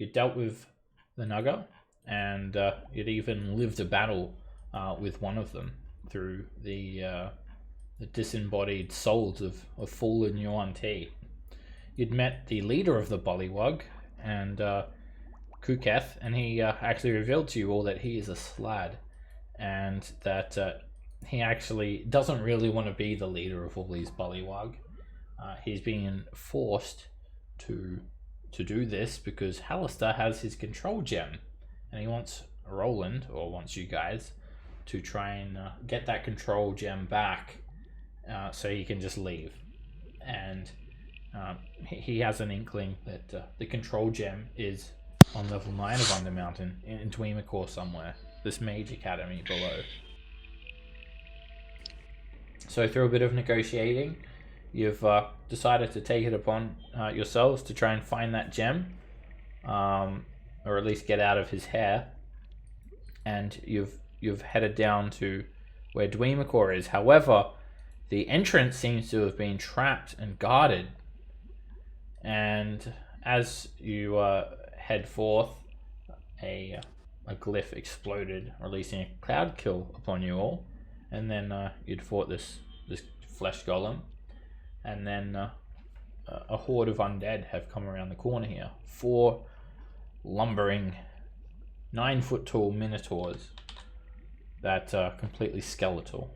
you dealt with the Nugger, and you'd even lived a battle with one of them through the disembodied souls of fallen Yuan-Ti. You'd met the leader of the Bullywug, and Kuketh, and he actually revealed to you all that he is a Slad, and that he actually doesn't really want to be the leader of all these Bullywug. He's being forced to do this because Hallister has his control gem, and he wants Roland, or wants you guys, to try and get that control gem back so he can just leave. And he has an inkling that the control gem is on level 9 of Undermountain in Dwemer somewhere, this Mage Academy below. So through a bit of negotiating, you've decided to take it upon yourselves to try and find that gem, or at least get out of his hair. And you've headed down to where Dwemer is. However, the entrance seems to have been trapped and guarded. And as you head forth, a glyph exploded, releasing a cloud kill upon you all. And then you'd fought this flesh golem. And then a horde of undead have come around the corner here. 4 lumbering 9-foot tall minotaurs that are completely skeletal.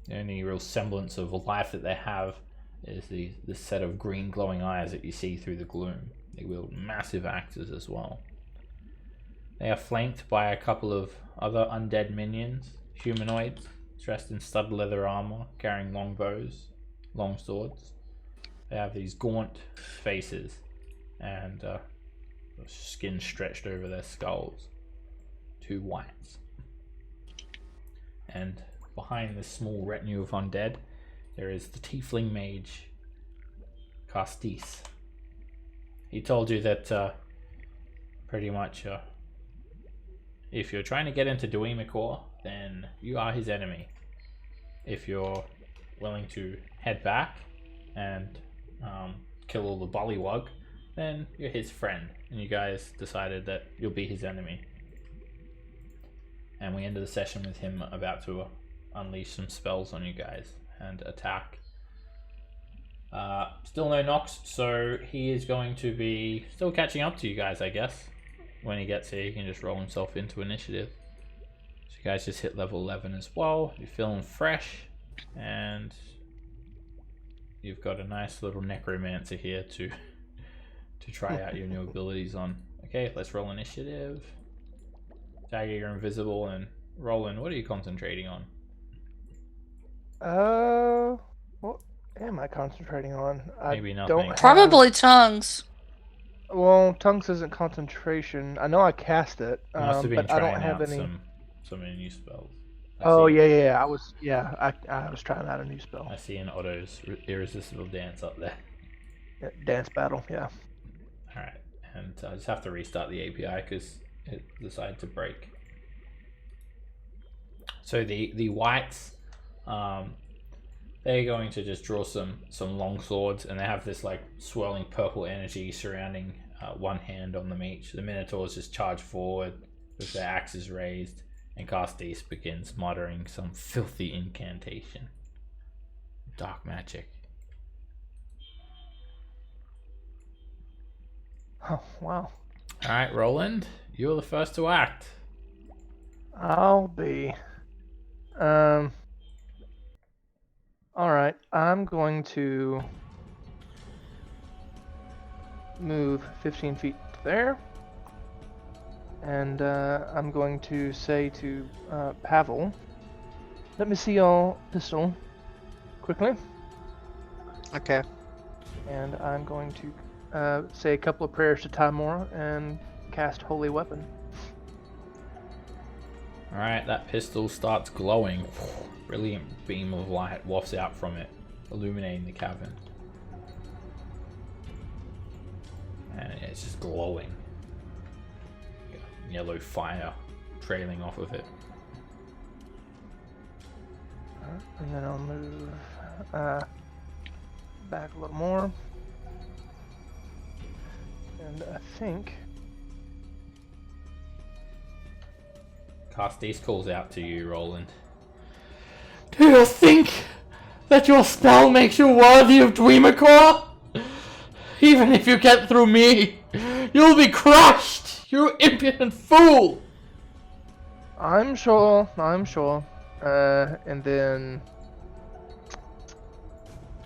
The only real semblance of life that they have is this set of green glowing eyes that you see through the gloom. They wield massive axes as well. They are flanked by a couple of other undead minions, humanoids, dressed in studded leather armor, carrying long bows, long swords. They have these gaunt faces and skin stretched over their skulls. 2 whites. And behind this small retinue of undead, there is the tiefling mage, Castis. He told you that pretty much if you're trying to get into Dwemer, then you are his enemy. If you're willing to head back and kill all the Bullywug, then you're his friend. And you guys decided that you'll be his enemy. And we ended the session with him about to unleash some spells on you guys and attack. Still no knocks, so he is going to be still catching up to you guys, I guess. When he gets here, he can just roll himself into initiative. So you guys just hit level 11 as well. You're feeling fresh, and you've got a nice little necromancer here to try out your new abilities on. Okay, let's roll initiative. Dagger, you're invisible, and Roland, what are you concentrating on? What am I concentrating on? Maybe nothing. Probably tongues. Well, tongues isn't concentration. I know I cast it, Must have been but I don't trying have out any. some new spells. Yeah. I was trying out a new spell. I see an Otto's irresistible dance up there. Yeah, dance battle, yeah. All right, and I just have to restart the API because it decided to break. So the whites, they're going to just draw some long swords, and they have this like swirling purple energy surrounding one hand on the mage. The minotaurs just charge forward with their axes raised, and Castis begins muttering some filthy incantation. Dark magic. Oh, wow. Alright, Roland, you're the first to act. I'll be. Alright, I'm going to move 15 feet there. And I'm going to say to Pavel, let me see your pistol quickly. Okay. And I'm going to say a couple of prayers to Timora and cast Holy Weapon. Alright, that pistol starts glowing. Brilliant beam of light wafts out from it, illuminating the cavern. And it's just glowing. Yellow fire trailing off of it. And then I'll move back a little more. And I think cast these calls out to you, Roland. Do you think that your spell makes you worthy of Dwemer? Even if you get through me, you'll be crushed, you impudent fool! I'm sure. And then...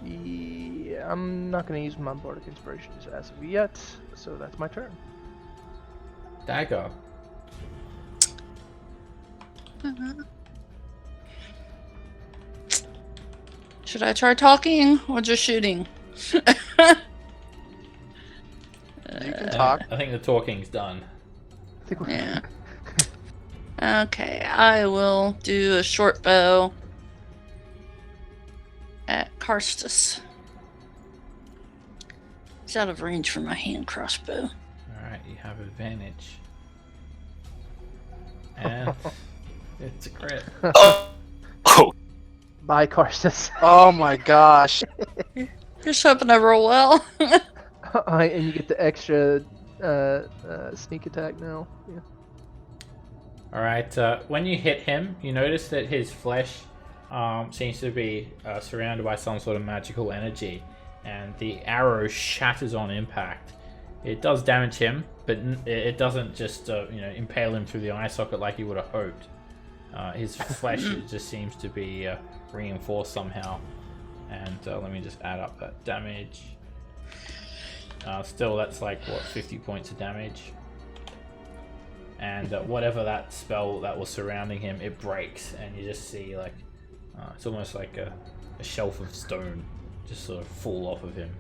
Yeah, I'm not going to use my Bardic Inspirations as of yet, so that's my turn. Dagger. Should I try talking or just shooting? You can talk. I think the talking's done. I think we're... Yeah. Okay, I will do a short bow at Karstus. He's out of range for my hand crossbow. Alright, you have advantage. And it's a crit. Bye, Karstus. Oh my gosh. Just hoping I roll well. And you get the extra sneak attack now. Yeah. Alright, when you hit him, you notice that his flesh seems to be surrounded by some sort of magical energy, and the arrow shatters on impact. It does damage him, but it doesn't just impale him through the eye socket like you would have hoped. His flesh just seems to be reinforced somehow. And let me just add up that damage. Still, that's like, what, 50 points of damage. And whatever that spell that was surrounding him, it breaks, and you just see, like, it's almost like a shelf of stone just sort of fall off of him.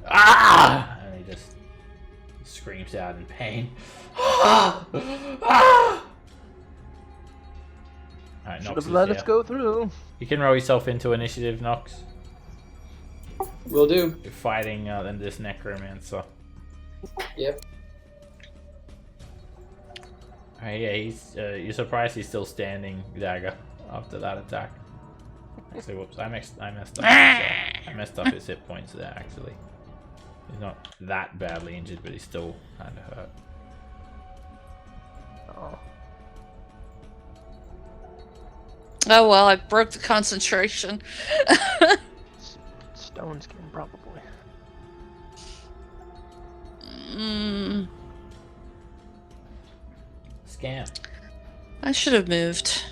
Ah! And he just screams out in pain. Ah! Ah! Alright, Should Nox have is let here. us go through. You can roll yourself into initiative, Nox. Will do. You're fighting this necromancer. Yep. Alright, yeah, he's. You're surprised he's still standing, Dagger, after that attack. Actually, whoops, I messed up. I messed up his hit points there. Actually, he's not that badly injured, but he's still kind of hurt. Oh. Oh well, I broke the concentration. Stone skin, probably. Scamp. I should have moved.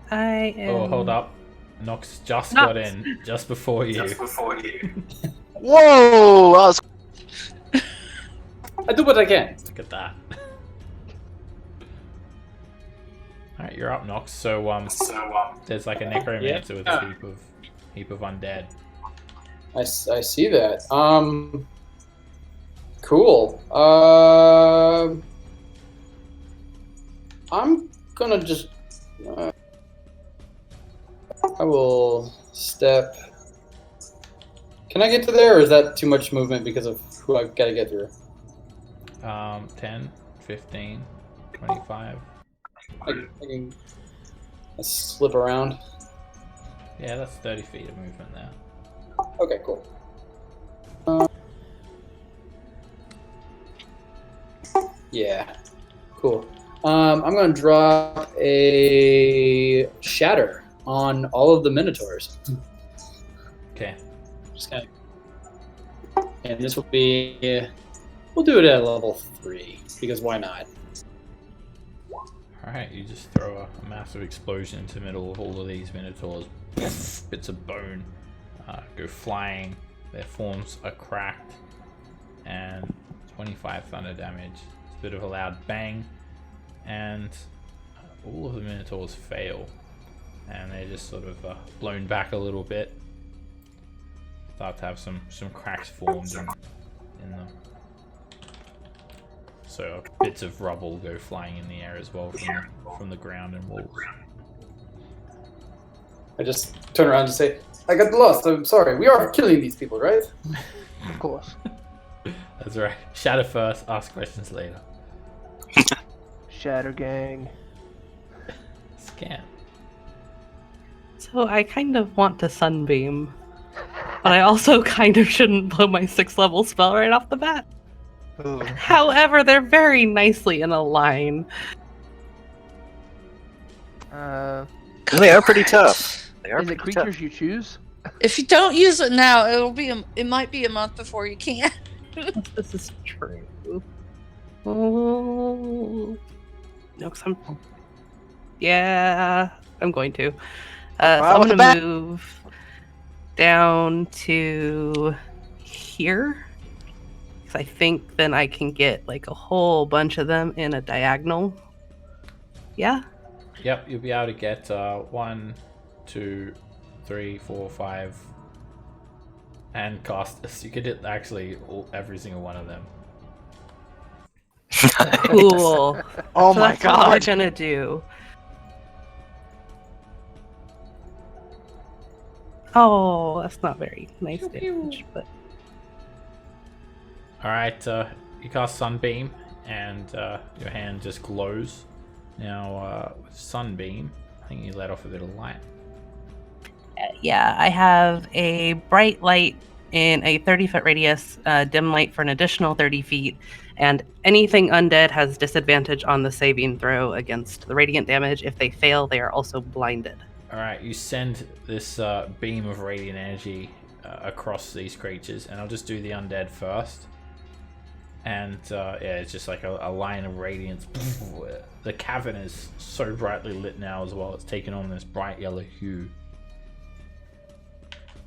I am... Oh, hold up. Nox just got in just before you. Whoa! That was... I do what I can. Look at that. Alright, you're up, Nox. So there's like a necromancer with a heap of undead. I see that. Cool. I'm gonna just. I will step. Can I get to there, or is that too much movement because of who I've got to get through? 10, 15, 25. I can slip around. Yeah, that's 30 feet of movement there. Okay, cool. Yeah, cool. I'm going to drop a shatter on all of the minotaurs. Okay. Just kind of, and this will be. We'll do it at level 3 because why not? Alright, you just throw a massive explosion into the middle of all of these minotaurs. Bits of bone go flying, their forms are cracked, and 25 thunder damage. It's a bit of a loud bang, and all of the minotaurs fail, and they're just sort of blown back a little bit. Start to have some cracks formed in them. So bits of rubble go flying in the air as well from the ground and walls. I just turn around and say, I got lost. I'm sorry. We are killing these people, right? Of course. That's right. Shatter first, ask questions later. Shatter gang. Scam. So I kind of want to sunbeam, but I also kind of shouldn't blow my 6th level spell right off the bat. Ooh. However, they're very nicely in a line. Is They are pretty tough. They are it pretty creatures tough. you choose? If you don't use it now, it might be a month before you can. This is true. Oh, no, 'cause yeah, I'm going to. So I'm with the gonna bat. move down to here. Because I think then I can get like a whole bunch of them in a diagonal. Yeah? Yep, you'll be able to get 1, 2, 3, 4, 5, and cast this. You could hit actually every single one of them. Cool. Oh So my that's what we're god. gonna do. Oh, that's not very nice damage, but Alright, you cast Sunbeam, and your hand just glows. Now, with Sunbeam, I think you let off a bit of light. yeah, I have a bright light in a 30-foot radius, dim light for an additional 30 feet, and anything undead has disadvantage on the saving throw against the radiant damage. If they fail, they are also blinded. Alright, you send this beam of radiant energy across these creatures, and I'll just do the undead first. And yeah, it's just like a line of radiance. The cavern is so brightly lit now as well. It's taken on this bright yellow hue.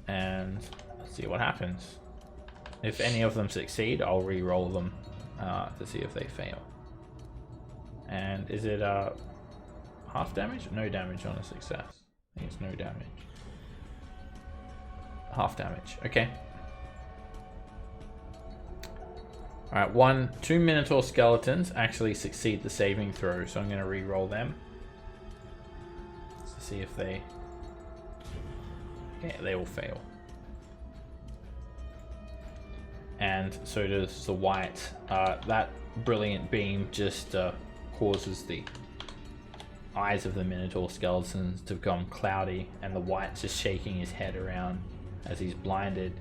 And let's see what happens. If any of them succeed, I'll re-roll them to see if they fail. And is it half damage? No damage on a success. I think it's no damage. Half damage. Okay. Alright, 2 Minotaur skeletons actually succeed the saving throw, so I'm going to re-roll them. To see if they... Okay, they all fail. And so does the white. That brilliant beam just causes the eyes of the Minotaur skeletons to become cloudy, and the white's just shaking his head around as he's blinded.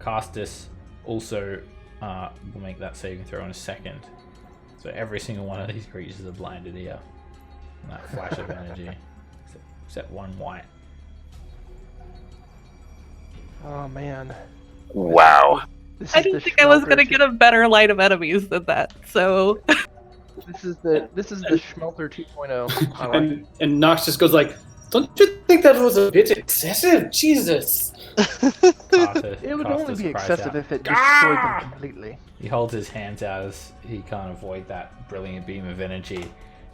Castus also will make that saving throw in a second. So every single one of these creatures are blinded here. And that flash of energy. Except one white. Oh man. Wow. This I is didn't the think I was Schmelter gonna get a better line of enemies than that, so... This is the Schmelter 2.0. I like. And Nox just goes like, "Don't you think that was a bit excessive? Jesus!" It would only be excessive if it destroyed them completely. He holds his hands out as he can't avoid that brilliant beam of energy,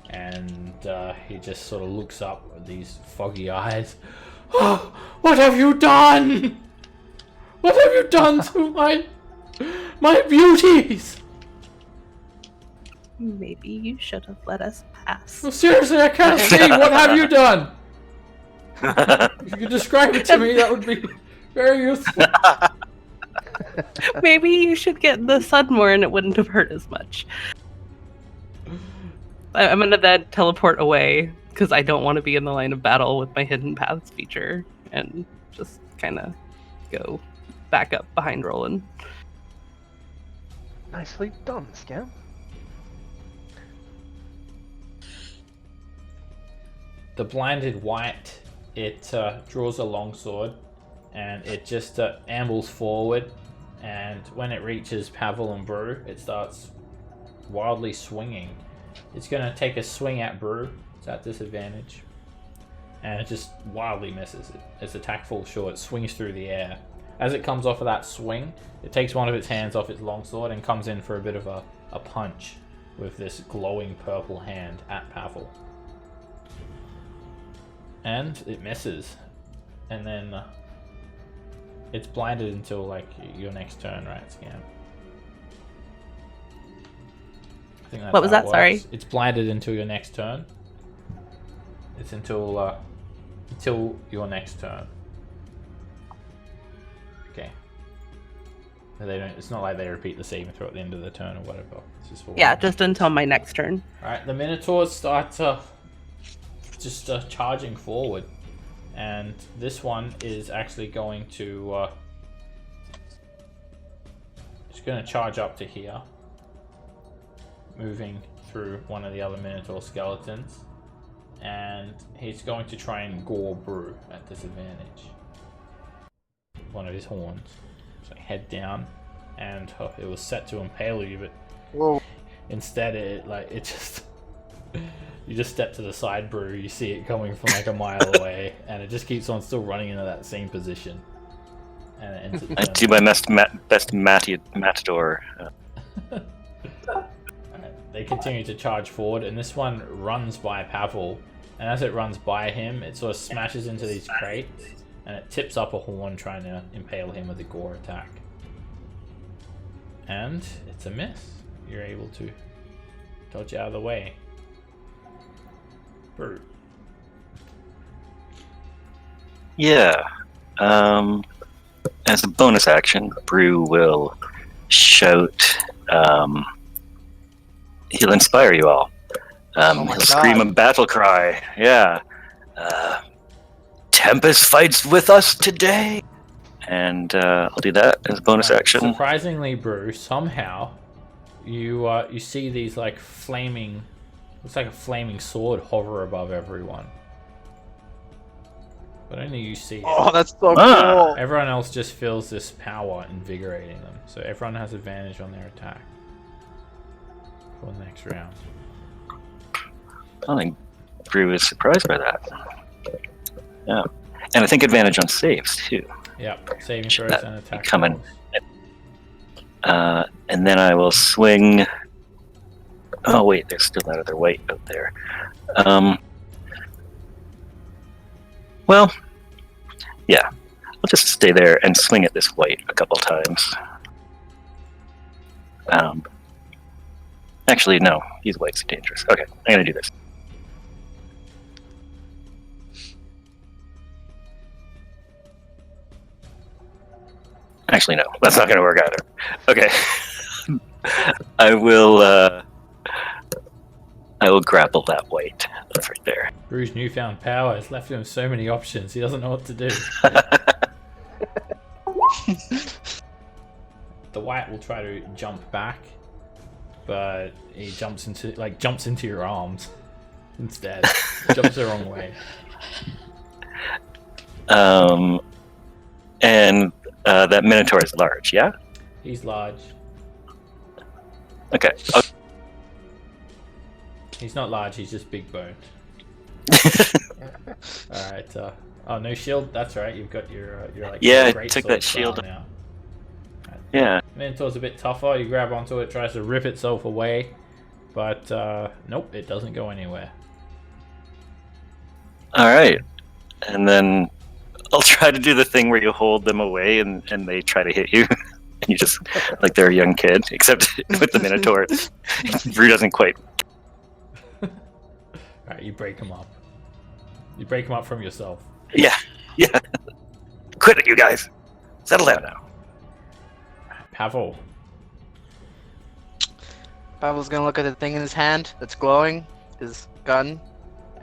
and he just sort of looks up with these foggy eyes. Oh, what have you done? What have you done to my beauties? Maybe you should have let us pass. No, seriously, I can't see. What have you done? If you could describe it to me, that would be very useful. Maybe you should get the sun more and it wouldn't have hurt as much. I'm gonna then teleport away because I don't want to be in the line of battle with my hidden paths feature and just kind of go back up behind Roland. Nicely done, Scamp. The blinded white, it draws a longsword, and it just ambles forward, and when it reaches Pavel and Brew, it starts wildly swinging. It's going to take a swing at Brew. It's at disadvantage, and it just wildly misses. Its attack falls short. It swings through the air. As it comes off of that swing, it takes one of its hands off its longsword and comes in for a bit of a punch with this glowing purple hand at Pavel. And it misses, and then it's blinded until like your next turn, right, Scamp? I think that's What was how it that? Sorry. works. It's blinded until your next turn. It's until your next turn. Okay. They don't. It's not like they repeat the saving throw at the end of the turn or whatever. It's just for Yeah, one. just until my next turn. All right, the Minotaurs start just charging forward, and this one is actually going to it's going to charge up to here, moving through one of the other Minotaur skeletons, and he's going to try and gore Brew at disadvantage. One of his horns. So head down, and it was set to impale you, but Whoa. instead it just you just step to the side, Brew. You see it coming from like a mile away, and it just keeps on still running into that same position. And it ends I do my best matador. They continue to charge forward, and this one runs by Pavel, and as it runs by him, it sort of smashes into these crates, and it tips up a horn trying to impale him with a gore attack. And it's a miss. You're able to dodge out of the way. Brew. Yeah. As a bonus action, Brew will shout. He'll inspire you all. He'll scream a battle cry. Yeah. Tempest fights with us today. And I'll do that as a bonus action. Surprisingly, Brew, somehow you see these like flaming, looks like a flaming sword hover above everyone. But only you see it. Oh, that's so cool. Everyone else just feels this power invigorating them. So everyone has advantage on their attack for the next round. I think Brew is surprised by that. Yeah. And I think advantage on saves, too. Yep, saving throws and attack coming. rolls. And then I will swing... Oh, wait, there's still that other white out there. Well, yeah. I'll just stay there and swing at this white a couple times. Actually, no. These whites are dangerous. Okay, I'm going to do this. Actually, no. That's not going to work either. Okay. I will grapple that white. That's right there. Brew's newfound power has left him so many options. He doesn't know what to do. The white will try to jump back, but he jumps into your arms instead. Jumps the wrong way. And that Minotaur is large, yeah? He's large. Okay. He's not large, he's just big boned. Alright, oh, no shield? That's right, you've got your like... Yeah, I great took sword that shield. style now. Yeah. Minotaur's a bit tougher, you grab onto it, tries to rip itself away, but nope, it doesn't go anywhere. Alright. And then I'll try to do the thing where you hold them away and they try to hit you. And you just, like they're a young kid, except with the Minotaur. Brew doesn't quite. Alright, you break him up. You break him up from yourself. Yeah. Quit it, you guys. Settle down now. Pavel. Pavel's gonna look at the thing in his hand that's glowing, his gun,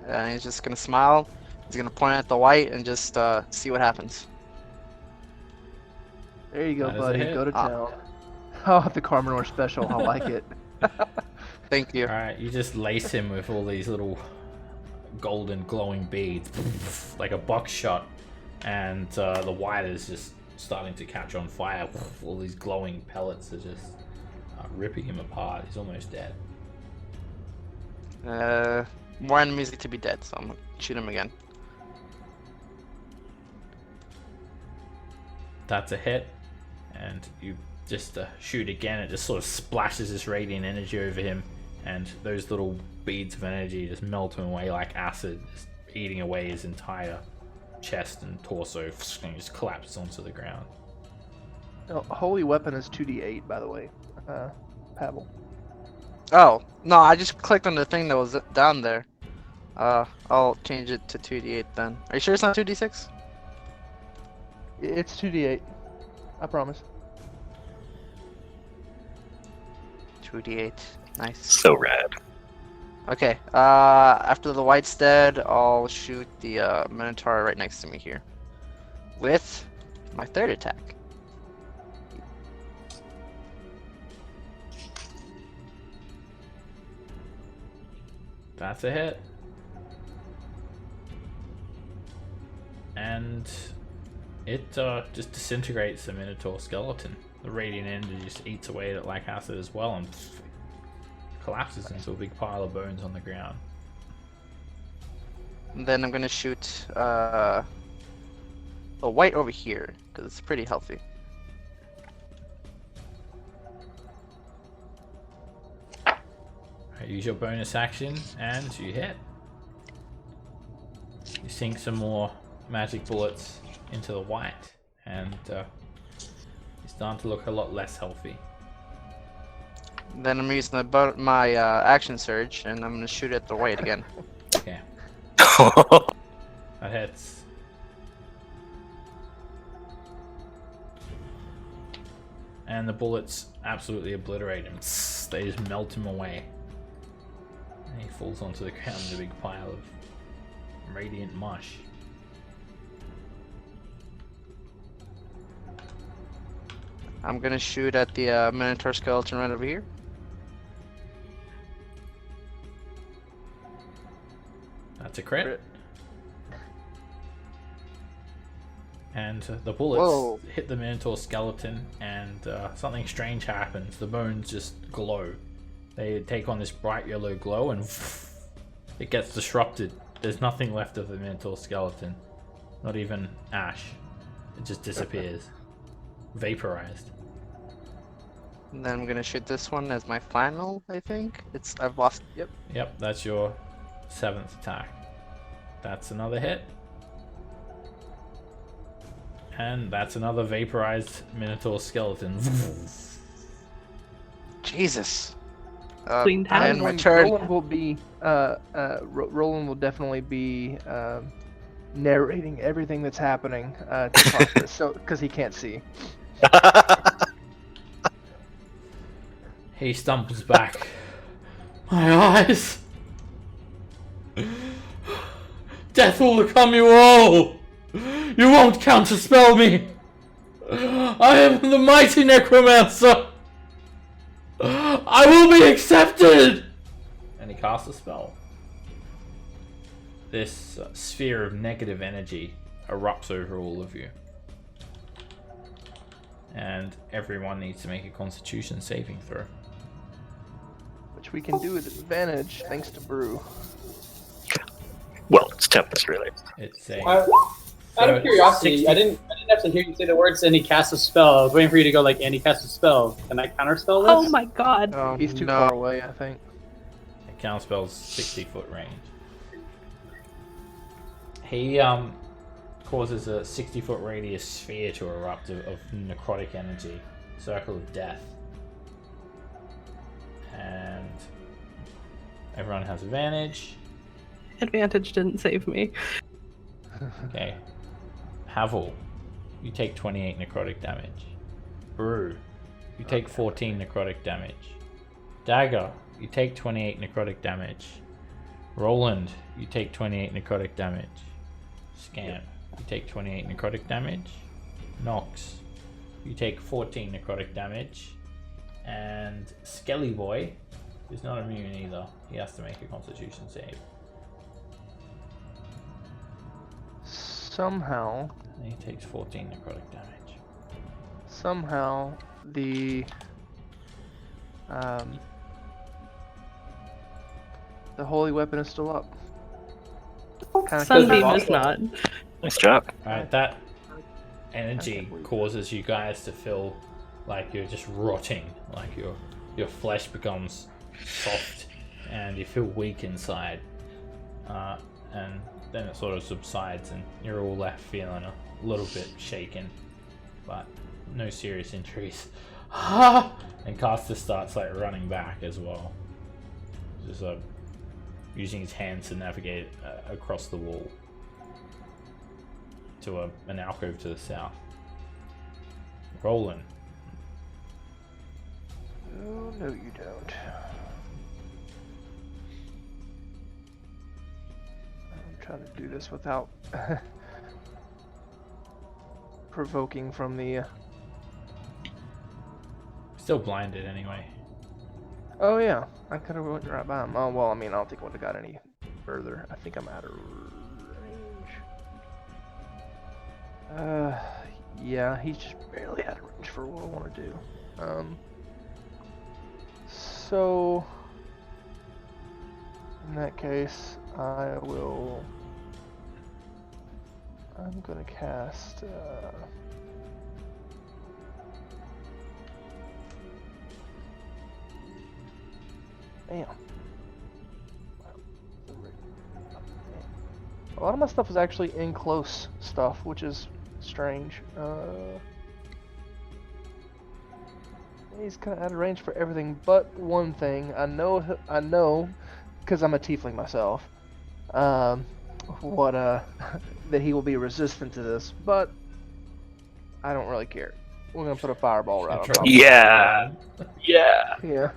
and he's just gonna smile. He's gonna point at the white and just see what happens. There you go, That is a buddy. hit. Go to town. Oh, the Carmenor special. I like it. Thank you. Alright, you just lace him with all these little golden glowing beads, like a buckshot, and the white is just starting to catch on fire. All these glowing pellets are just ripping him apart. He's almost dead. More enemies need to be dead, so I'm gonna shoot him again. That's a hit, and you just shoot again. It just sort of splashes this radiant energy over him, and those little beads of energy just melt him away like acid, just eating away his entire chest and torso, and he just collapses onto the ground. Oh, holy weapon is 2d8, by the way. Pavel. Oh, no, I just clicked on the thing that was down there. I'll change it to 2d8 then. Are you sure it's not 2d6? It's 2d8. I promise. 2d8. Nice. So rad. Okay, after the white's dead, I'll shoot the Minotaur right next to me here. With my third attack. That's a hit. and it just disintegrates the Minotaur skeleton. The radiant energy just eats away at it like acid as well, and collapses into a big pile of bones on the ground. And then I'm gonna shoot a white over here because it's pretty healthy. Use your bonus action and you hit. You sink some more magic bullets into the white, and you're starting to look a lot less healthy. Then I'm using my action surge, and I'm gonna shoot at the white again. Okay. That hits. And the bullets absolutely obliterate him. They just melt him away. And he falls onto the ground in a big pile of radiant mush. I'm gonna shoot at the Minotaur skeleton right over here. That's a crit. And the bullets Whoa. hit the Minotaur skeleton, and something strange happens. The bones just glow. They take on this bright yellow glow, and it gets disrupted. There's nothing left of the Minotaur skeleton. Not even ash. It just disappears. Vaporized. And then I'm gonna shoot this one as my final, I think. I've lost. Yep, that's your 7th attack. That's another hit. And that's another vaporized Minotaur skeleton. Jesus. Clean task. And my turn. Roland will be Roland will definitely be narrating everything that's happening to Costas, so because he can't see. He stumbles back. My eyes! Death will become you all! You won't counterspell me! I am the mighty necromancer! I will be accepted! And he casts a spell. This sphere of negative energy erupts over all of you. And everyone needs to make a Constitution saving throw. Which we can do with advantage thanks to Brew. Well, it's Tempest, really. It's a Out of curiosity, 60 I didn't actually hear you say the words and he casts a spell. I was waiting for you to go like, and he casts a spell. Can I counterspell this? Oh my god. He's too no. far away, I think. It counterspells 60-foot range. He causes a 60-foot radius sphere to erupt of necrotic energy, circle of death, and everyone has advantage. Advantage didn't save me. Okay, Havel, you take 28 necrotic damage. Brew, you take 14 necrotic damage. Dagger, you take 28 necrotic damage. Roland, you take 28 necrotic damage. Scamp, you take 28 necrotic damage. Nox, you take 14 necrotic damage. And Skelly Boy is not immune either. He has to make a Constitution save. Somehow, And he takes 14 necrotic damage. somehow, the holy weapon is still up. Kinda Sunbeam cause is not. Nice job. Alright, that energy causes you guys to feel like you're just rotting, like your flesh becomes soft and you feel weak inside, and then it sort of subsides and you're all left feeling a little bit shaken, but no serious injuries. And Caster starts like running back as well, just using his hands to navigate across the wall to an alcove to the south. Roland. Oh, no, you don't. I'm trying to do this without provoking from the. Still blinded anyway. Oh yeah, I could have went right by him. Oh well, I mean, I don't think I would have got any further. I think I'm out of range. Yeah, he's just barely out of range for what I want to do. So in that case, I'm gonna cast. Damn. A lot of my stuff is actually in close stuff, which is strange. He's kind of out of range for everything but one thing. I know, because I'm a tiefling myself. That he will be resistant to this, but I don't really care. We're gonna put a fireball right on top. Yeah. Yeah. Yeah.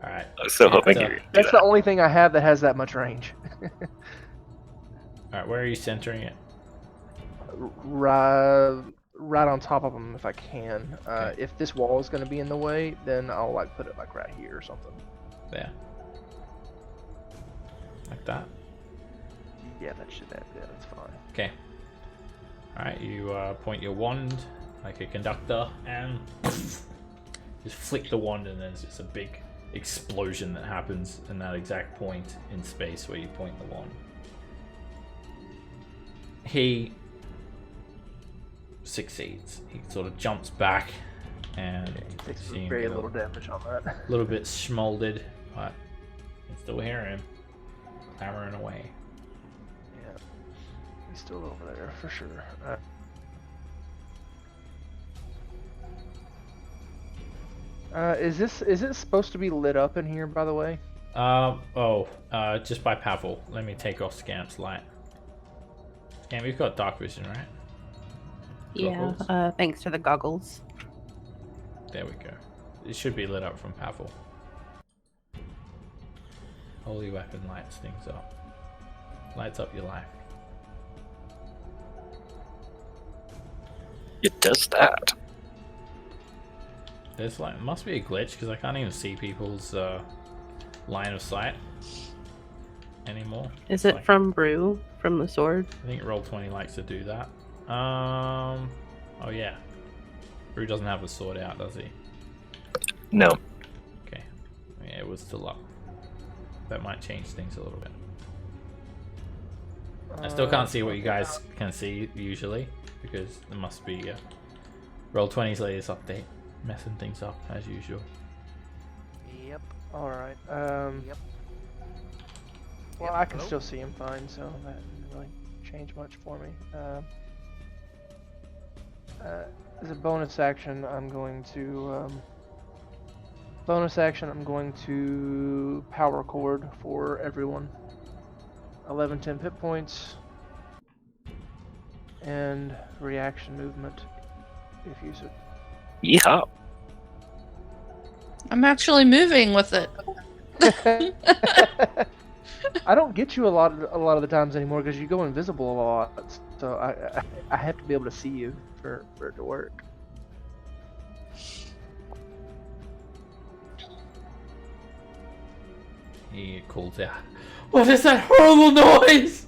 All right. I was so hoping you were gonna do That's that. the only thing I have that has that much range. All right. Where are you centering it? Right on top of him if I can. Okay. If this wall is gonna be in the way, then I'll like put it like right here or something. There. Like that. Yeah, that's fine. Okay. All right. You point your wand like a conductor and just flick the wand, and there's just a big explosion that happens in that exact point in space where you point the wand. He succeeds. He sort of jumps back and He takes seeing very a little damage on that. little bit smoldered, but you can still hear him clamoring away. Yeah, he's still over there for sure. Is it supposed to be lit up in here, by the way? Just by Pavel. Let me take off Scamp's light. Scamp, you've got dark vision, right? Yeah, Goggles? thanks to the goggles. There we go. It should be lit up from Pavel. Holy weapon lights things up. Lights up your life. It does that. There's like, must be a glitch because I can't even see people's line of sight anymore. Is it Like, from Brew, from the sword? I think Roll20 likes to do that. Oh yeah. Brew doesn't have a sword out, does he? No. Okay. Yeah, it was still up. That might change things a little bit. I still can't see what you guys can see usually because there must be Roll20's latest update messing things up as usual. Yep. All right. Yep. Well, I can still see him fine, so that didn't really change much for me. As a bonus action, I'm going to power chord for everyone. 10 hit points and reaction movement if you so. Yeehaw. I'm actually moving with it. I don't get you a lot of the times anymore because you go invisible a lot. So I have to be able to see you for it to work. He calls out, "What is that horrible noise?"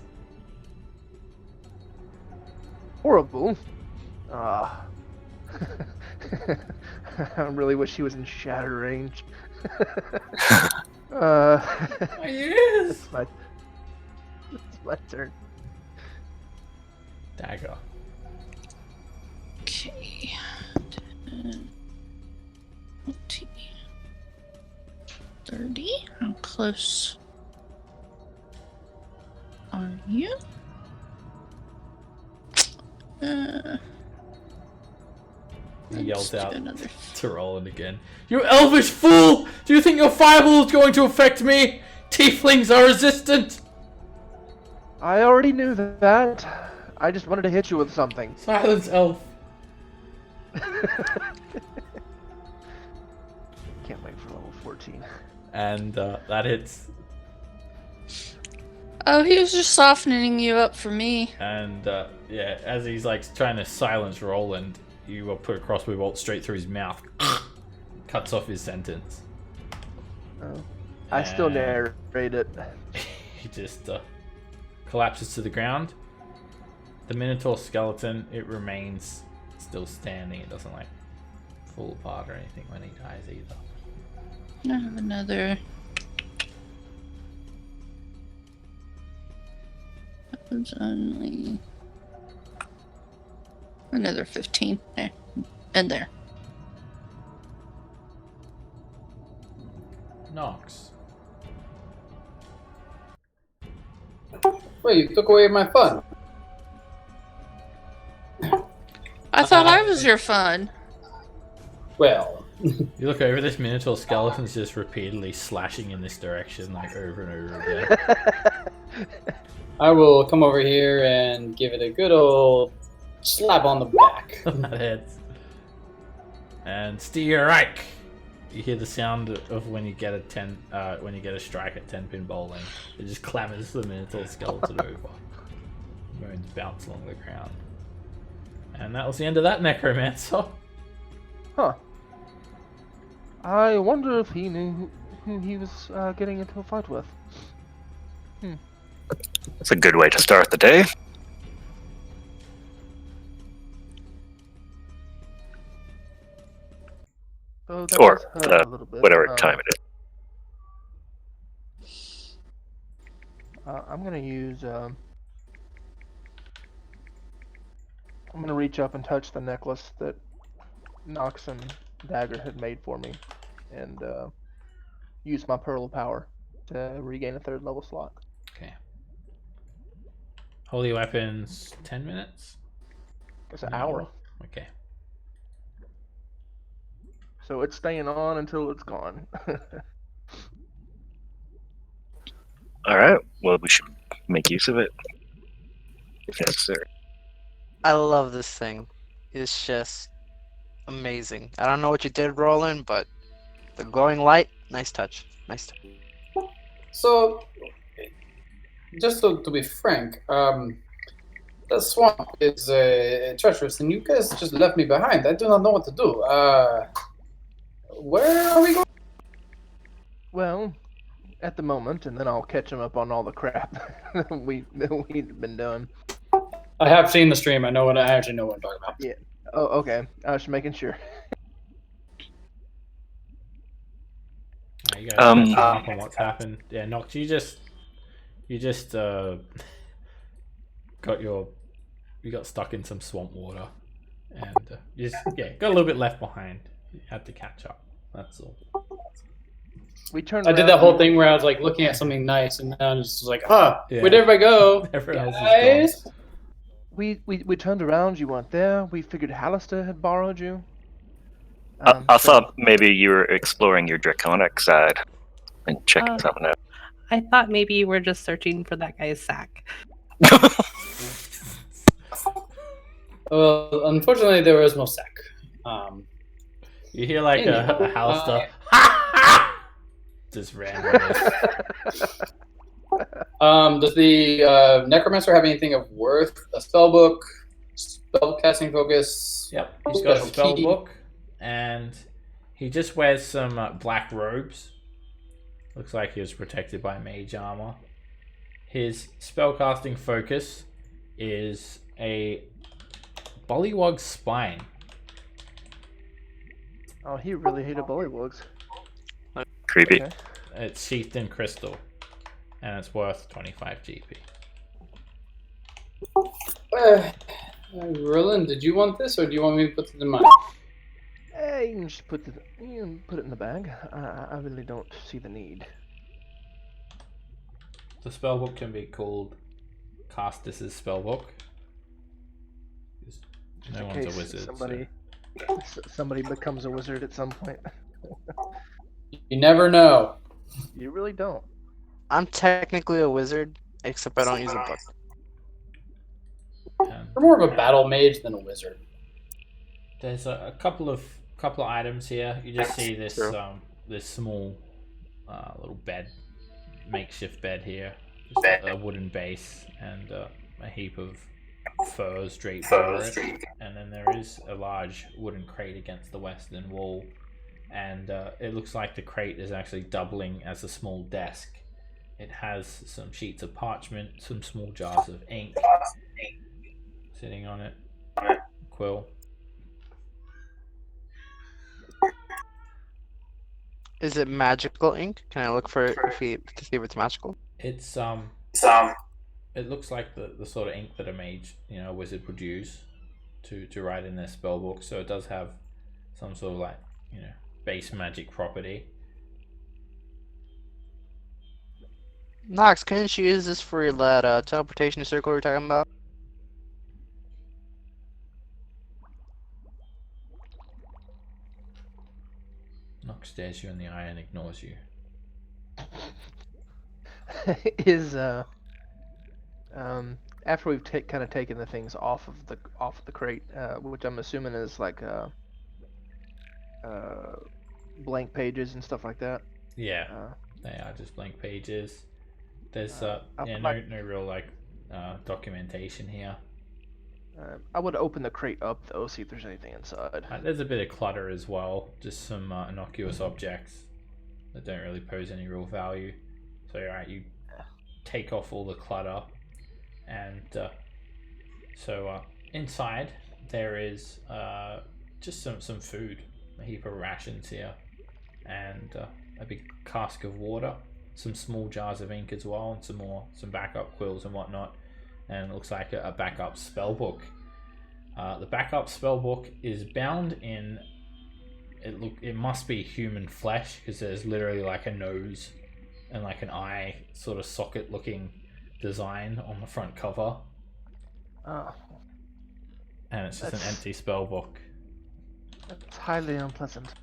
Horrible. I really wish he was in shatter range. My ears. It's my turn. Dagger. Okay. 10, 20, 30. How close are you? He yells let's do out another. to Roland again. "You elvish fool! Do you think your fireball is going to affect me? Tieflings are resistant!" I already knew that. I just wanted to hit you with something. Silence, elf. Can't wait for level 14. And that hits. Oh, he was just softening you up for me. And yeah, as he's like trying to silence Roland, you put a crossbow bolt straight through his mouth. Cuts off his sentence. Oh. I still And narrate it. He just collapses to the ground. the Minotaur skeleton, it remains still standing. It doesn't like fall apart or anything when he dies either. I have another. Happens only. Another 15. There. And there. Nox. Wait, you took away my fun. I thought I was your fun. Well, You look over, this Minotaur skeleton's just repeatedly slashing in this direction, like over and over again. I will come over here and give it a good old slap on the back. That hits. And steer right. You hear the sound of when you get a strike at 10-pin bowling. It just clammers the Minotaur skeleton over. Bones bounce along the ground. And that was the end of that necromancer. Huh. I wonder if he knew who he was getting into a fight with. That's a good way to start the day. So that Or does hurt a little bit. whatever time it is. I'm gonna use. I'm gonna reach up and touch the necklace that Nox and Dagger had made for me, and use my Pearl of Power to regain a 3rd level slot. Okay. Holy weapons, 10 minutes? It's an hour, Okay. so it's staying on until it's gone. All right. Well, we should make use of it if necessary. I love this thing. It's just amazing. I don't know what you did, Roland, but the glowing light, nice touch. Nice touch. So, just to be frank, the swamp is treacherous, and you guys just left me behind. I do not know what to do. Where are we going? Well, at the moment, and then I'll catch him up on all the crap that we've been doing. I have seen the stream. I actually know what I'm talking about. Yeah. Oh, okay. I was just making sure. You guys catch up on what's happened. Yeah, Nox, you just got stuck in some swamp water, and got a little bit left behind. You had to catch up. That's all. We turned. I did that whole thing where I was like looking at something nice, and then I was just like, Yeah. where'd everybody go? Everyone else is Guys? gone. We turned around. You weren't there. We figured Hallister had borrowed you. I thought maybe you were exploring your draconic side and checking something out. I thought maybe you were just searching for that guy's sack. Well, unfortunately, there was no sack. You hear like a Anyway, Hallister just randomly. Does the necromancer have anything of worth? A spellbook, spellcasting focus? Yep, he's got a Special spell key. book, and he just wears some black robes. Looks like he was protected by mage armor. His spellcasting focus is a bullywug's spine. Oh, he really hated bullywugs. Creepy. Okay. It's sheathed in crystal, and it's worth 25 GP. Roland, did you want this, or do you want me to put it in mine? You can just put it in the bag. I really don't see the need. The spellbook can be called Castus's spellbook. No In one's a case wizard. somebody becomes a wizard at some point. You never know. You really don't. I'm technically a wizard, except I don't use a book. You're more of a battle mage than a wizard. There's a couple of items here. You just see this True. this small little bed, makeshift bed here, just a wooden base and a heap of furs draped over it. And then there is a large wooden crate against the western wall, and it looks like the crate is actually doubling as a small desk. It has some sheets of parchment, some small jars of ink, sitting on it. Quill. Is it magical ink? Can I look for it to see if it's magical? It's it looks like the sort of ink that a mage, a wizard would use to write in their spell book. So it does have some sort of like, base magic property. Nox, couldn't you use this for that teleportation circle we were talking about? Nox stares you in the eye and ignores you. Is after we've kind of taken the things off of the crate, which I'm assuming is like blank pages and stuff like that. Yeah, they are just blank pages. There's no real like documentation here. I would open the crate up though, see if there's anything inside. There's a bit of clutter as well, just some innocuous objects that don't really pose any real value. So you take off all the clutter, and inside there is just some food, a heap of rations here, and a big cask of water, some small jars of ink as well, and some backup quills and whatnot. And it looks like a backup spell book. The backup spell book is bound in it must be human flesh, because there's literally like a nose and like an eye sort of socket looking design on the front cover. Oh. And it's just an empty spell book. That's highly unpleasant.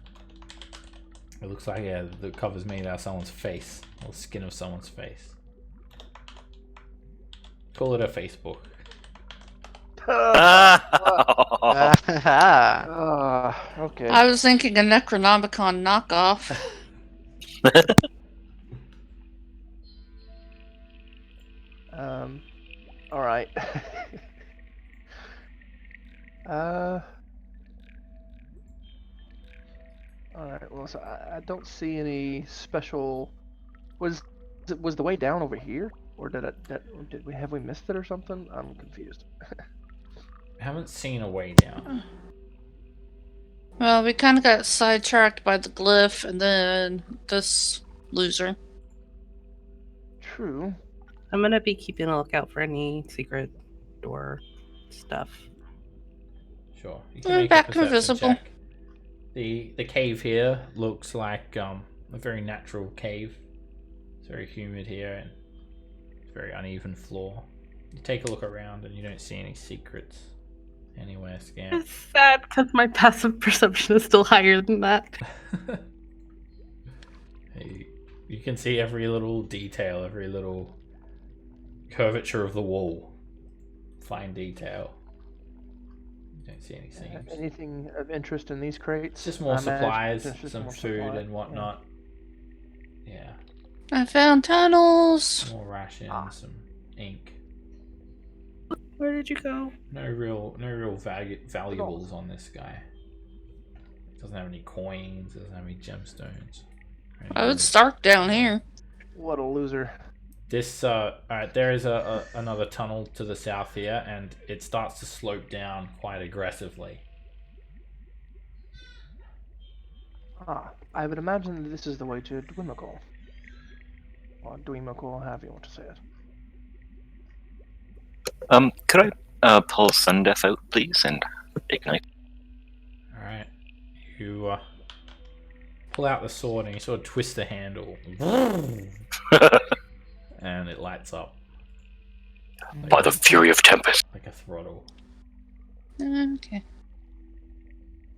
It looks like the cover's made out of someone's face, or the skin of someone's face. Call it a Facebook. Okay. I was thinking a Necronomicon knockoff. All right. All right. Well, so I don't see any special. Was the way down over here, or did we missed it or something? I'm confused. I haven't seen a way down. Well, we kind of got sidetracked by the glyph and then this loser. True. I'm gonna be keeping a lookout for any secret door stuff. Sure. You We're make back a to perception invisible. check. The cave here looks like a very natural cave. It's very humid here and very uneven floor. You take a look around and you don't see any secrets anywhere, Scamp. It's sad because my passive perception is still higher than that. You can see every little detail, every little curvature of the wall. Fine detail. You don't see any seams. Anything of interest in these crates? It's just more I imagine supplies, it's just some more food supply, and whatnot. Yeah. I found tunnels. More rations, some ink. Where did you go? No real valuables on this guy. Doesn't have any coins, doesn't have any gemstones. Oh, it's dark down here. What a loser. This alright, there is another tunnel to the south here, and it starts to slope down quite aggressively. I would imagine that this is the way to Dwemer. Or Dwemer, however you want to say it. Could I pull Sundeath out, please, and ignite? Alright. You pull out the sword and you sort of twist the handle. And it lights up. By the fury of Tempest. Like a throttle. Okay.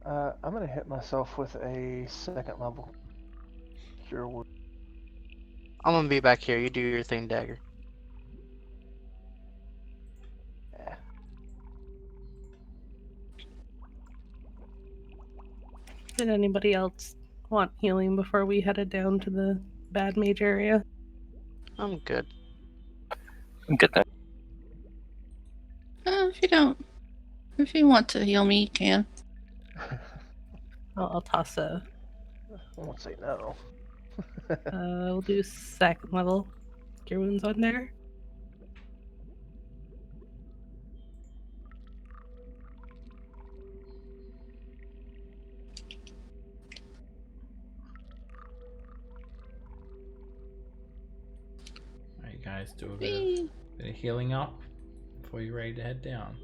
I'm gonna hit myself with a second level cure wound. I'm gonna be back here. You do your thing, Dagger. Did anybody else want healing before we headed down to the bad mage area? I'm good. I'm good then. If you want to heal me, you can. I'll toss a. I won't say no. We'll do second level cure wounds on there. guys do a bit of healing up before you're ready to head down.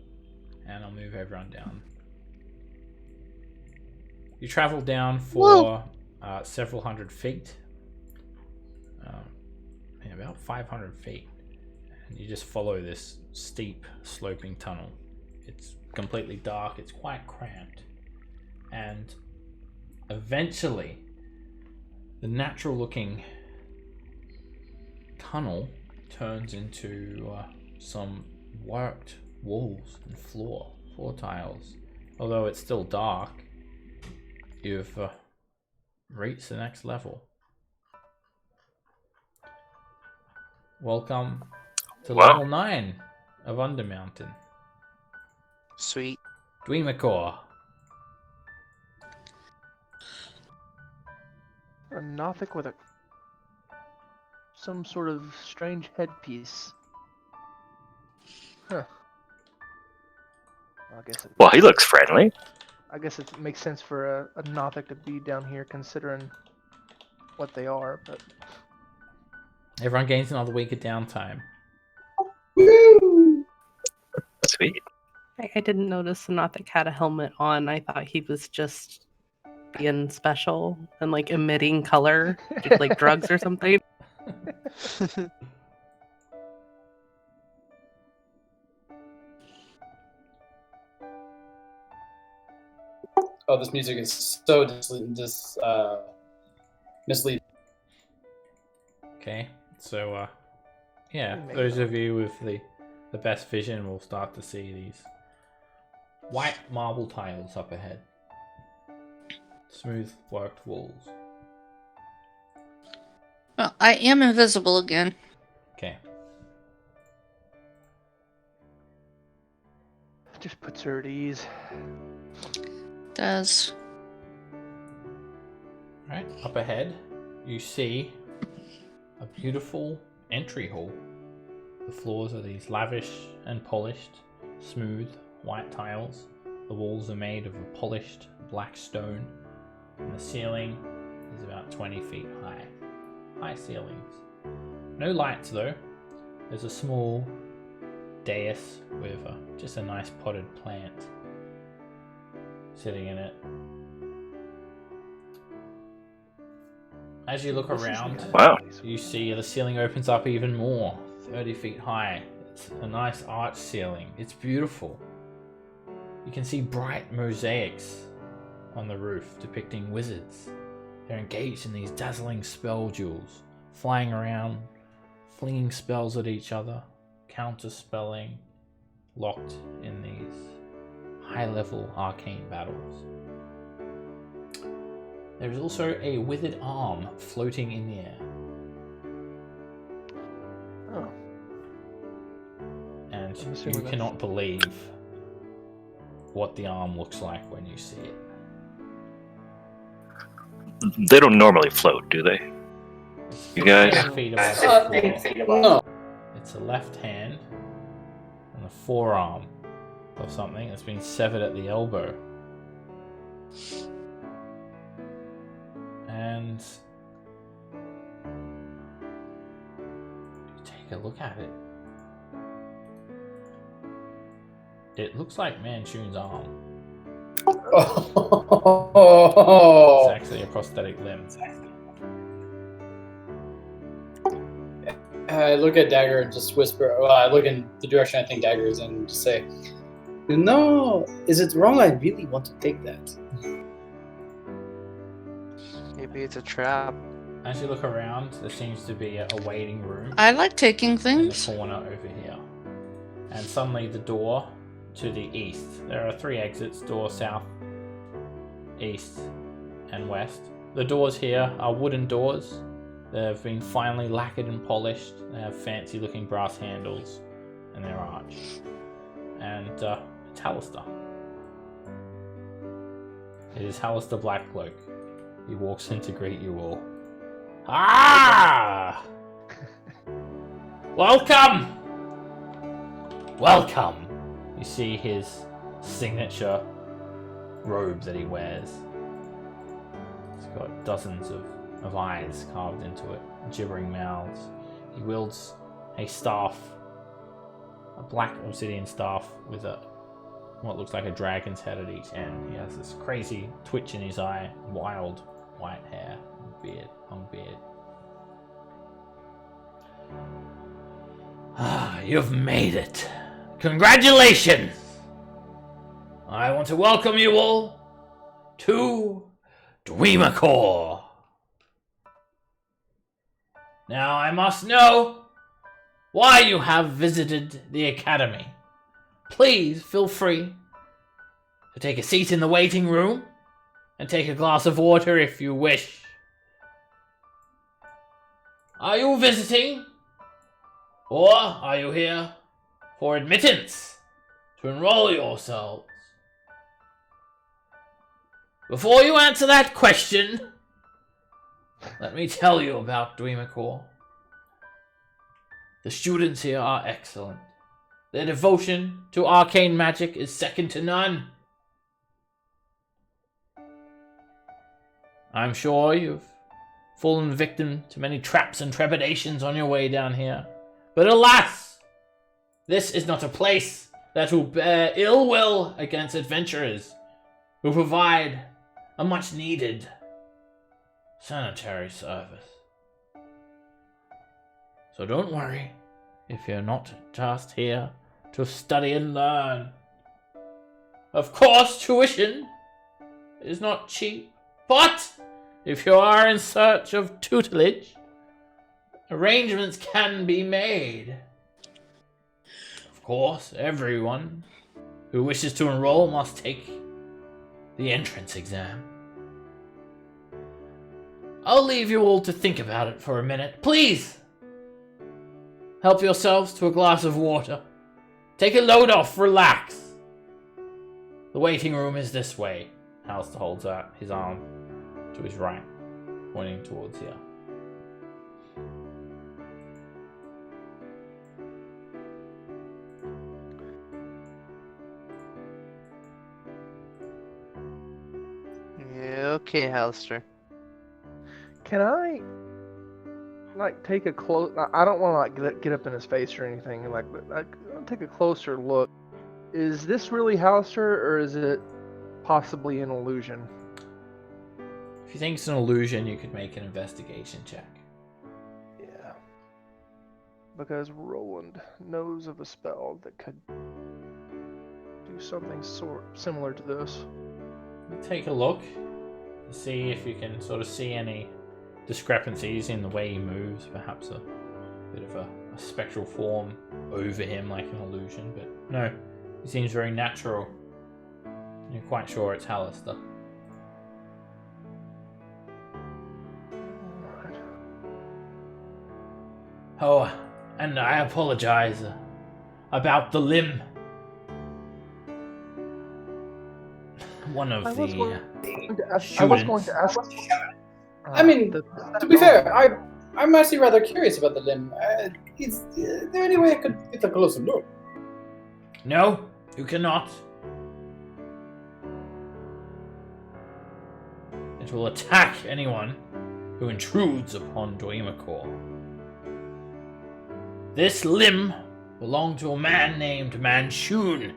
And I'll move everyone down. You travel down for several hundred feet. About 500 feet. And you just follow this steep, sloping tunnel. It's completely dark, it's quite cramped. And eventually, the natural-looking tunnel turns into some worked walls and floor tiles. Although it's still dark, you've reached the next level. Welcome to level 9 of Undermountain. Sweet. Dwemer. A Nothic with some sort of strange headpiece. Huh. I guess Well, he looks friendly. I guess it makes sense for a Nothic to be down here, considering what they are. But Everyone gains another week of downtime. Sweet. I didn't notice the Nothic had a helmet on. I thought he was just being special and like emitting color, like drugs or something. Oh, this music is so misleading. Okay, so yeah, those of you with the best vision will start to see these white marble tiles up ahead. Smooth worked walls. Well, I am invisible again. Okay. just puts her at ease. Does. Right, up ahead, you see a beautiful entry hall. The floors are these lavish and polished, smooth white tiles. The walls are made of a polished black stone, and the ceiling is about 20 feet high. High ceilings. No lights though. There's a small dais with just a nice potted plant sitting in it. As you look around, Wow. you see the ceiling opens up even more, 30 feet high. It's a nice arch ceiling. It's beautiful. You can see bright mosaics on the roof depicting wizards. They're engaged in these dazzling spell duels, flying around, flinging spells at each other, counter-spelling, locked in these high-level arcane battles. There is also a withered arm floating in the air. Oh. And I'm you assuming that's- cannot believe what the arm looks like when you see it. They don't normally float, do they? You guys? 10 feet above the floor. No. It's a left hand and a forearm of something that's been severed at the elbow. And you take a look at it. It looks like Manchun's arm. Oh. It's actually a prosthetic limb. I look at Dagger and just whisper. Well, I look in the direction I think Dagger is in and just say, "No, is it wrong? I really want to take that." Maybe it's a trap. As you look around, there seems to be a waiting room I like taking in the things. corner over here. And suddenly the door to the east. There are 3 exits: door south, east, and west. The doors here are wooden doors. They've been finely lacquered and polished. They have fancy looking brass handles, and they're arched. And it's Hallister. It is Hallister Blackcloak. He walks in to greet you all. Ah! Welcome! Welcome! You see his signature robe that he wears. It's got dozens of eyes carved into it, gibbering mouths. He wields a staff, a black obsidian staff with what looks like a dragon's head at each end. He has this crazy twitch in his eye, wild white hair, beard, long beard. Ah, you've made it. Congratulations! I want to welcome you all to Dwemer. Now I must know why you have visited the academy. Please feel free to take a seat in the waiting room and take a glass of water if you wish. Are you visiting? Or are you here for admittance to enroll yourselves? Before you answer that question, let me tell you about Dwemer. The students here are excellent. Their devotion to arcane magic is second to none. I'm sure you've fallen victim to many traps and trepidations on your way down here. But alas, this is not a place that will bear ill will against adventurers who provide a much needed sanitary service. So don't worry if you're not just here to study and learn. Of course, tuition is not cheap, but if you are in search of tutelage, arrangements can be made. Of course, everyone who wishes to enroll must take the entrance exam. I'll leave you all to think about it for a minute. Please, help yourselves to a glass of water. Take a load off, relax. The waiting room is this way. Alistair holds out his arm to his right, pointing towards here. Yeah, okay, Alistair. Can I, like, take a close? I don't want to like get up in his face or anything. Like, I'll take a closer look. Is this really Alistair, or is it possibly an illusion? If you think it's an illusion, you could make an investigation check. Yeah. Because Roland knows of a spell that could do something similar to this. Take a look to see if you can sort of see any discrepancies in the way he moves, perhaps a bit of a spectral form over him like an illusion, but no, he seems very natural. You're quite sure it's Alistair. Oh, and I apologize about the limb. One of I was the going to ask. I mean, to be fair, I'm actually rather curious about the limb. Is there any way I could get a closer look? No, you cannot. It will attack anyone who intrudes upon Dwemer. This limb belonged to a man named Manchun.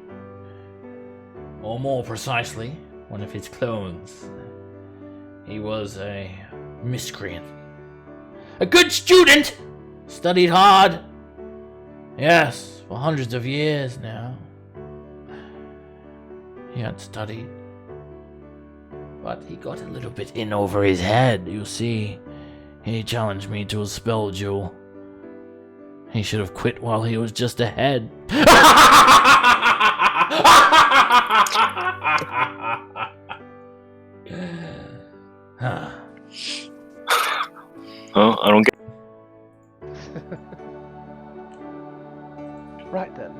Or more precisely, one of his clones. He was a miscreant. A good student! Studied hard. Yes, for hundreds of years now. He had studied. But he got a little bit in over his head, you see. He challenged me to a spell duel. He should have quit while he was just ahead. Oh, I don't get. Right then.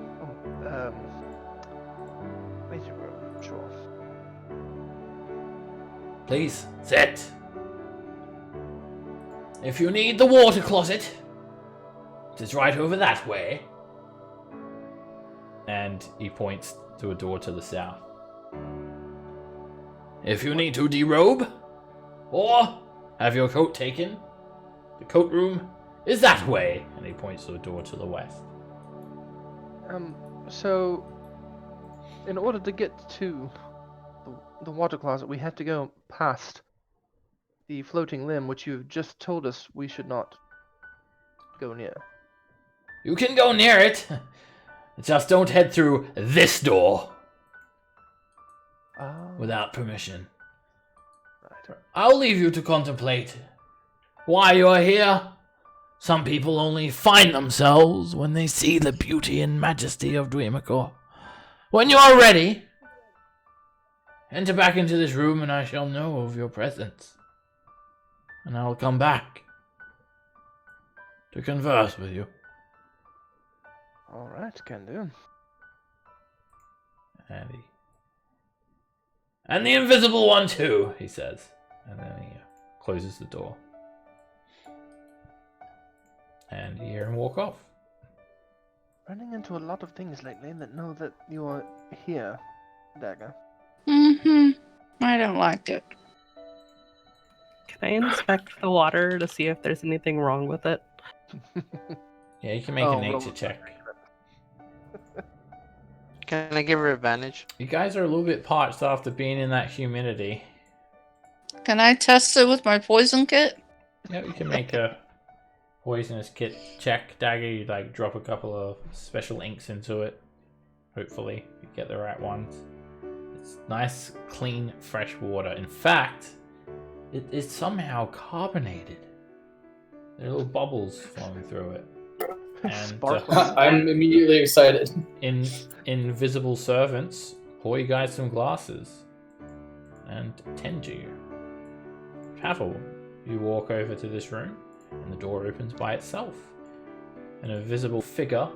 Waiting room, sure. Please, sit. If you need the water closet, it is right over that way. And he points to a door to the south. If you need to derobe, or have your coat taken, the coat room is that way, and he points to a door to the west. So, in order to get to the water closet, we have to go past the floating limb, which you've just told us we should not go near. You can go near it, just don't head through this door without permission. Right. I'll leave you to contemplate why you are here. Some people only find themselves when they see the beauty and majesty of Dwemer. When you are ready, enter back into this room and I shall know of your presence. And I'll come back to converse with you. Alright, can do. And the invisible one too, he says. And then he closes the door. And you hear him walk off. Running into a lot of things lately that know that you are here, Dagger. I don't like it. Can I inspect the water to see if there's anything wrong with it? Yeah, you can make a nature check. Can I give her advantage? You guys are a little bit parched after being in that humidity. Can I test it with my poison kit? Yeah, you can make a poisonous kit check. Dagger, you drop a couple of special inks into it. Hopefully, you get the right ones. It's nice, clean, fresh water. In fact, it is somehow carbonated. There are little bubbles flowing through it. And I'm immediately excited. Invisible servants pour you guys some glasses and tend to you. Pavel, you walk over to this room and the door opens by itself. An invisible figure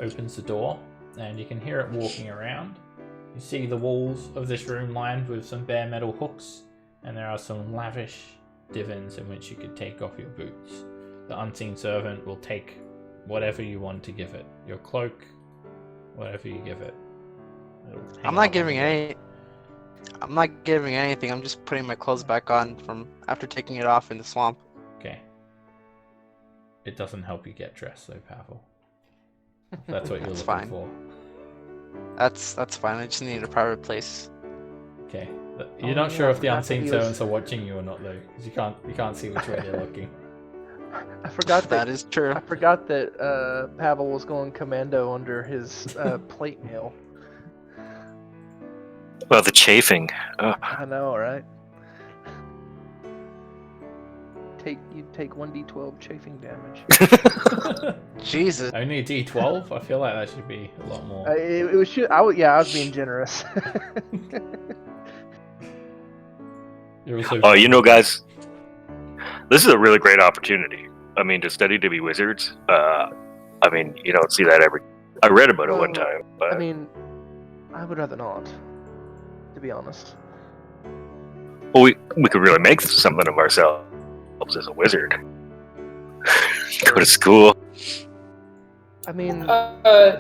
opens the door and you can hear it walking around. You see the walls of this room lined with some bare metal hooks, and there are some lavish divans in which you could take off your boots. The unseen servant will take whatever you want to give it. Your cloak, whatever you give it. I'm not giving anything. I'm just putting my clothes back on from after taking it off in the swamp. Okay. It doesn't help you get dressed though, Pavel. That's what you're That's looking fine. for. That's fine. I just need a private place. Okay. You're not sure if the unseen servants are watching you or not though, because you can't see which way they're looking. I forgot That is true. I forgot that Pavel was going commando under his plate mail. Well, the chafing. I know, right? You take 1d12 chafing damage. Jesus. Only a D12? I feel like that should be a lot more. It was I was being generous. You're also Oh, you know, guys, this is a really great opportunity. I mean, to study to be wizards. I mean, you don't see that every. I read about it one time, but I mean, I would rather not, to be honest. well, we could really make something of ourselves as a wizard. Go to school. I mean,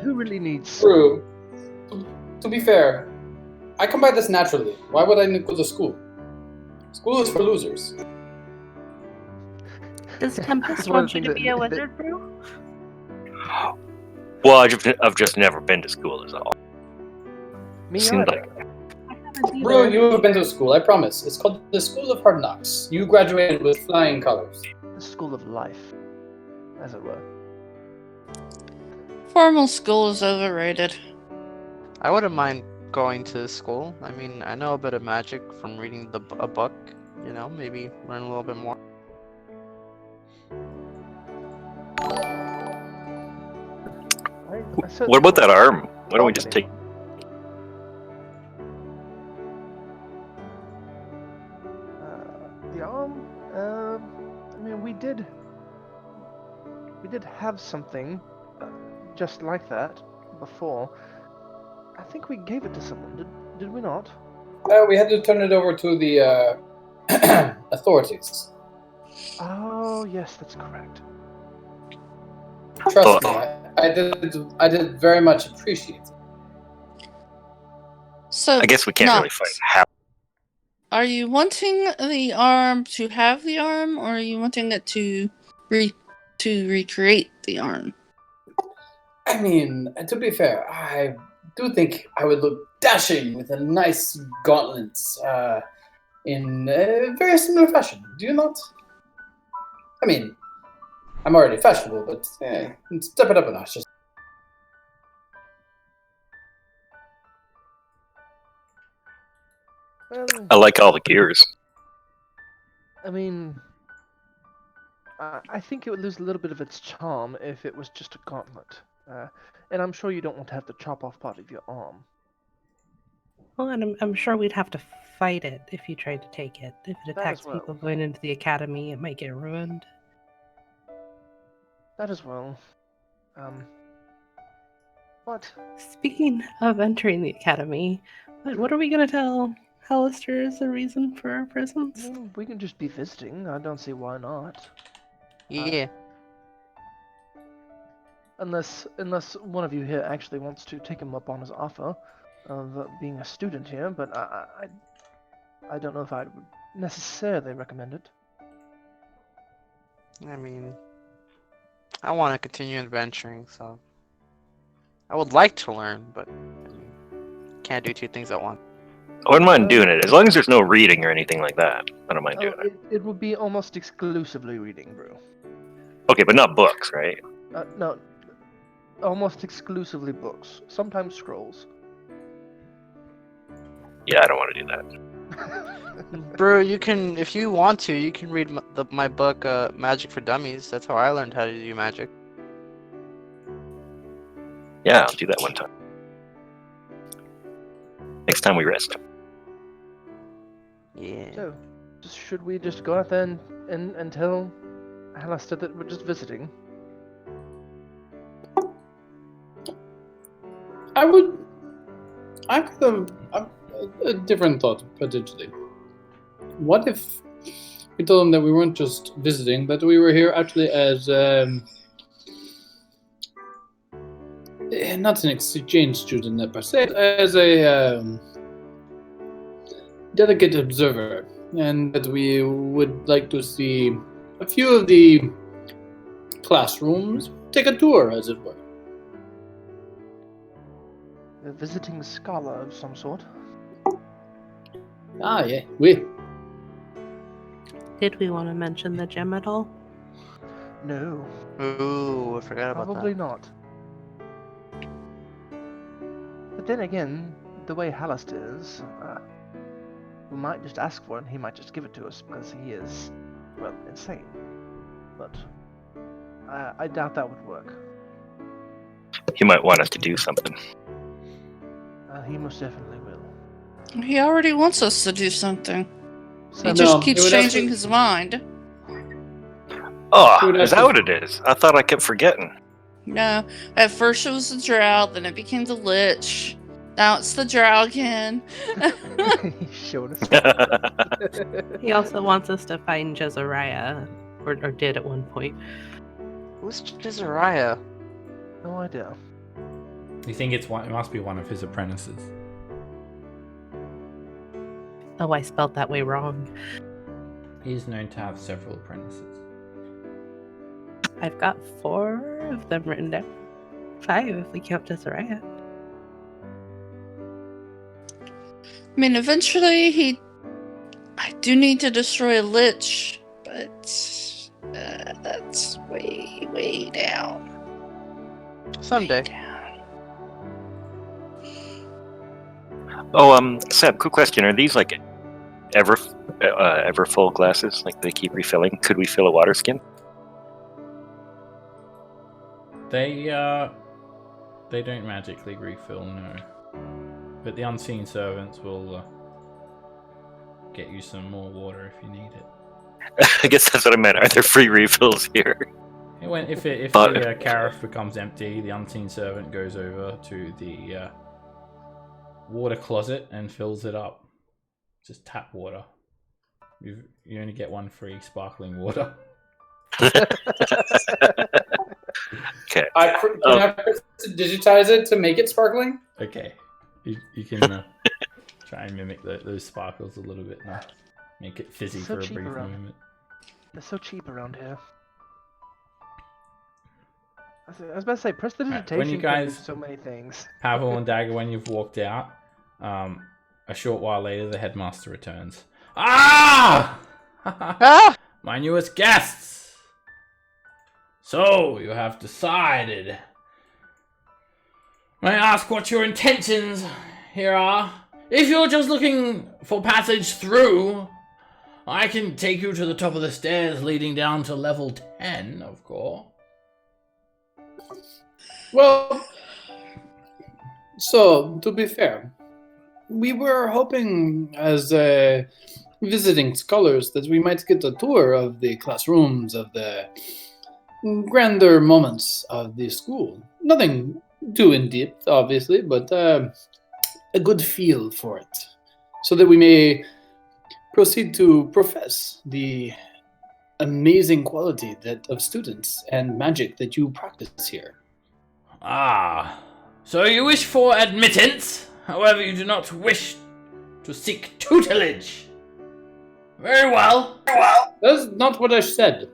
who really needs? True. To be fair, I come by this naturally. Why would I go to school? School is for losers. Does Tempest One want you thing to be a that- wizard, Brew? Well, I've just never been to school, is all. Me Seemed either. like Bro, you have been to school, I promise. It's called the School of Hard Knocks. You graduated with flying colors. The school of life, as it were. Formal school is overrated. I wouldn't mind going to school. I mean, I know a bit of magic from reading a book. You know, maybe learn a little bit more. I said What about that arm? Why don't we just take? The arm? I mean, we did have something just like that before. I think we gave it to someone. Did we not? We had to turn it over to the authorities. Oh yes, that's correct. Trust me, I did very much appreciate it. So, I guess we can't really Nox, fight half. Are you wanting the arm to have the arm, or are you wanting it to to recreate the arm. I mean, to be fair, I do think I would look dashing with a nice gauntlet in a very similar fashion. Do you not? I mean, I'm already fashionable, but step it up a notch. Just Well, I like all the gears. I mean, I think it would lose a little bit of its charm if it was just a gauntlet. And I'm sure you don't want to have to chop off part of your arm. Well, and I'm sure we'd have to fight it if you tried to take it. If it That attacks as well. people going into the academy, it might get ruined. That as well. But Speaking of entering the academy, what are we going to tell Hallister is the reason for our presence? we can just be visiting. I don't see why not. Yeah. Unless one of you here actually wants to take him up on his offer of being a student here, but I don't know if I would necessarily recommend it. I mean, I want to continue adventuring, so I would like to learn, but I mean, can't do two things at once. I wouldn't mind doing it, as long as there's no reading or anything like that. I don't mind doing it. It will be almost exclusively reading, bro. Okay, but not books, right? No, almost exclusively books. Sometimes scrolls. Yeah, I don't want to do that. Bro, you can, if you want to, you can read my book, Magic for Dummies. That's how I learned how to do magic. Yeah, I'll do that one time. Next time we rest. Yeah. So, should we just go out there and tell Hallister that we're just visiting? I could have a different thought, potentially. What if we told them that we weren't just visiting, but we were here actually as, not an exchange student per se, as a delegate observer, and that we would like to see a few of the classrooms, take a tour, as it were. A visiting scholar of some sort. Ah, yeah, we. Did we want to mention the gem at all? No, Ooh, I forgot about probably that. not. But then again, the way Hallister is, we might just ask for it and he might just give it to us because he is, well, insane. But I doubt that would work. He might want us to do something. He most definitely will. He already wants us to do something. He So, just No, keeps it would changing actually- his mind. Oh, Dude, is that actually- what it is? I thought I kept forgetting. No, at first it was the drow, then it became the lich. Now it's the drow again. he showed us. He also wants us to find Jezariah, or did at one point. Who's Jezariah? No idea. You think it must be one of his apprentices. Oh, I spelled that way wrong. He is known to have several apprentices. I've got 4 of them written down. 5 if we count Jezariah. I mean, eventually I do need to destroy a lich, but that's way, way down. Someday. Way down. Oh, Seb, quick question. Are these like ever full glasses? Like they keep refilling? Could we fill a water skin? They don't magically refill, no. But the unseen servants will get you some more water if you need it. I guess that's what I meant. Are there free refills here? If the carafe becomes empty, the unseen servant goes over to the water closet and fills it up. Just tap water. You only get one free sparkling water. Okay. Can I digitize it to make it sparkling? Okay, you can try and mimic those sparkles a little bit now. Make it fizzy So for a cheap brief around. moment. They're so cheap around here. I was about to say, prestidigitation when you can do guys- so many things. Pavel and Dagger, when you've walked out, a short while later, the headmaster returns. Ah! Ah! My newest guests! So, you have decided. May I ask what your intentions here are? If you're just looking for passage through, I can take you to the top of the stairs leading down to level 10, of course. Well, so to be fair, we were hoping as visiting scholars that we might get a tour of the classrooms, of the grander moments of the school. Nothing too in depth, obviously, but a good feel for it, so that we may proceed to profess the amazing quality of students and magic that you practice here. Ah, so you wish for admittance, however you do not wish to seek tutelage. Very well. That's not what I said.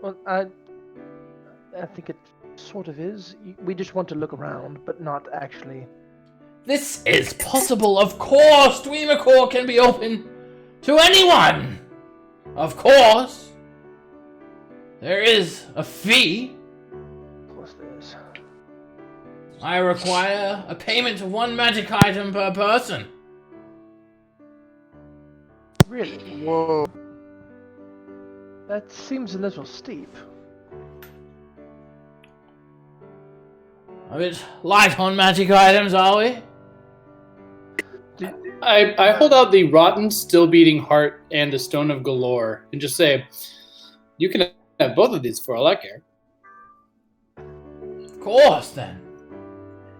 Well, I think it sort of is. We just want to look around, but not actually. This is possible, of course. Dwemer can be open to anyone. Of course. There is a fee. Of course there is. I require a payment of 1 magic item per person. Really? Whoa. That seems a little steep. A bit light on magic items, are we? I hold out the rotten, still beating heart and the stone of galore, and just say, "You can have both of these for all I care." Of course, then.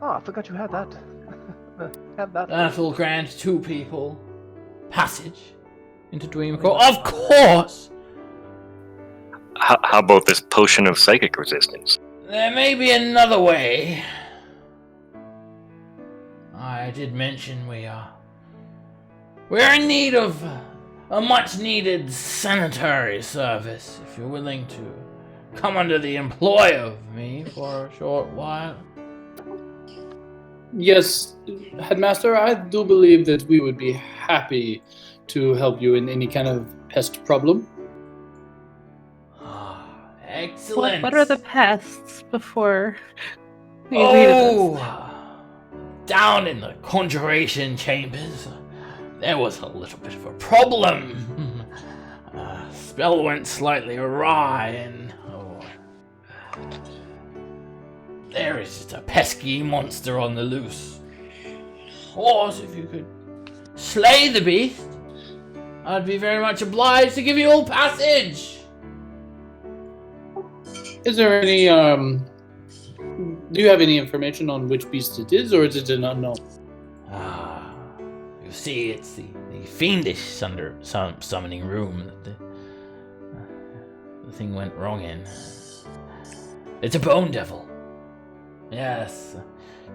Oh, I forgot you had that. Had that. That will grant 2 people passage into Dwemer. Of course! How about this potion of psychic resistance? There may be another way. I did mention we're in need of a much-needed sanitary service. If you're willing to come under the employ of me for a short while. Yes, Headmaster, I do believe that we would be happy to help you in any kind of pest problem. Excellent. What are the pests before you leave us? Oh, down in the conjuration chambers, there was a little bit of a problem. Spell went slightly awry, and there is just a pesky monster on the loose. Of course, if you could slay the beast, I'd be very much obliged to give you all passage. Is there any, do you have any information on which beast it is, or is it an unknown? You see, it's the fiendish summoning room that the thing went wrong in. It's a bone devil. Yes.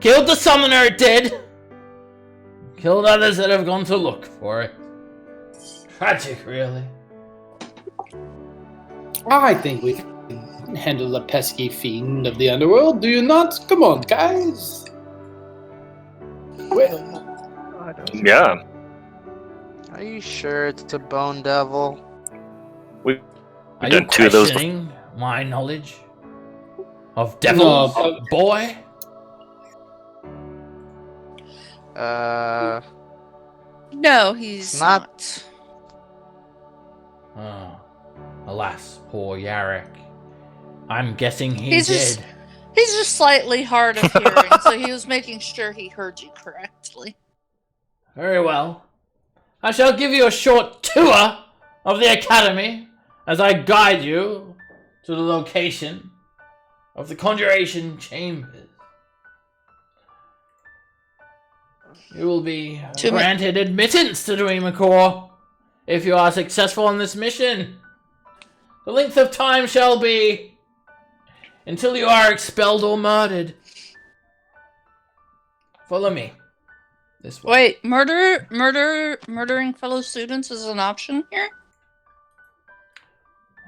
Killed the summoner, it did. Killed others that have gone to look for it. Tragic, really. I think we can handle the pesky fiend of the underworld, do you not? Come on, guys. Well, I don't. Yeah. Are you sure it's a bone devil? Are done you 2 of those questioning my knowledge of devils, No, boy? No, he's Not- not. Oh, alas, poor Yarek. I'm guessing he He's did. just- He's just slightly hard of hearing, so he was making sure he heard you correctly. Very well. I shall give you a short tour of the academy as I guide you to the location of the conjuration chambers. You will be granted admittance to Dwemer if you are successful in this mission. The length of time shall be until you are expelled or murdered. Follow me. This way. Wait, murdering fellow students is an option here?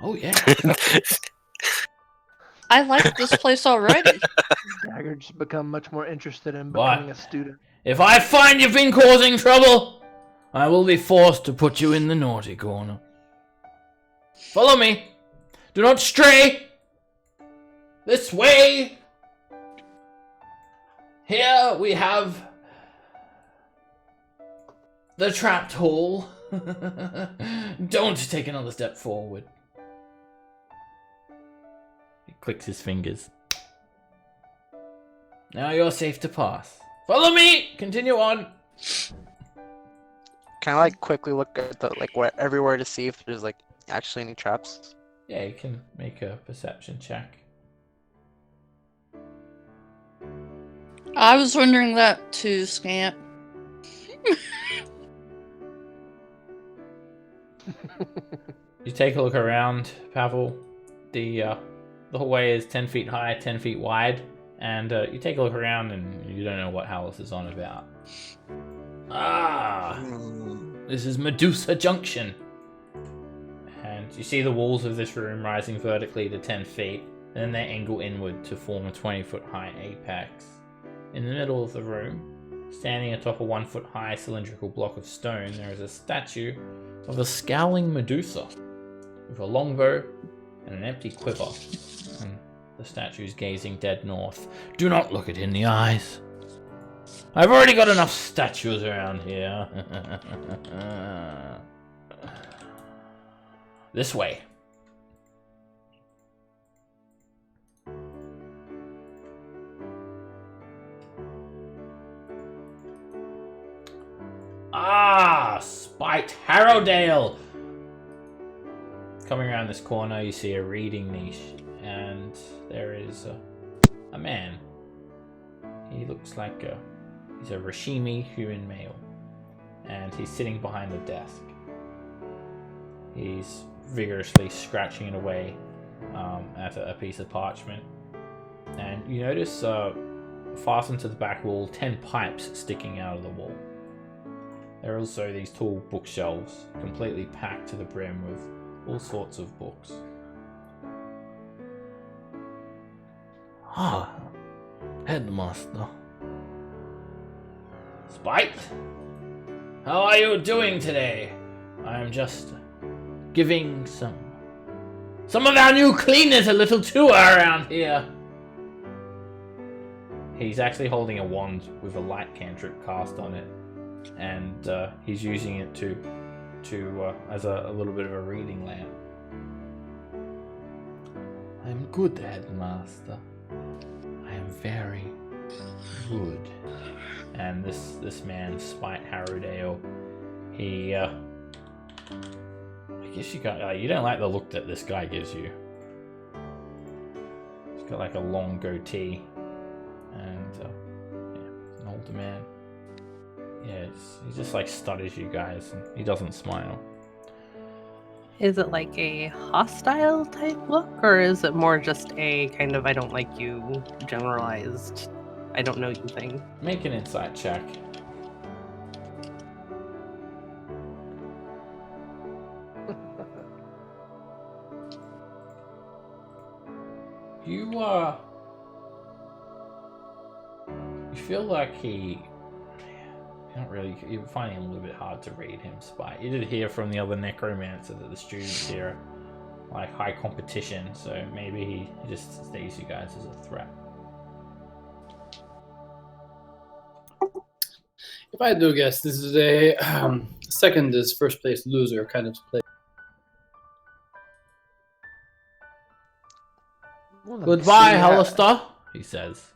Oh yeah. I like this place already. Dagger's become much more interested in What? becoming a student. If I find you've been causing trouble, I will be forced to put you in the naughty corner. Follow me. Do not stray. This way. Here we have the trapped hall. Don't take another step forward. He clicks his fingers. Now you're safe to pass. Follow me! Continue on. Can I like quickly look at the everywhere to see if there's like actually any traps? Yeah, you can make a perception check. I was wondering that too, Scamp. You take a look around, Pavel. The hallway is 10 feet high, 10 feet wide, and you take a look around and you don't know what Hallis is on about. Ah, this is Medusa Junction. And you see the walls of this room rising vertically to 10 feet, and then they angle inward to form a 20-foot high apex. In the middle of the room, standing atop a 1-foot high cylindrical block of stone, there is a statue of a scowling Medusa with a longbow and an empty quiver. And the statue is gazing dead north. Do not look it in the eyes. I've already got enough statues around here. This way. Ah, Spite Harrowdale! Coming around this corner, you see a reading niche, and there is a man. He looks like he's a Rashimi human male, and he's sitting behind the desk. He's vigorously scratching it away at a piece of parchment, and you notice fastened to the back wall 10 pipes sticking out of the wall. There are also these tall bookshelves completely packed to the brim with all sorts of books. Ah, headmaster. Spite? How are you doing today? I am just giving some of our new cleaners a little tour around here. He's actually holding a wand with a light cantrip cast on it, and he's using it to as a little bit of a reading lamp. I am good, headmaster. I am very good. And this man, Spite Harrowdale, he I guess you don't like the look that this guy gives you. He's got like a long goatee, and yeah, an older man. Yeah, he just like studies you guys, and he doesn't smile. Is it like a hostile type look, or is it more just a kind of I don't like you generalized I don't know you thing? Make an insight check. You feel like you're finding it a little bit hard to read him, Spite. You did hear from the other necromancer that the students here are like high competition, so maybe he just sees you guys as a threat. If I do guess, this is a second is first place loser kind of play. Well, let me Goodbye, see. Hollister, he says.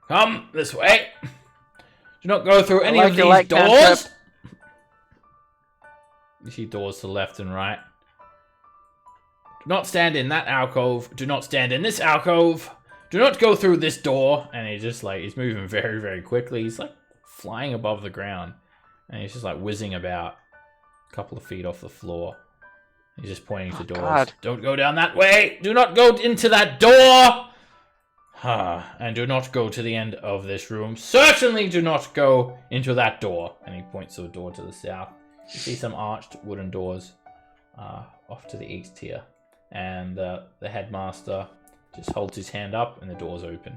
Come this way. Do not go through any of these doors. cantrip. You see doors to the left and right. Do not stand in that alcove. Do not stand in this alcove. Do not go through this door. And he's moving very, very quickly. He's like flying above the ground. And he's just like whizzing about a couple of feet off the floor. He's just pointing to doors. God. Don't go down that way. Do not go into that door. And do not go to the end of this room. Certainly do not go into that door. And he points to a door to the south. You see some arched wooden doors off to the east here. And the headmaster just holds his hand up and the door's open.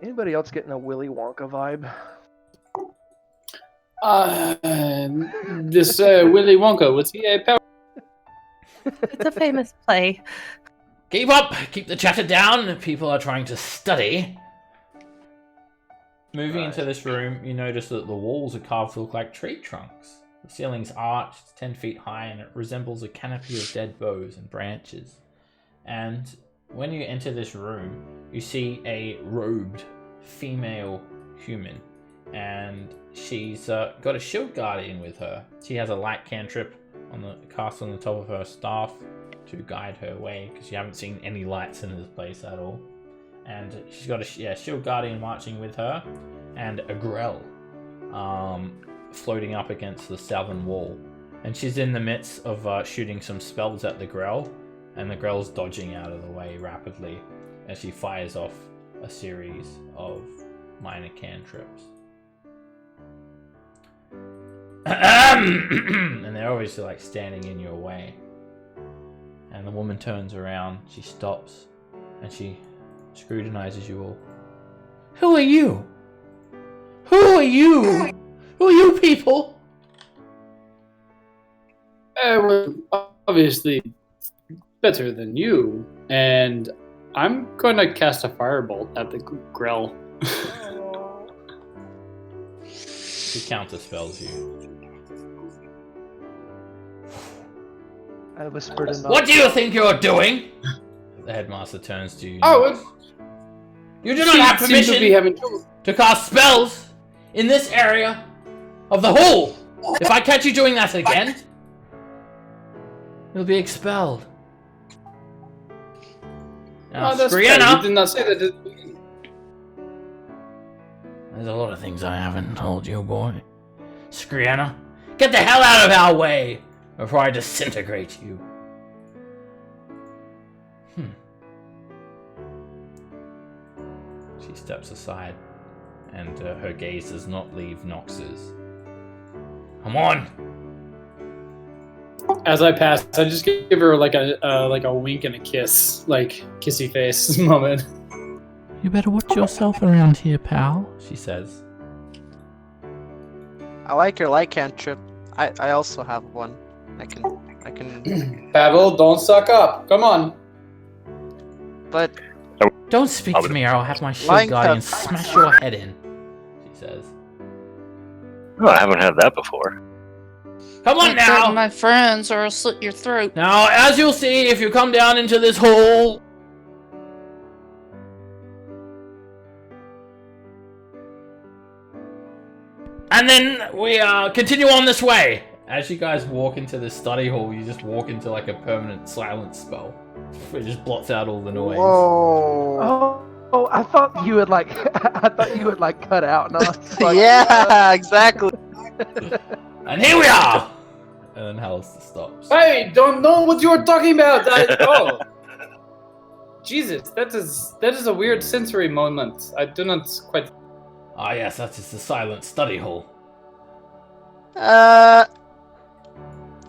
Anybody else getting a Willy Wonka vibe? This Willy Wonka, was he a power? It's a famous play. Keep up! Keep the chatter down! People are trying to study. Moving into this room, you notice that the walls are carved to look like tree trunks. The ceiling's arched, 10 feet high, and it resembles a canopy of dead boughs and branches. And when you enter this room, you see a robed female human. And she's got a shield guardian with her. She has a light cantrip cast on the top of her staff to guide her way, because you haven't seen any lights in this place at all. And she's got a shield guardian marching with her, and a grell floating up against the southern wall. And she's in the midst of shooting some spells at the grell, and the grell's dodging out of the way rapidly as she fires off a series of minor cantrips. And they're obviously like standing in your way. And the woman turns around, she stops, and she scrutinizes you all. Who are you? Who are you? Who are you people? Well, obviously better than you, and I'm gonna cast a firebolt at the grell. She counterspells you. I whispered in What do you think you're doing? The headmaster turns to you. You do not have permission to cast spells in this area of the hall. If I catch you doing that again, you'll be expelled. Now, that's fair. Scree-Anna, You did not say that. there's a lot of things I haven't told you, boy. Scree-Anna, get the hell out of our way before I disintegrate you. She steps aside, and her gaze does not leave Nox's. Come on! As I pass, I just give her like a wink and a kiss, like kissy face moment. You better watch yourself around here, pal, she says. I like your light cantrip. I also have one. I can. Pavel, don't suck up. Come on. But Don't speak to me or I'll have my shield Lying guardian to- smash your head in, she says. Oh, I haven't had that before. Come on Don't threaten now! my friends, or I'll slit your throat. Now, as you'll see, if you come down into this hall... And then we continue on this way. As you guys walk into the study hall, you just walk into like a permanent silence spell. It just blots out all the noise. whoa. Oh, I thought you would like. I thought you would like cut out. And I was like, Yeah, exactly. And here we are! And then Hallister stops. Hey, don't know what you're talking about. Oh, Jesus, that is a weird sensory moment. I do not quite. Ah yes, that is the silent study hall.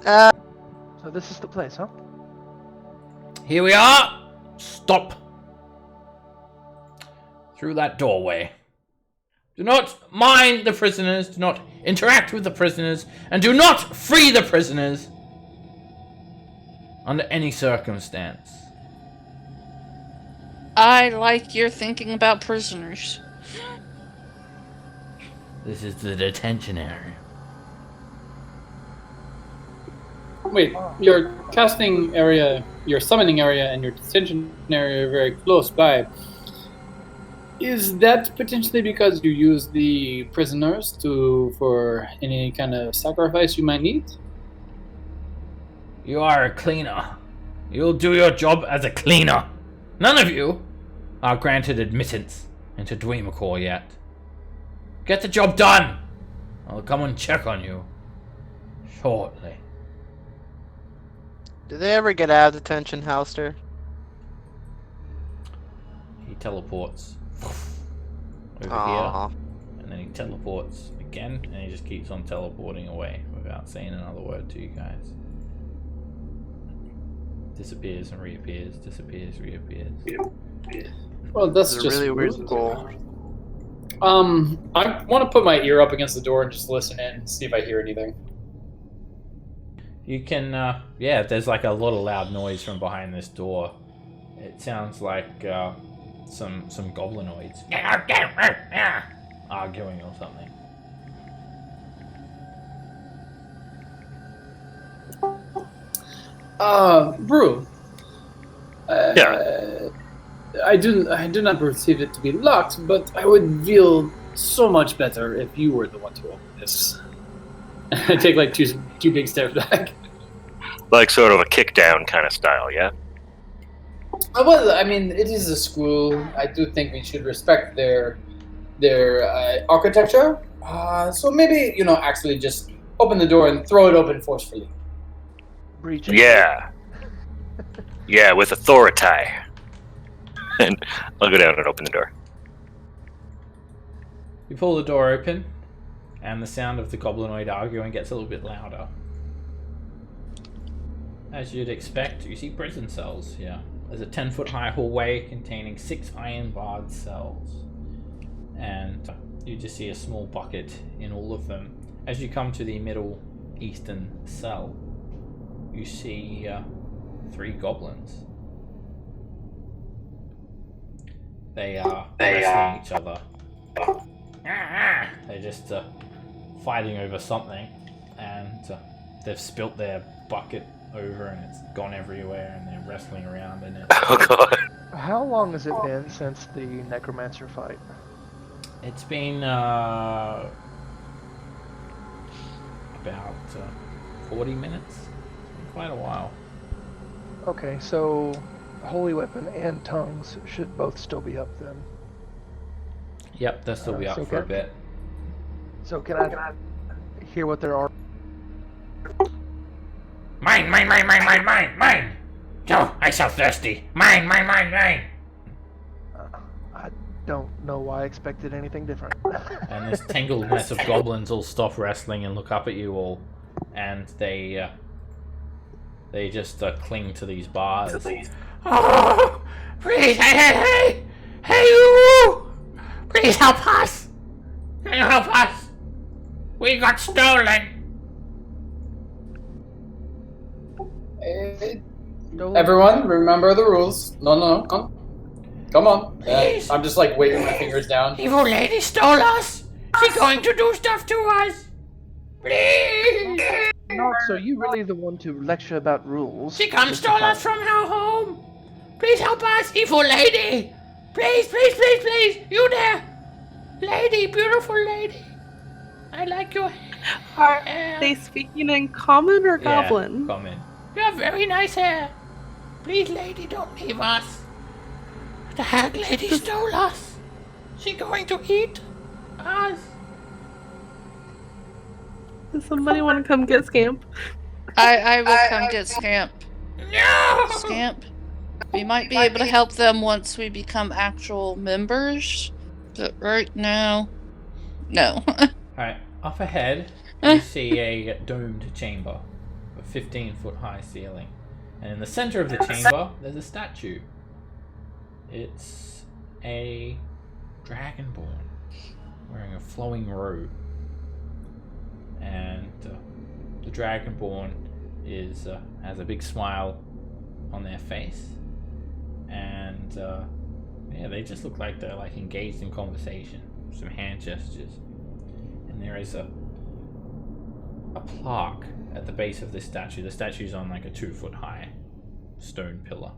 So this is the place, huh? Here we are! Stop! Through that doorway. Do not mind the prisoners, do not interact with the prisoners, and do not free the prisoners under any circumstance. I like your thinking about prisoners. This is the detention area. Wait, your casting area, your summoning area, and your detention area are very close by. Is that potentially because you use the prisoners for any kind of sacrifice you might need? You are a cleaner. You'll do your job as a cleaner. None of you are granted admittance into Dwemer yet. Get the job done! I'll come and check on you shortly. Did they ever get out of detention, Halster? He teleports over Aw. here, and then he teleports again, and he just keeps on teleporting away without saying another word to you guys. disappears and reappears, disappears, reappears. Well, that's It's a just really weird rude. school. I want to put my ear up against the door and just listen in and see if I hear anything. You can, yeah, there's like a lot of loud noise from behind this door. It sounds like some goblinoids arguing or something. Brew. Yeah. I do not perceive it to be locked, but I would feel so much better if you were the one to open this. I take like two big steps back. Like sort of a kick down kind of style, yeah? Well, I mean, it is a school. I do think we should respect their architecture. So maybe, actually just open the door and throw it open forcefully. Breach it. Yeah. Yeah, with authority. And I'll go down and open the door. You pull the door open, and the sound of the goblinoid arguing gets a little bit louder. As you'd expect, you see prison cells here. There's a 10-foot high hallway containing 6 iron-barred cells. And you just see a small bucket in all of them. As you come to the middle eastern cell, you see 3 goblins. They are wrestling each other. They're just fighting over something, and they've spilt their bucket over and it's gone everywhere, and they're wrestling around in it. Oh god. How long has it been since the necromancer fight? It's been about 40 minutes. It's been quite a while. Okay, so Holy Weapon and Tongues should both still be up then. Yep, they'll still be up so for a can- bit. So can I hear what there are? Mine! Oh, I'm so thirsty! Mine! I don't know why I expected anything different. And this tangled mess of goblins all stop wrestling and look up at you all, and they just cling to these bars. Oh, please, hey, you! Please help us! Can you help us? We got stolen! Everyone, remember the rules. No, come on. Please. I'm just like waving my fingers down. Evil lady stole us! She's going to do stuff to us! Please! Not so you really the one to lecture about rules. She come Mr. stole us Fine. from her home! Please help us, evil lady! Please! You there! Lady, beautiful lady! I like your hair. Are they speaking in common or goblin? Yeah, common. You have very nice hair. Please, lady, don't leave us. The hag lady stole us. She going to eat us. Does somebody want to come get Scamp? I will come get Scamp. No! Scamp. We might be able to help them once we become actual members. But right now, no. Alright, up ahead, you see a domed chamber. A 15-foot high ceiling. And in the center of the chamber, there's a statue. It's a dragonborn wearing a flowing robe. And the dragonborn has a big smile on their face. And yeah, they just look like they're like engaged in conversation. Some hand gestures. And there is a plaque at the base of this statue. The statue's on like a 2-foot high stone pillar.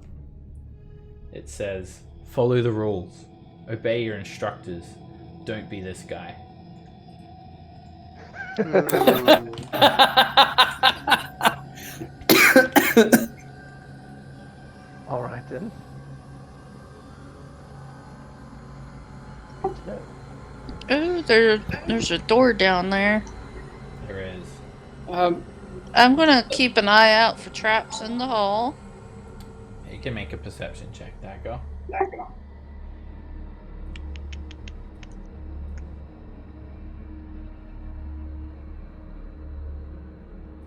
It says, "Follow the rules. Obey your instructors. Don't be this guy." All right then. Oh, there's a door down there. There is. I'm gonna keep an eye out for traps in the hall. You can make a perception check, Dagger.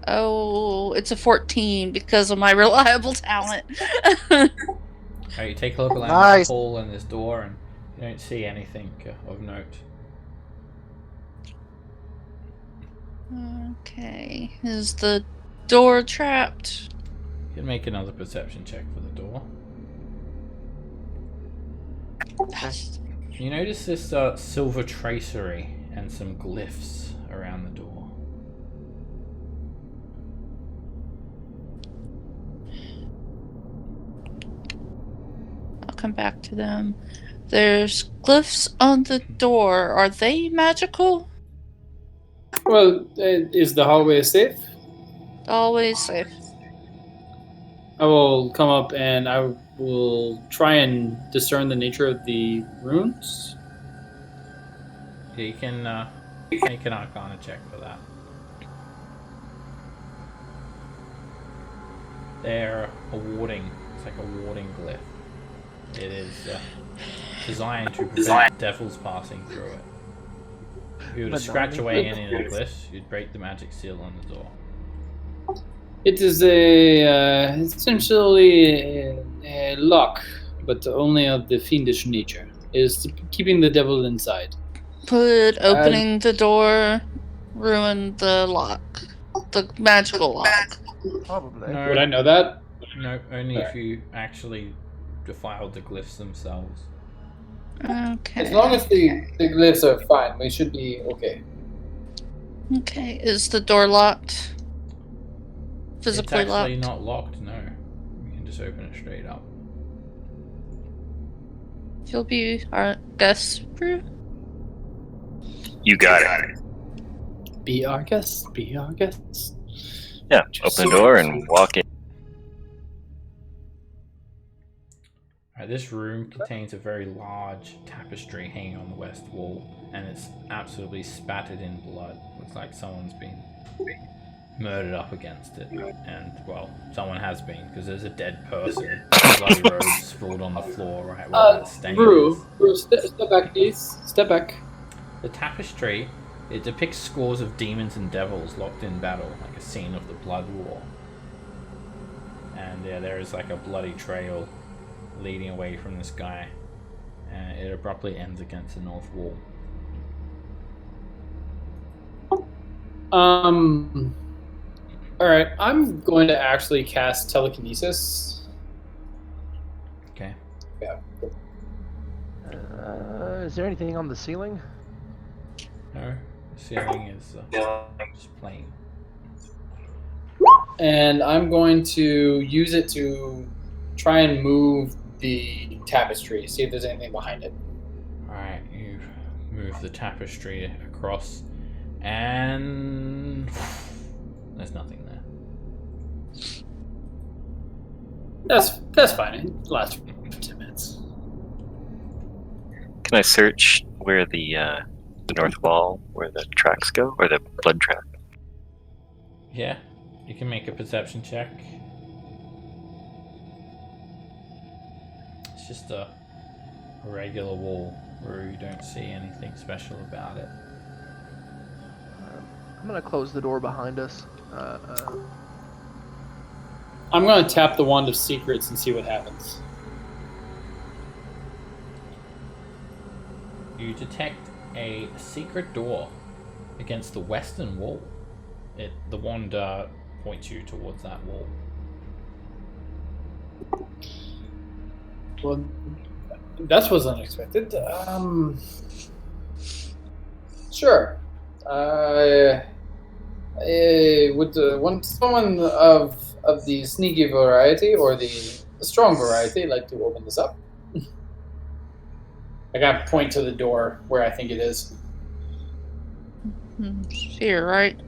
Oh, it's a 14 because of my reliable talent. Alright, you take a look around Nice. this hall and this door, and you don't see anything of note. Okay, is the door trapped? You can make another perception check for the door. You notice this silver tracery and some glyphs around the door. I'll come back to them. There's glyphs on the door. Are they magical? Well, is the hallway safe? Always safe. I will come up and I will try and discern the nature of the runes. Yeah, you can make an Arcana check for that. They're a warding. It's like a warding glyph. It is designed to prevent devils passing through it. If you were to But scratch not away any of the glyphs, you'd break the magic seal on the door. It is essentially a lock, but only of the fiendish nature. It is keeping the devil inside. Could opening the door ruin the lock? The magical lock? Probably. No, Would I know that? no, only if you actually defiled the glyphs themselves. Okay. As long as the glyphs are fine, we should be okay. Okay, is the door locked? It's Physically actually locked? not locked, no. You can just open it straight up. You'll be our guest, Brew? You got it. Be our guest. Be our guest. Yeah, open the door and walk in. Alright, this room contains a very large tapestry hanging on the west wall, and it's absolutely spattered in blood. Looks like someone's been murdered up against it. And, well, someone has been, because there's a dead person, bloody robes sprawled on the floor right where that stain is. Brew, step back, please. Step back. The tapestry, it depicts scores of demons and devils locked in battle, like a scene of the Blood War. And yeah, there is like a bloody trail leading away from this guy. And it abruptly ends against the north wall. Alright, I'm going to actually cast telekinesis. Okay. Yeah. Is there anything on the ceiling? No, the ceiling is just plain. And I'm going to use it to try and move the tapestry, see if there's anything behind it. Alright, you move the tapestry across, and there's nothing there. That's fine. It lasts for 10 minutes. Can I search where the north wall, where the tracks go, or the blood track? Yeah, you can make a perception check. It's just a regular wall where you don't see anything special about it. I'm gonna close the door behind us. I'm going to tap the Wand of Secrets and see what happens. You detect a secret door against the western wall. The wand points you towards that wall. Well, that was unexpected. Sure. Would someone of the sneaky variety or the strong variety like to open this up? I got to point to the door where I think it is. Here, right?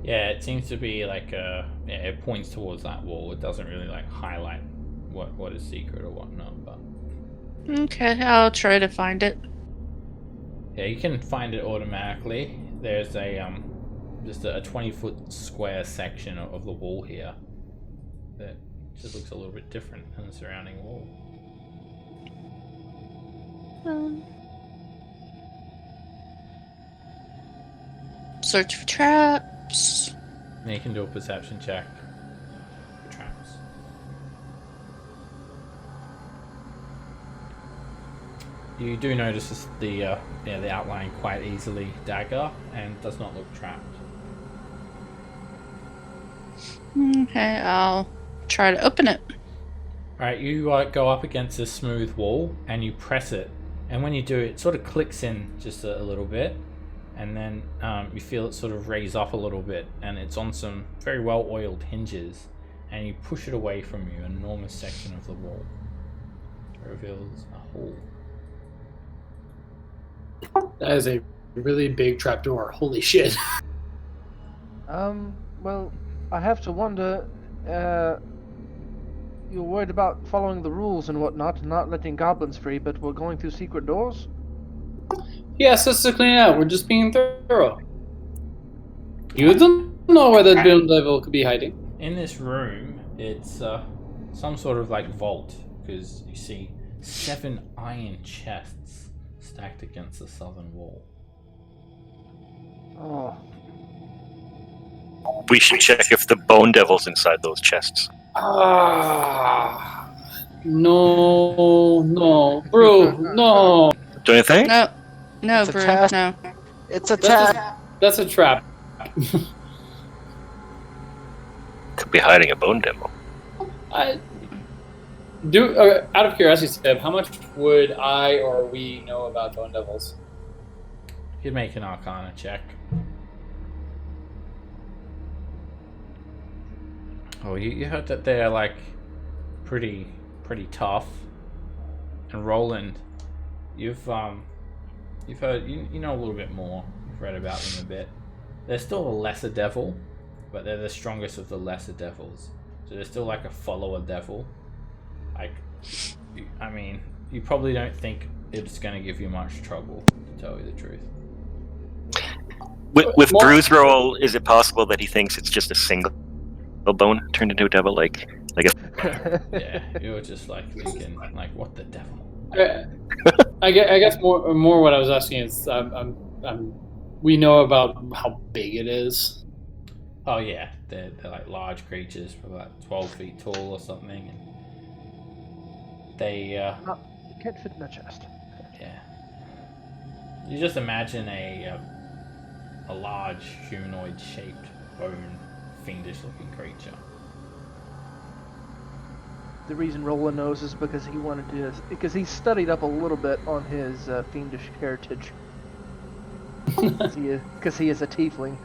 Yeah, it seems to be like it points towards that wall. It doesn't really like highlight what is secret or whatnot, but Okay, I'll try to find it. yeah, you can find it automatically. There's a just a 20-foot square section of the wall here that just looks a little bit different than the surrounding wall. Search for traps. Now you can do a perception check for traps. You do notice the outline quite easily dagger and does not look trapped. Okay, I'll try to open it. Alright, you go up against a smooth wall and you press it, and when you do, it sort of clicks in just a little bit, and then you feel it sort of raise up a little bit, and it's on some very well oiled hinges, and you push it away from you, an enormous section of the wall. It reveals a hole. That is a really big trapdoor. Holy shit. Well, I have to wonder, you're worried about following the rules and whatnot, not letting goblins free, but we're going through secret doors? Yes, just to clean it out. We're just being thorough. You don't know where that build level could be hiding. In this room, it's some sort of like vault, because you see 7 iron chests stacked against the southern wall. Oh, We should check if the bone devil's inside those chests. No, bro, no. Don't you think? No, no, It's a Brew, test. no. It's a trap. That's a trap. Could be hiding a bone devil. Out of curiosity, Seb, how much would I or we know about bone devils? You'd make an Arcana check. Oh, you heard that they're like pretty tough. And Roland, you've heard you know a little bit more. You've read about them a bit. They're still a lesser devil, but they're the strongest of the lesser devils. So they're still like a follower devil. Like, you probably don't think it's going to give you much trouble, to tell you the truth. With Brew's roll, is it possible that he thinks it's just a single bone turned into a devil? Like Yeah, you were just like thinking, like, what the devil? I guess more what I was asking is, we know about how big it is. Oh yeah, they're like large creatures, for like 12 feet tall or something, and they can't fit in a chest. yeah. You just imagine a large humanoid-shaped bone, fiendish-looking creature. The reason Roland knows is because because he studied up a little bit on his fiendish heritage. Because he is a tiefling.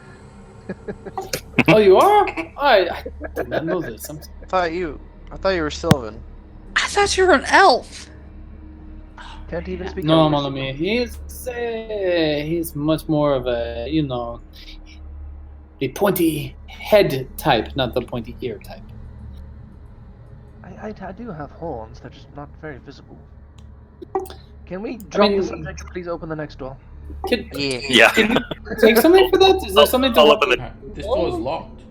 Oh, you are? I did not know this. I thought you were Sylvan. I thought you were an elf. Can't even speak No, English. mon ami. He's much more of a, the pointy head type, not the pointy ear type. I do have horns, they're just not very visible. Can we drop the subject and please open the next door? Yeah. Can you take something for that? Is there something to I'll look open at? This door is locked.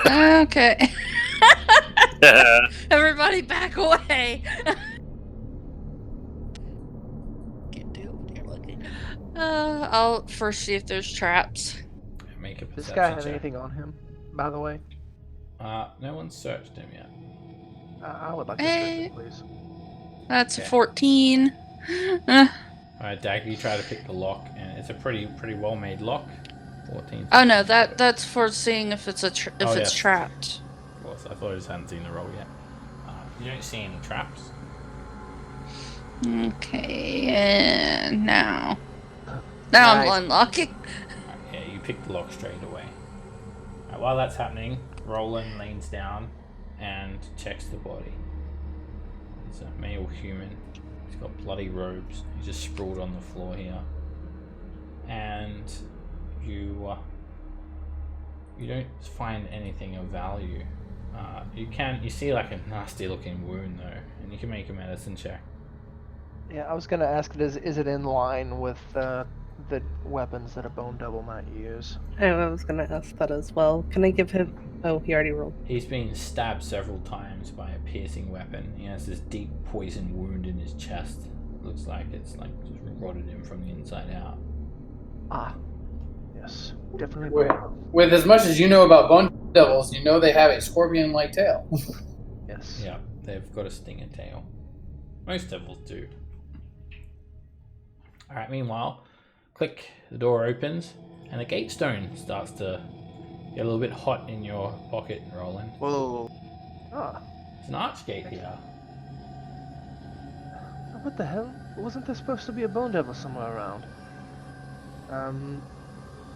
Okay. Everybody back away. Can't do what you're looking. I'll first see if there's traps. Make a Does this perception guy have check. anything on him, by the way? No one's searched him yet. I would like to Hey. search him, please. That's a Okay. 14. Alright, Dag, you try to pick the lock, and it's a pretty well-made lock. 14. Oh no, that's for seeing if it's Oh, yes. trapped. Of course, I thought I just hadn't seen the roll yet. You don't see any traps. Okay, and now I'm Nice. unlocking. Alright, yeah, you pick the lock straight away. Alright, while that's happening, Roland leans down and checks the body. He's a male human. He's got bloody robes. He's just sprawled on the floor here. And you don't find anything of value. You see like a nasty looking wound though, and you can make a medicine check. Yeah, I was gonna ask, is it in line with the weapons that a bone devil might use? I was gonna ask that as well. Can I give him? Oh, he already rolled. He's been stabbed several times by a piercing weapon. He has this deep poison wound in his chest. Looks like it's like just rotted in from the inside out. Ah, yes, definitely. With as much as you know about bone devils, you know they have a scorpion-like tail. Yes. Yeah, they've got a stinger tail. Most devils do. Alright, meanwhile, click, the door opens, and the gate stone starts to get a little bit hot in your pocket, Roland. Whoa. Ah, There's an arch gate here. what the hell? Wasn't there supposed to be a bone devil somewhere around?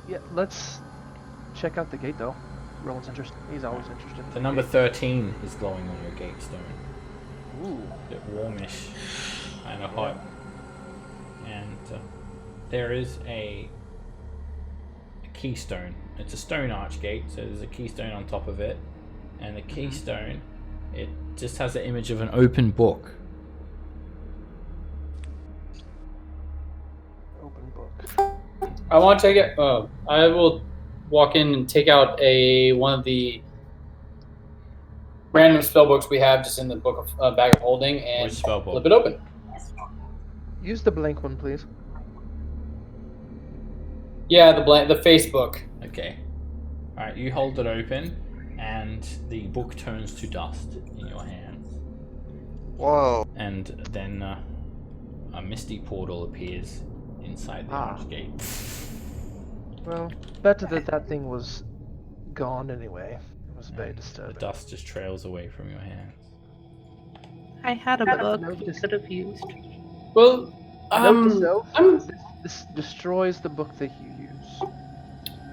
Yeah, let's check out the gate though. Roland's interested. He's always interested. In The number 13 is glowing on your gate stone. Ooh. A bit warmish, kind of hot. And there is a keystone. It's a stone arch gate, so there's a keystone on top of it. And the keystone, it just has the image of an open book. Open book. I want to take it. I will walk in and take out one of the random spell books we have just in the book of bag of holding and Which spell book? flip it open. Use the blank one, please. Yeah, the face book. Okay. Alright, you hold it open, and the book turns to dust in your hands. Whoa. And then a misty portal appears inside the arch gate. Well, better that thing was gone anyway. It was very And the disturbing. dust just trails away from your hands. I had a book Note you this- could have used. Well, Note to self, I'm this destroys the book that you use.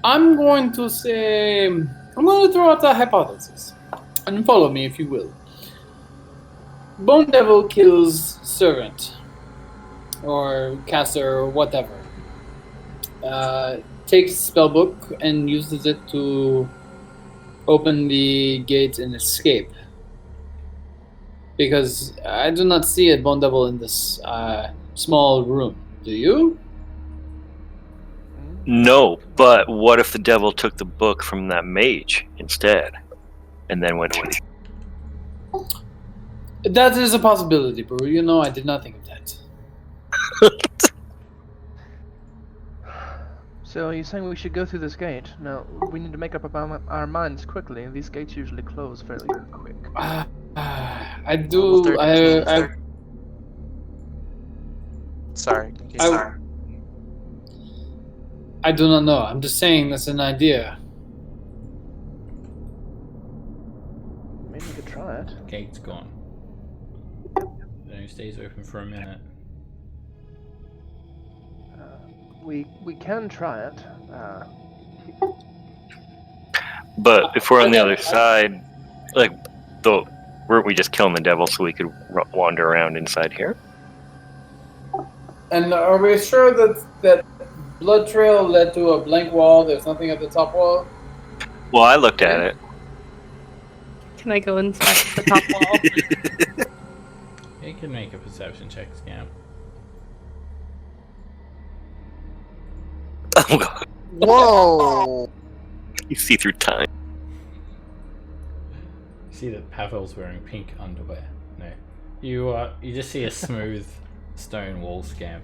I'm going to say I'm going to throw out a hypothesis, and follow me if you will. Bone devil kills servant or caster or whatever. Takes spellbook and uses it to open the gate and escape. Because I do not see a bone devil in this small room. Do you? No, but what if the devil took the book from that mage instead, and then went to? That is a possibility, bro. You know, I did not think of that. So you're saying we should go through this gate? Now, we need to make up our minds quickly. These gates usually close fairly quick. I Level do. 13, I sir. Sorry. I do not know. I'm just saying that's an idea. Maybe we could try it. Gate's gone. It only stays open for a minute. We can try it. But if we're on the other side, like, weren't we just killing the devil so we could wander around inside here? And are we sure that blood trail led to a blank wall? There's nothing at the top wall. Well, I looked at it. Can I go inside the top wall? You can make a perception check, Scamp. Oh god, Whoa. you see through time. You see that Pavel's wearing pink underwear. No, you just see a smooth stone wall, Scamp.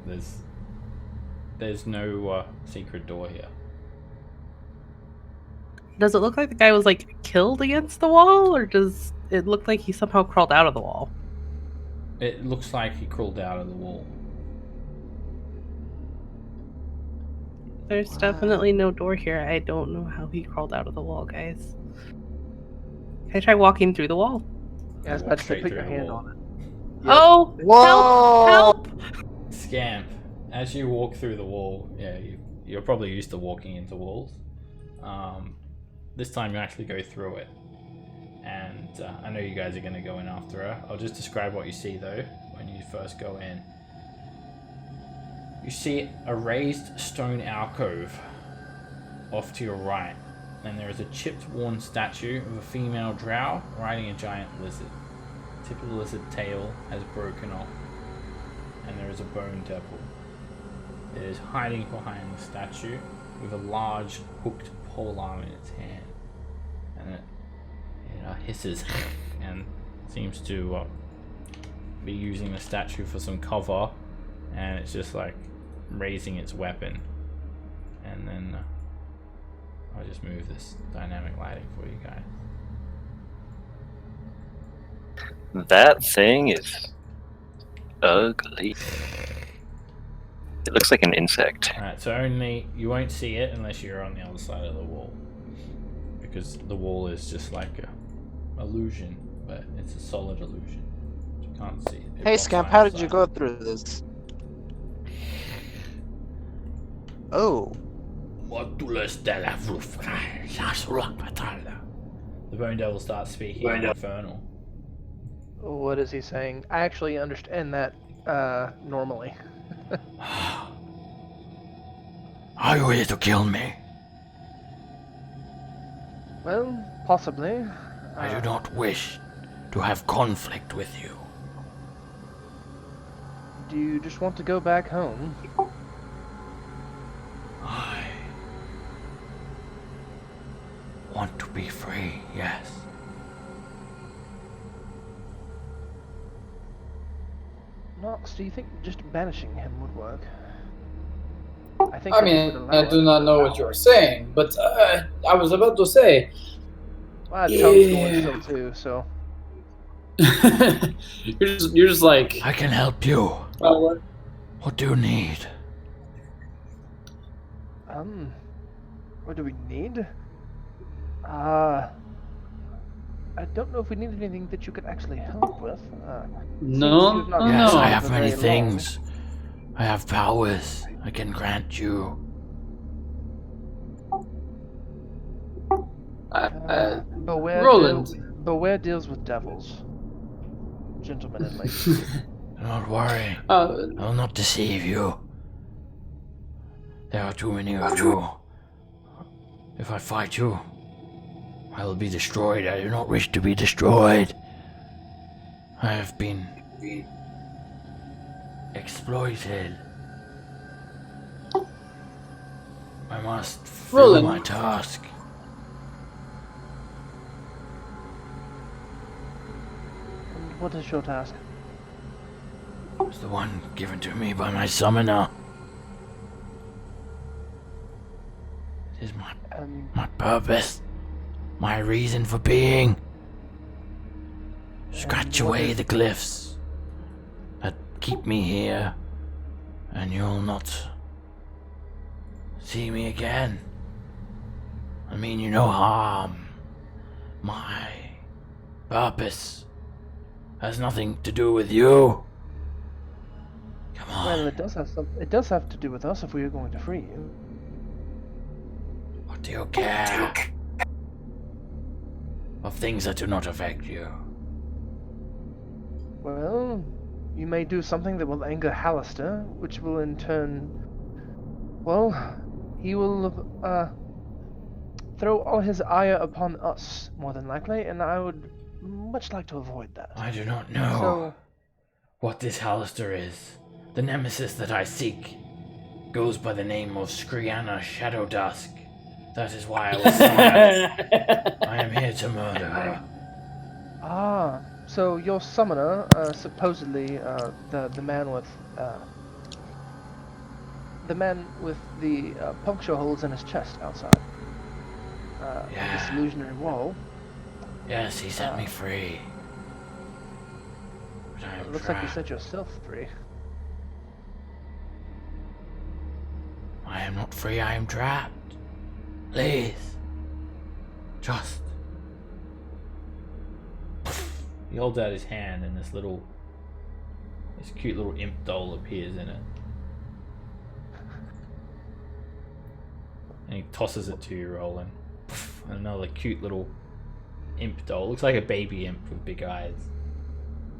There's no secret door here. Does it look like the guy was like killed against the wall, or does it look like he somehow crawled out of the wall? It looks like he crawled out of the wall. There's definitely no door here. I don't know how he crawled out of the wall, guys. Can I try walking through the wall? Yeah, I was Walk about to say, straight put through your the hand wall. on it. Oh! Whoa. Help! Scamp, as you walk through the wall, yeah, you're probably used to walking into walls. This time you actually go through it. And I know you guys are going to go in after her. I'll just describe what you see though when you first go in. You see a raised stone alcove off to your right, and there is a chipped, worn statue of a female drow riding a giant lizard. The tip of the lizard tail has broken off, and there is a bone devil. It is hiding behind the statue with a large hooked polearm in its hand, and it hisses and seems to be using the statue for some cover, and it's just like raising its weapon. And then I'll just move this dynamic lighting for you guys. That thing is ugly. It looks like an insect. Alright, so you won't see it unless you're on the other side of the wall. Because the wall is just like a illusion, but it's a solid illusion. You can't see it. Hey, Scamp, how did you go through this? Oh. The Bone Devil starts speaking in Infernal. What is he saying? I actually understand that normally. Are you here to kill me? Well, possibly. I do not wish to have conflict with you. Do you just want to go back home? I want to be free, yes. Nox, do you think just banishing him would work? I I that mean, would allow I do us not to know what you're saying, but I was about to say. Well, tongue's going still too, so. you're just like. I can help you. What do you need? What do we need? I don't know if we need anything that you could actually help with. No. Yes, I have many things. I have powers I can grant you. Beware deals with devils. Gentlemen and ladies. Do not worry. I will not deceive you. There are too many of you. If I fight you, I will be destroyed. I do not wish to be destroyed. I have been exploited. I must fulfill my task. And what is your task? It's the one given to me by my summoner. It is my purpose, my reason for being. Scratch away the glyphs that keep me here, and you'll not see me again. I mean you no harm. My purpose has nothing to do with you. Come on. Well, it does have to do with us if we are going to free you. What do you care? Of things that do not affect you. Well, you may do something that will anger Hallister, which will in turn, well, he will throw all his ire upon us, more than likely, and I would much like to avoid that. I do not know what this Hallister is. The nemesis that I seek goes by the name of Scree-Anna Shadow Dusk. That is why I was summoned. I am here to murder her. Ah, so your summoner, supposedly the man with the puncture holes in his chest outside this illusionary wall. Yes, he set me free. But I am It looks trapped. like you set yourself free. I am not free, I am trapped. Please. Just. He holds out his hand and this cute little imp doll appears in it. And he tosses it to you, Roland. And another cute little imp doll. Looks like a baby imp with big eyes.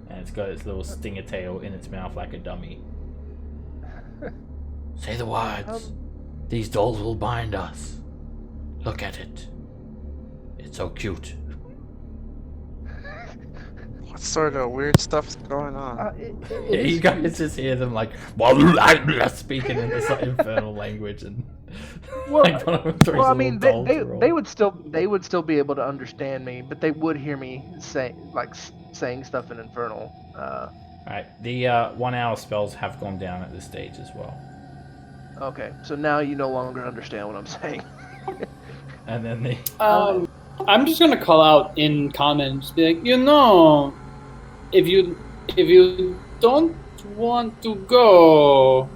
And it's got its little stinger tail in its mouth like a dummy. Say the words. These dolls will bind us. Look at it. It's so cute. What sort of weird stuff's going on? Yeah, you guys just hear them like speaking in this infernal language, and like one of them throws I a mean, little doll to roll. they would still be able to understand me, but they would hear me saying stuff in infernal. Alright, the 1 hour spells have gone down at this stage as well. Okay, so now you no longer understand what I'm saying. And then the I'm just gonna call out in common, just be like, if you don't want to go,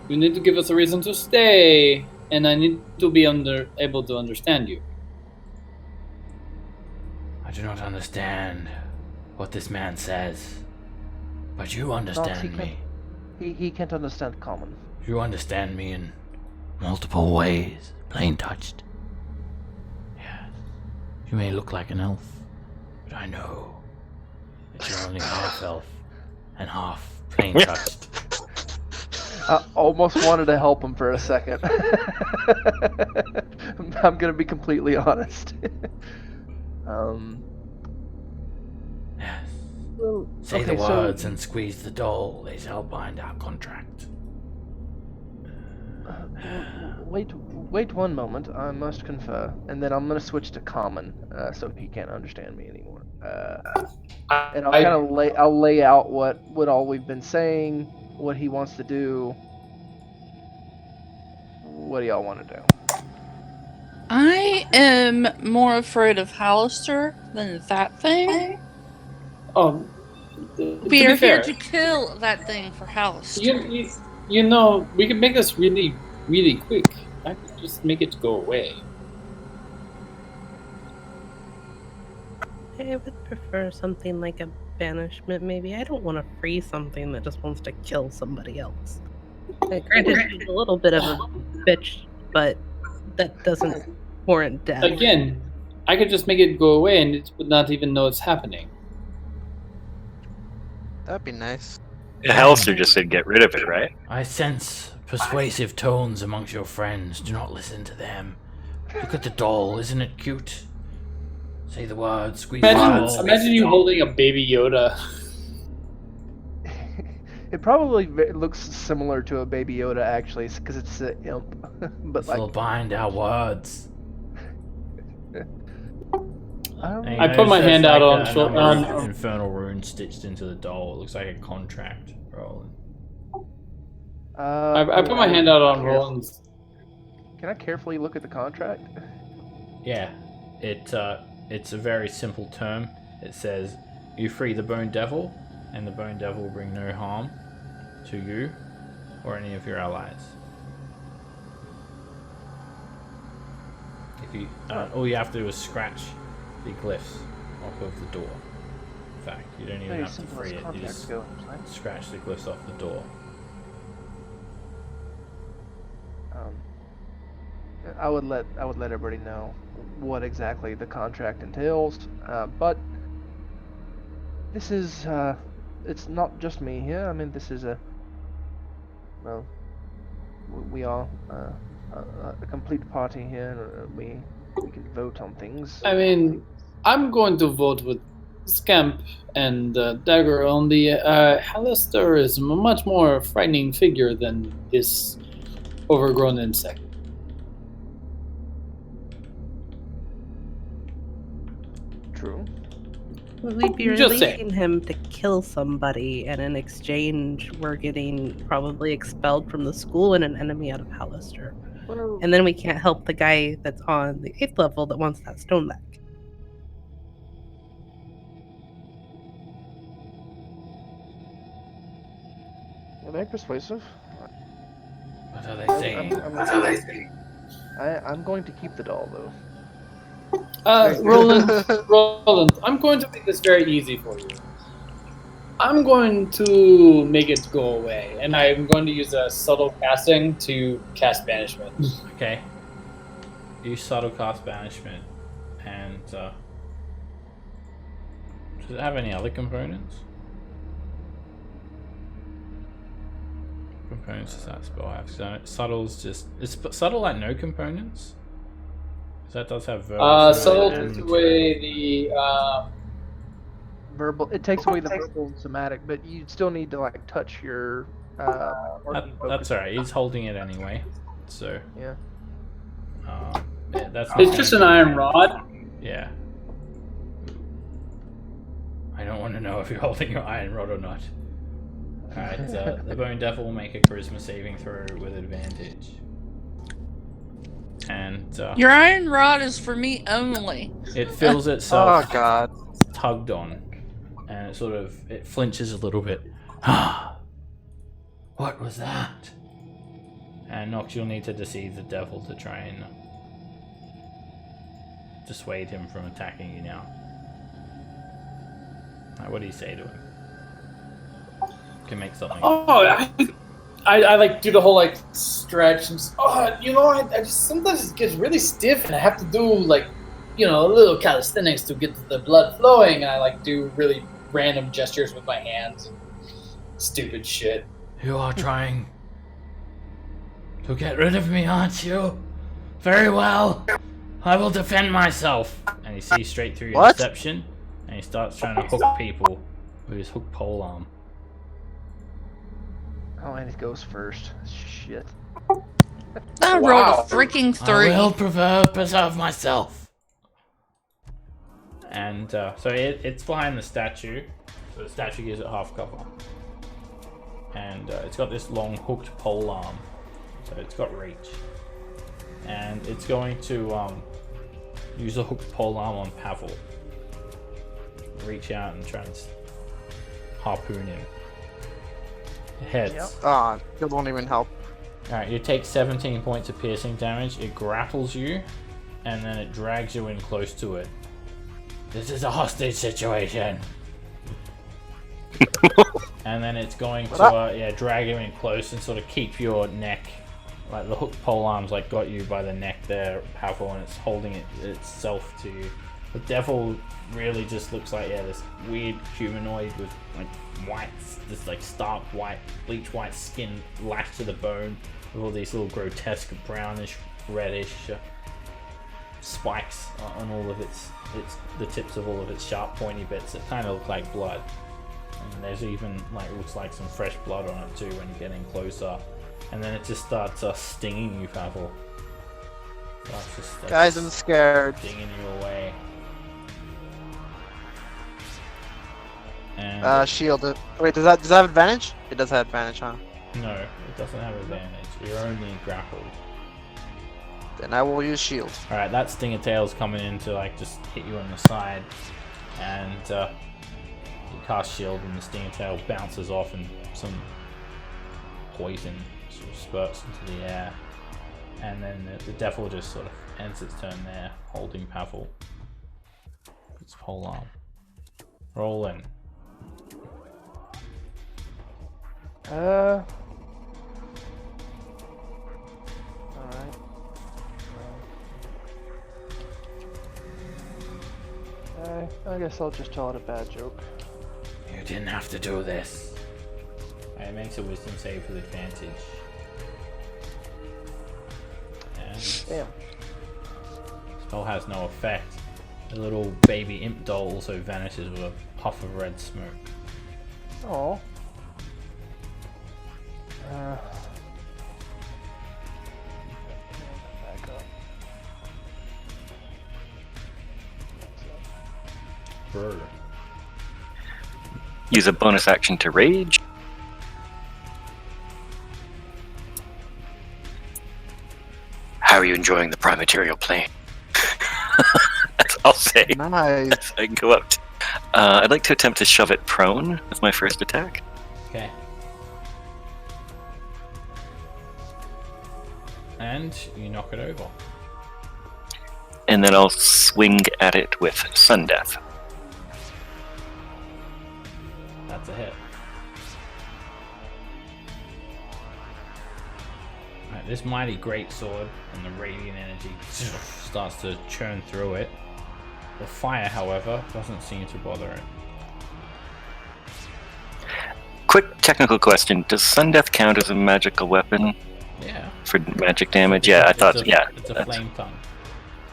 you need to give us a reason to stay, and I need to be able to understand you. I do not understand what this man says, but you understand me. He can't understand common. You understand me in multiple ways, plain touched. Yes. You may look like an elf, but I know that you're only half elf and half plain touched. I almost wanted to help him for a second. I'm gonna be completely honest. Yes. Well, Say okay, the so- words and squeeze the doll. They shall bind our contract. Wait one moment. I must confer, and then I'm gonna switch to common, so he can't understand me anymore. And I'll lay out what all we've been saying, what he wants to do. What do y'all want to do? I am more afraid of Hallister than that thing. To We be are here fair, to kill that thing for Hallister. we can make this really, really quick. I could just make it go away. I would prefer something like a banishment, maybe. I don't want to free something that just wants to kill somebody else. Granted, she's a little bit of a bitch, but that doesn't warrant death. Again, I could just make it go away, and it would not even know it's happening. That'd be nice. Halster just said get rid of it, right? I sense persuasive tones amongst your friends. Do not listen to them. Look at the doll. Isn't it cute? Say the words. Squeeze the doll. Imagine you holding a baby Yoda. It probably looks similar to a Baby Yoda, actually, because it's an imp. But This will bind our words. I put my hand out on infernal rune stitched into the doll. It looks like a contract. Roland. I put my hand out on Roland's. Can I carefully look at the contract? Yeah, it's a very simple term. It says you free the Bone Devil, and the Bone Devil will bring no harm to you or any of your allies. If you, all you have to do is scratch the glyphs off of the door. In fact, you don't even have to free it. You just scratch the glyphs off the door. I would let everybody know what exactly the contract entails, but this is it's not just me here. I mean, this is we are a complete party here. We can vote on things. I mean, I'm going to vote with Scamp and Dagger only. Hallister is a much more frightening figure than this overgrown insect. True. We'd be Just saying. releasing him to kill somebody, and in exchange, we're getting probably expelled from the school and an enemy out of Hallister. Well, And then we can't help the guy that's on the 8th level that wants that stone back. are they persuasive? What are they saying? I'm going to keep the doll, though. Roland, I'm going to make this very easy for you. I'm going to make it go away, and I'm going to use a subtle casting to cast banishment. Okay. Use subtle cast banishment, and does it have any other components? Components does that spell have? So subtle's just is subtle like no components? That does have verbal. Subtle takes away the Verbal. It takes away the verbal and somatic, but you still need to like touch your. That's alright. He's holding it anyway, so yeah. Yeah, that's. It's just an iron rod. Yeah. I don't want to know if you're holding your iron rod or not. Alright, the Bone Devil will make a charisma saving throw with advantage. And Your iron rod is for me only. it feels itself Oh god. tugged on, and it flinches a little bit. What was that? And Nox, you'll need to deceive the devil to try and dissuade him from attacking you now. Right, what do you say to him? You can make something. Oh, I like do the whole like stretch and just, I just sometimes it gets really stiff and I have to do like, a little calisthenics to get the blood flowing, and I like do really random gestures with my hands and stupid shit. You are trying to get rid of me, aren't you? Very well. I will defend myself. And he sees straight through your deception, and he starts trying to hook people with his hook pole arm. Oh, and he goes first. Shit. I rolled a freaking 3. I will preserve myself. And so it's behind the statue. So the statue gives it half cover. And it's got this long hooked pole arm. So it's got reach. And it's going to use the hooked pole arm on Pavel. Reach out and try and harpoon him. It hits. Yep. It won't even help. Alright, you take 17 points of piercing damage. It grapples you, and then it drags you in close to it. This is a hostage situation. And then it's going to drag you in close and sort of keep your neck. Like the hooked pole arms got you by the neck there, Pavel, and it's holding itself to you. The devil really just looks like this weird humanoid with this stark white, bleach white skin lashed to the bone with all these little grotesque brownish, reddish spikes on all of the tips of all of its sharp, pointy bits that kind of look like blood. And there's even looks like some fresh blood on it too when you're getting closer. And then it just starts stinging you, Pavel. Guys, I'm scared. Stinging you away. And shield it. Wait, does that have advantage? It does have advantage, huh? no, it doesn't have advantage. You're only grappled. Then I will use shield. Alright, that stinger tail's coming in to just hit you on the side. And you cast shield and the stinger tail bounces off and some poison sort of spurts into the air. And then the devil just sort of ends its turn there, holding Pavel. Its whole arm. Roll in. Alright. I guess I'll just tell it a bad joke. You didn't have to do this. It makes a wisdom save with advantage. And Damn. spell has no effect. The little baby imp doll also vanishes with a puff of red smoke. Oh. Back up. Brr. Use a bonus action to rage. How are you enjoying the prime material plane? That's all I'll say. Nice. I can go up. I'd like to attempt to shove it prone as my first attack. Okay. And you knock it over. And then I'll swing at it with Sun Death. That's a hit. Right, this mighty great sword and the radiant energy starts to churn through it. The fire, however, doesn't seem to bother it. Quick technical question. Does Sun Death count as a magical weapon Yeah. for magic damage? Yeah, I thought, It's yeah. a flame tongue.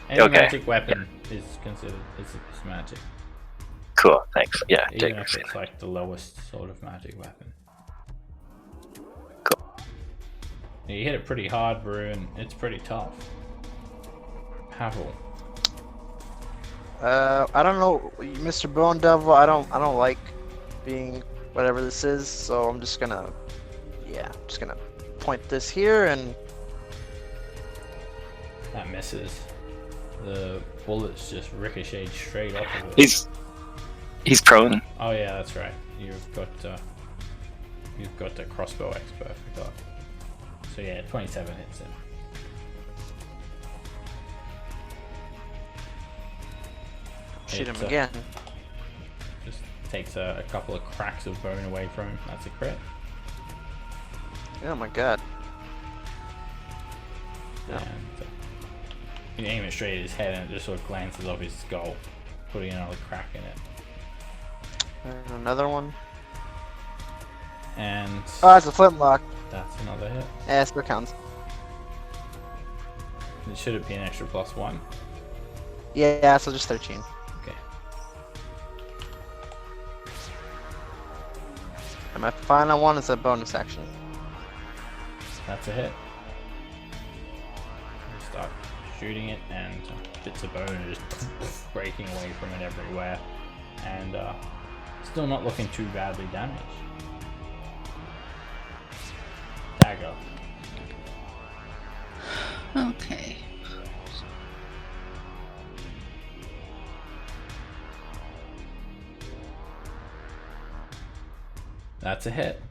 Any Okay. magic weapon is considered is magic. Cool, thanks. Yeah, Even if it's like the lowest sort of magic weapon. Cool. Yeah, you hit it pretty hard, Brew, and it's pretty tough. Pavel. I don't know, Mr. Bone Devil. I don't like being whatever this is. So I'm just gonna, just gonna point this here and That misses. The bullets just ricocheted straight off of it. He's prone. Oh yeah, that's right. You've got the crossbow expert. I forgot. So yeah, 27 hits him. shoot him It, again. Just takes a couple of cracks of bone away from him. That's a crit. Oh my god. Yeah. And you aim it straight at his head and it just sort of glances off his skull, putting another crack in it. And another one. And Oh, it's a flintlock. that's another hit. Yeah, still counts. It should it be an extra +1? Yeah, so just 13. Okay. And my final one is a bonus action. That's a hit. You start shooting it, and bits of bone are just breaking away from it everywhere, and still not looking too badly damaged. Dagger. Okay. That's a hit.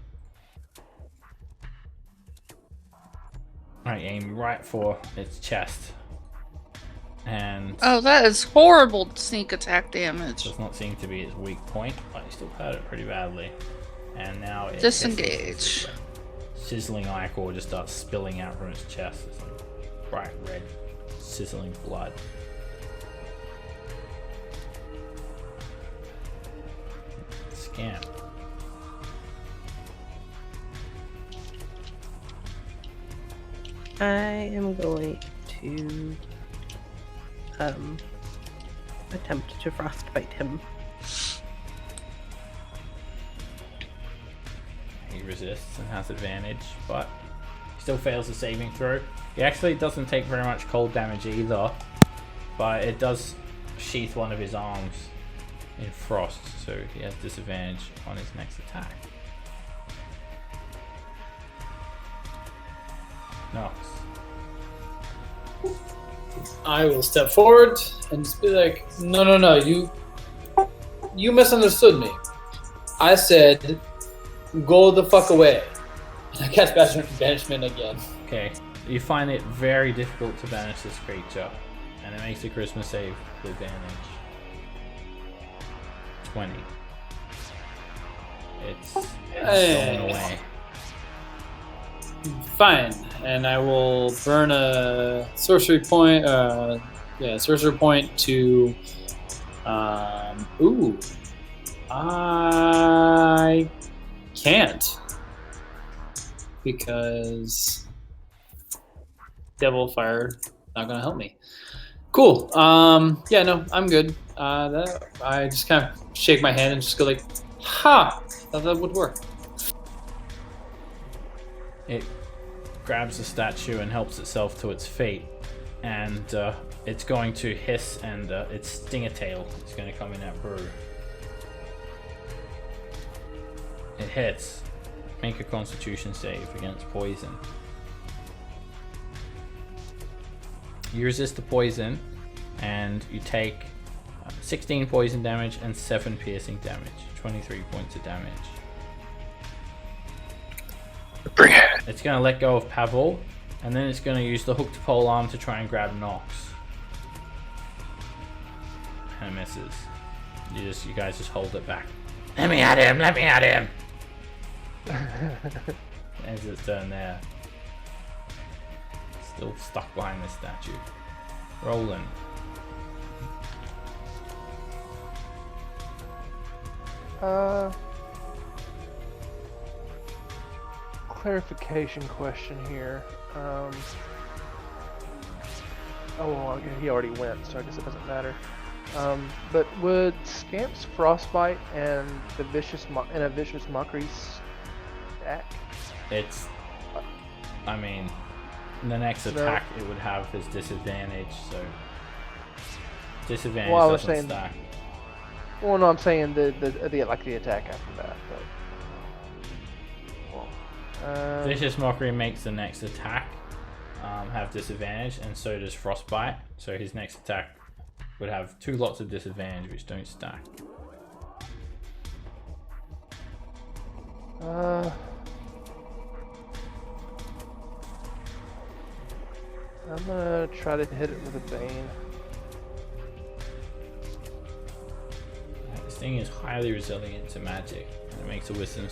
Alright, aim right for its chest. And Oh, that is horrible sneak attack damage. does not seem to be its weak point, but it still hurt it pretty badly. And now it Disengage. Sizzling ichor just starts spilling out from its chest. It's like bright red, sizzling blood. Scamp. I am going to attempt to frostbite him. He resists and has advantage, but he still fails the saving throw. He actually doesn't take very much cold damage either, but it does sheath one of his arms in frost, so he has disadvantage on his next attack. Nox. I will step forward and just be like, no, you misunderstood me. I said, go the fuck away. And I cast banishment again. Okay, you find it very difficult to banish this creature, and it makes a charisma save with advantage. 20. It's going away. Fine, and I will burn a sorcery point. Sorcery point to. Ooh, I can't because Devil Fire not gonna help me. Cool. Yeah, no, I'm good. I just kind of shake my hand and just go like, "Ha! Thought that would work." It grabs the statue and helps itself to its feet, and it's going to hiss, and its stinger tail is going to come in at Brew. It hits. Make a Constitution save against poison. You resist the poison, and you take 16 poison damage and 7 piercing damage. 23 points of damage. Bring it. It's going to let go of Pavel, and then it's going to use the hooked pole arm to try and grab Nox. And it misses. You guys just hold it back. Let me at him! Ends its turn there. Still stuck behind the statue. Roland. Clarification question here. Oh, well, he already went, so I guess it doesn't matter. But would Scamp's Frostbite and a vicious mockery stack? It's... I mean, the next attack it would have his disadvantage, so... Disadvantage Well, I was doesn't saying, stack. well, no, I'm saying the attack after that. But Vicious Mockery makes the next attack have disadvantage, and so does Frostbite. So his next attack would have 2 lots of disadvantage, which don't stack. I'm gonna try to hit it with a Bane. This thing is highly resilient to magic, and it makes a wisdom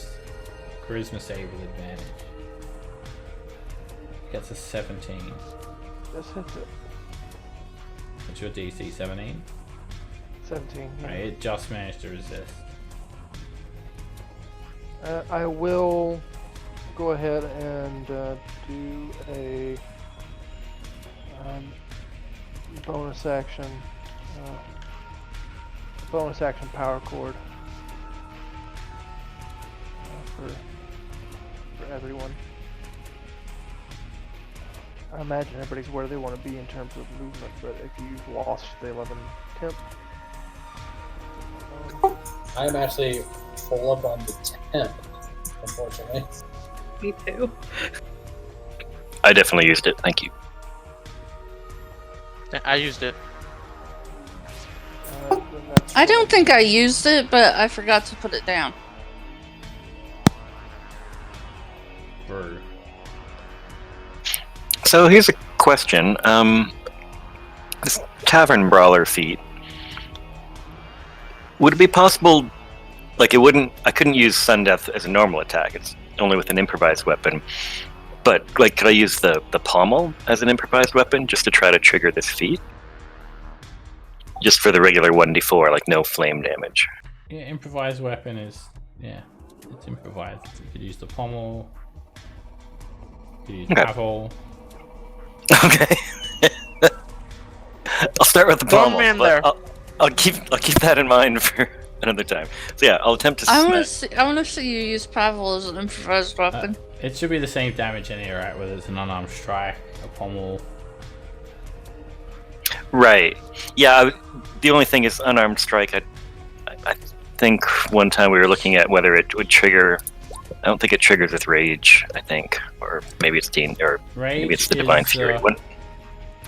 charisma save with advantage. Gets a 17. This hits it. What's your DC? 17? 17. Yeah. Right, it just managed to resist. I will go ahead and do a bonus action power chord for everyone. I imagine everybody's where they want to be in terms of movement, but if you've lost the 11 temp, I'm actually full up on the temp, unfortunately. Me too. I definitely used it. Thank you. I used it. then that's I don't think I used it, but I forgot to put it down. Bro. So here's a question. This tavern brawler feat. Would it be possible, like I couldn't use Sundeath as a normal attack, it's only with an improvised weapon. But like, could I use the pommel as an improvised weapon just to try to trigger this feat? Just for the regular 1d4, like no flame damage. Yeah, improvised weapon is, yeah, it's improvised. You could use the pommel, you could use gravel. Okay. I'll start with the Throw pommel. me in but there. I'll keep that in mind for another time. So yeah, I'll attempt to. I want to see you use Pavel as an improvised weapon. It should be the same damage anyway, right? Whether it's an unarmed strike, a pommel. Right. Yeah. The only thing is unarmed strike. I think one time we were looking at whether it would trigger. I don't think it triggers with rage. I think, or maybe it's or Rage maybe it's the is, divine fury one.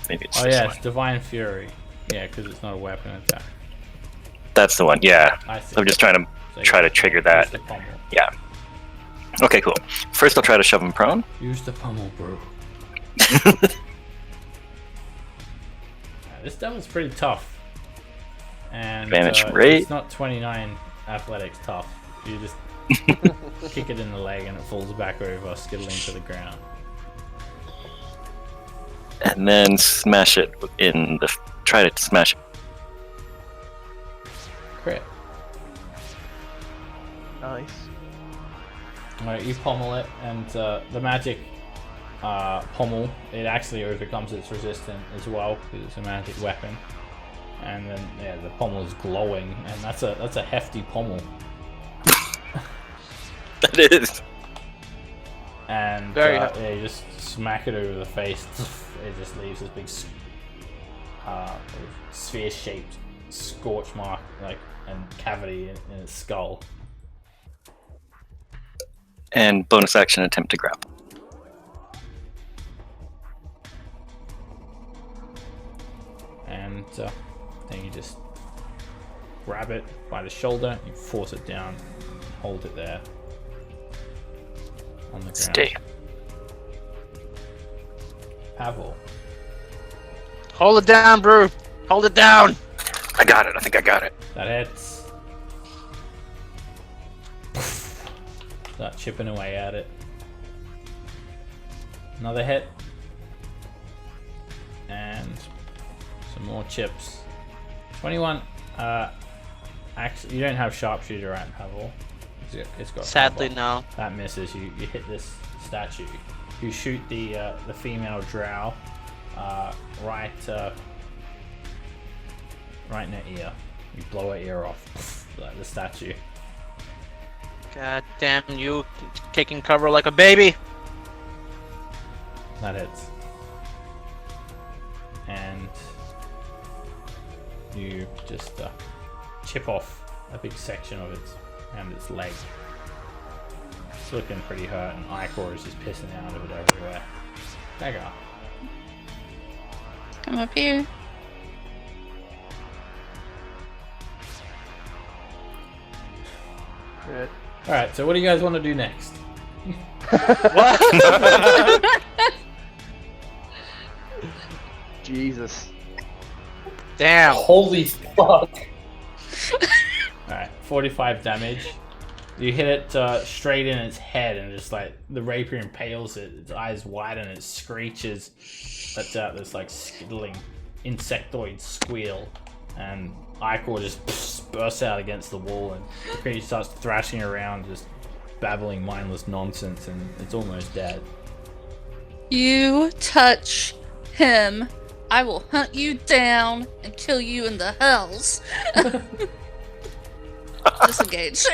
Maybe it's Oh this yeah, one. it's divine fury. Yeah, because it's not a weapon attack. That's the one. Yeah. I see. I'm just trying to So try yeah, to trigger use that. the pommel. Yeah. Okay. Cool. First, I'll try to shove him prone. Use the pommel, bro. This devil's pretty tough. And Advantage rate. it's not 29 athletics tough. You just kick it in the leg and it falls back over, skittling to the ground. And then smash it in the. Try to smash it. Crit. nice. Alright, you pommel it, and the magic pommel, it actually overcomes its resistance as well, because it's a magic weapon. And then, yeah, the pommel is glowing, and that's a hefty pommel. That is. And Very yeah, you just smack it over the face. It just leaves this big sphere-shaped scorch mark, like, and cavity in its skull. And bonus action attempt to grapple. And then you just grab it by the shoulder, you force it down, hold it there on the ground. Stay. Pavel. Hold it down, bro. Hold it down. I got it. I think I got it. That hits. Start chipping away at it. Another hit. And some more chips. 21. Actually, you don't have sharpshooter, right, Pavel? It's got Sadly, crowbar. no. That misses. You hit this statue. You shoot the female drow right in her ear. You blow her ear off, like the statue. God damn you, taking cover like a baby. That hits. And you just chip off a big section of its leg. It's looking pretty hurt, and Icor is just pissing out of it everywhere. Dagger. Come up here. Good. Alright, so what do you guys want to do next? Jesus. Damn. Holy fuck. Alright, 45 damage. You hit it straight in its head, and just like the rapier impales it, its eyes widen, it screeches, lets out this like skittling insectoid squeal, and Icor just bursts out against the wall, and the creature starts thrashing around, just babbling mindless nonsense, and it's almost dead. You touch him, I will hunt you down and kill you in the hells. Disengage.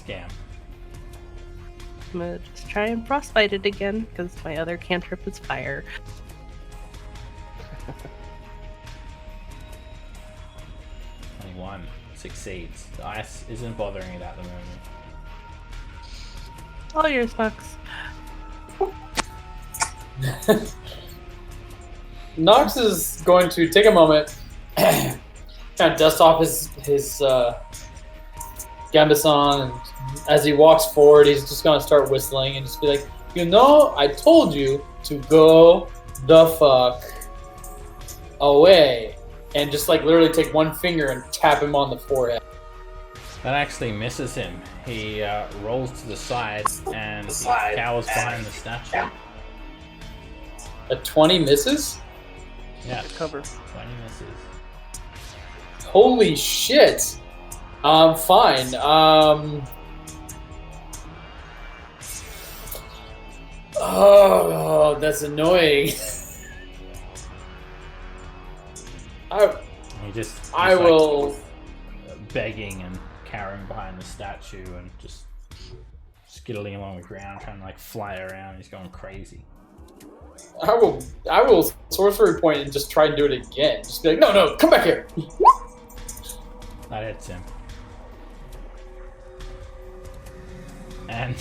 Scam. I'm gonna just try and frostbite it again because my other cantrip is fire. 21 succeeds. The ice isn't bothering it at the moment. All yours, Fox. Nox is going to take a moment, kind of dust off his gambeson, and as he walks forward, he's just going to start whistling and just be like, you know, I told you to go the fuck away. And just like literally take one finger and tap him on the forehead. That actually misses him. He rolls to the side and he cowers behind the statue. A 20 misses? Yeah, Cover. 20 misses. Holy shit. Fine. Oh, that's annoying. I will. Begging and cowering behind the statue and just skittling along the ground, trying to like fly around. He's going crazy. I will sorcery point and just try and do it again. Just be like, no, come back here. That hits him. And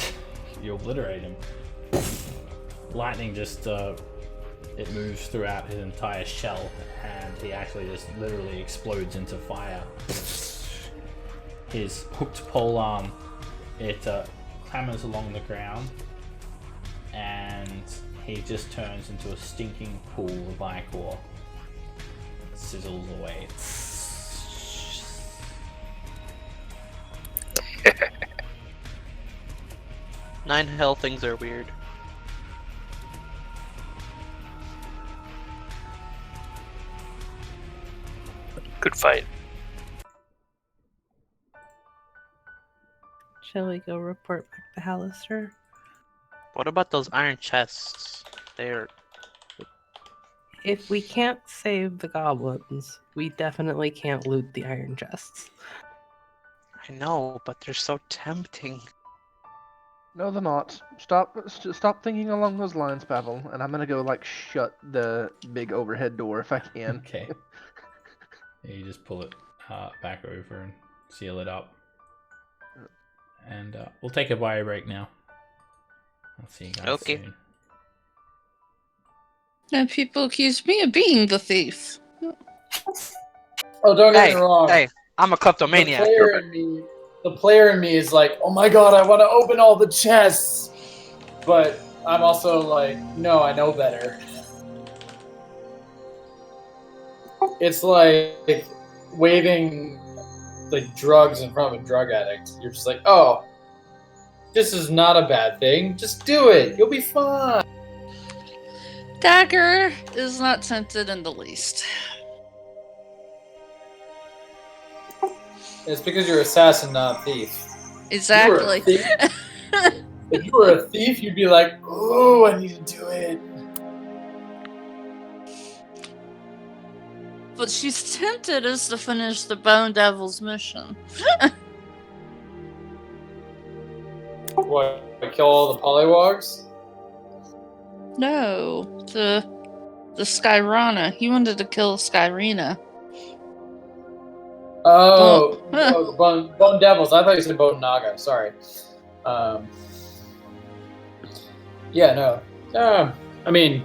you obliterate him. Lightning just, it moves throughout his entire shell, and he actually just literally explodes into fire. His hooked pole arm, it clambers along the ground, and he just turns into a stinking pool of ichor. Sizzles away. 9 hell things are weird. Good fight. Shall we go report back to Hallister? What about those iron chests? They're... If we can't save the goblins, we definitely can't loot the iron chests. I know, but they're so tempting. No, they're not. Stop thinking along those lines, Pavel. And I'm gonna go like shut the big overhead door if I can. Okay. Yeah, you just pull it back over and seal it up. And we'll take a bio break now. I'll see you guys soon. Now people accuse me of being the thief. Oh, don't get me wrong. Hey, I'm a kleptomaniac. The player in me is like, oh my god, I want to open all the chests. But I'm also like, no, I know better. It's like waving like drugs in front of a drug addict. You're just like, oh, this is not a bad thing. Just do it. You'll be fine. Dagger is not tempted in the least. It's because you're an assassin, not a thief. Exactly. If you were a thief, you'd be like, oh, I need to do it. But she's tempted us to finish the Bone Devil's mission. What? Kill all the polywogs? No, the Scirana. He wanted to kill Skyrina. Oh, Oh. Bone Devils. I thought you said Bone Naga. Sorry. Yeah, no. I mean,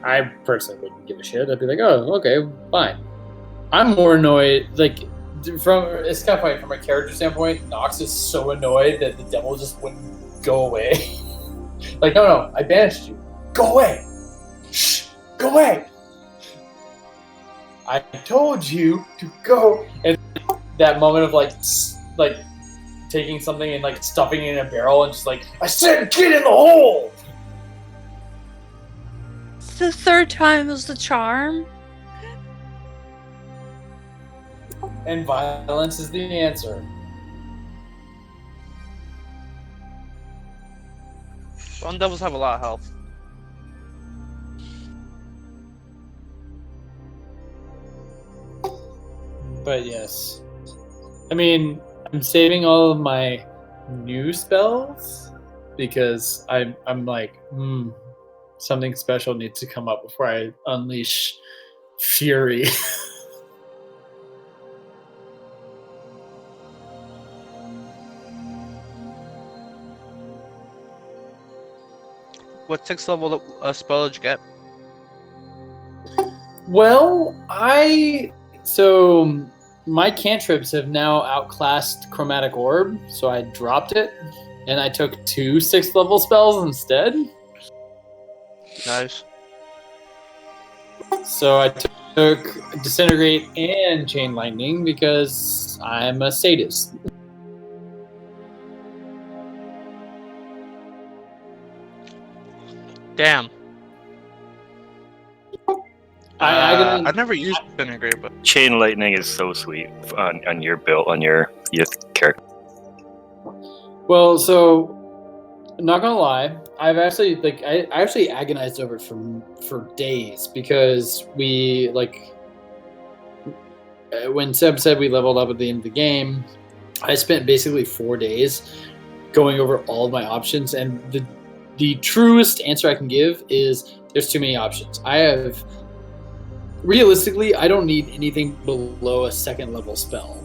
I personally wouldn't give a shit. I'd be like, oh, okay, fine. I'm more annoyed, like, it's kind of funny from a character standpoint. Nox is so annoyed that the devil just wouldn't go away. Like, no, I banished you. Go away. Shh, go away. I told you to go. And that moment of like taking something and like stuffing it in a barrel and just like, I said, get in the hole. The third time was the charm. And violence is the answer. Bone devils have a lot of health. But yes. I mean, I'm saving all of my new spells because I'm like, something special needs to come up before I unleash fury. What 6th level spell did you get? Well, so my cantrips have now outclassed Chromatic Orb, so I dropped it, and I took 2 6th level spells instead. Nice. So I took Disintegrate and Chain Lightning because I'm a sadist. Damn. I've never used Disintegrate, but Chain lightning is so sweet on your build, on your character. Well, so not gonna lie, I actually agonized over it for days because we when Seb said we leveled up at the end of the game, I spent basically 4 days going over all of my options, and the truest answer I can give is there's too many options. Realistically, I don't need anything below a 2nd level spell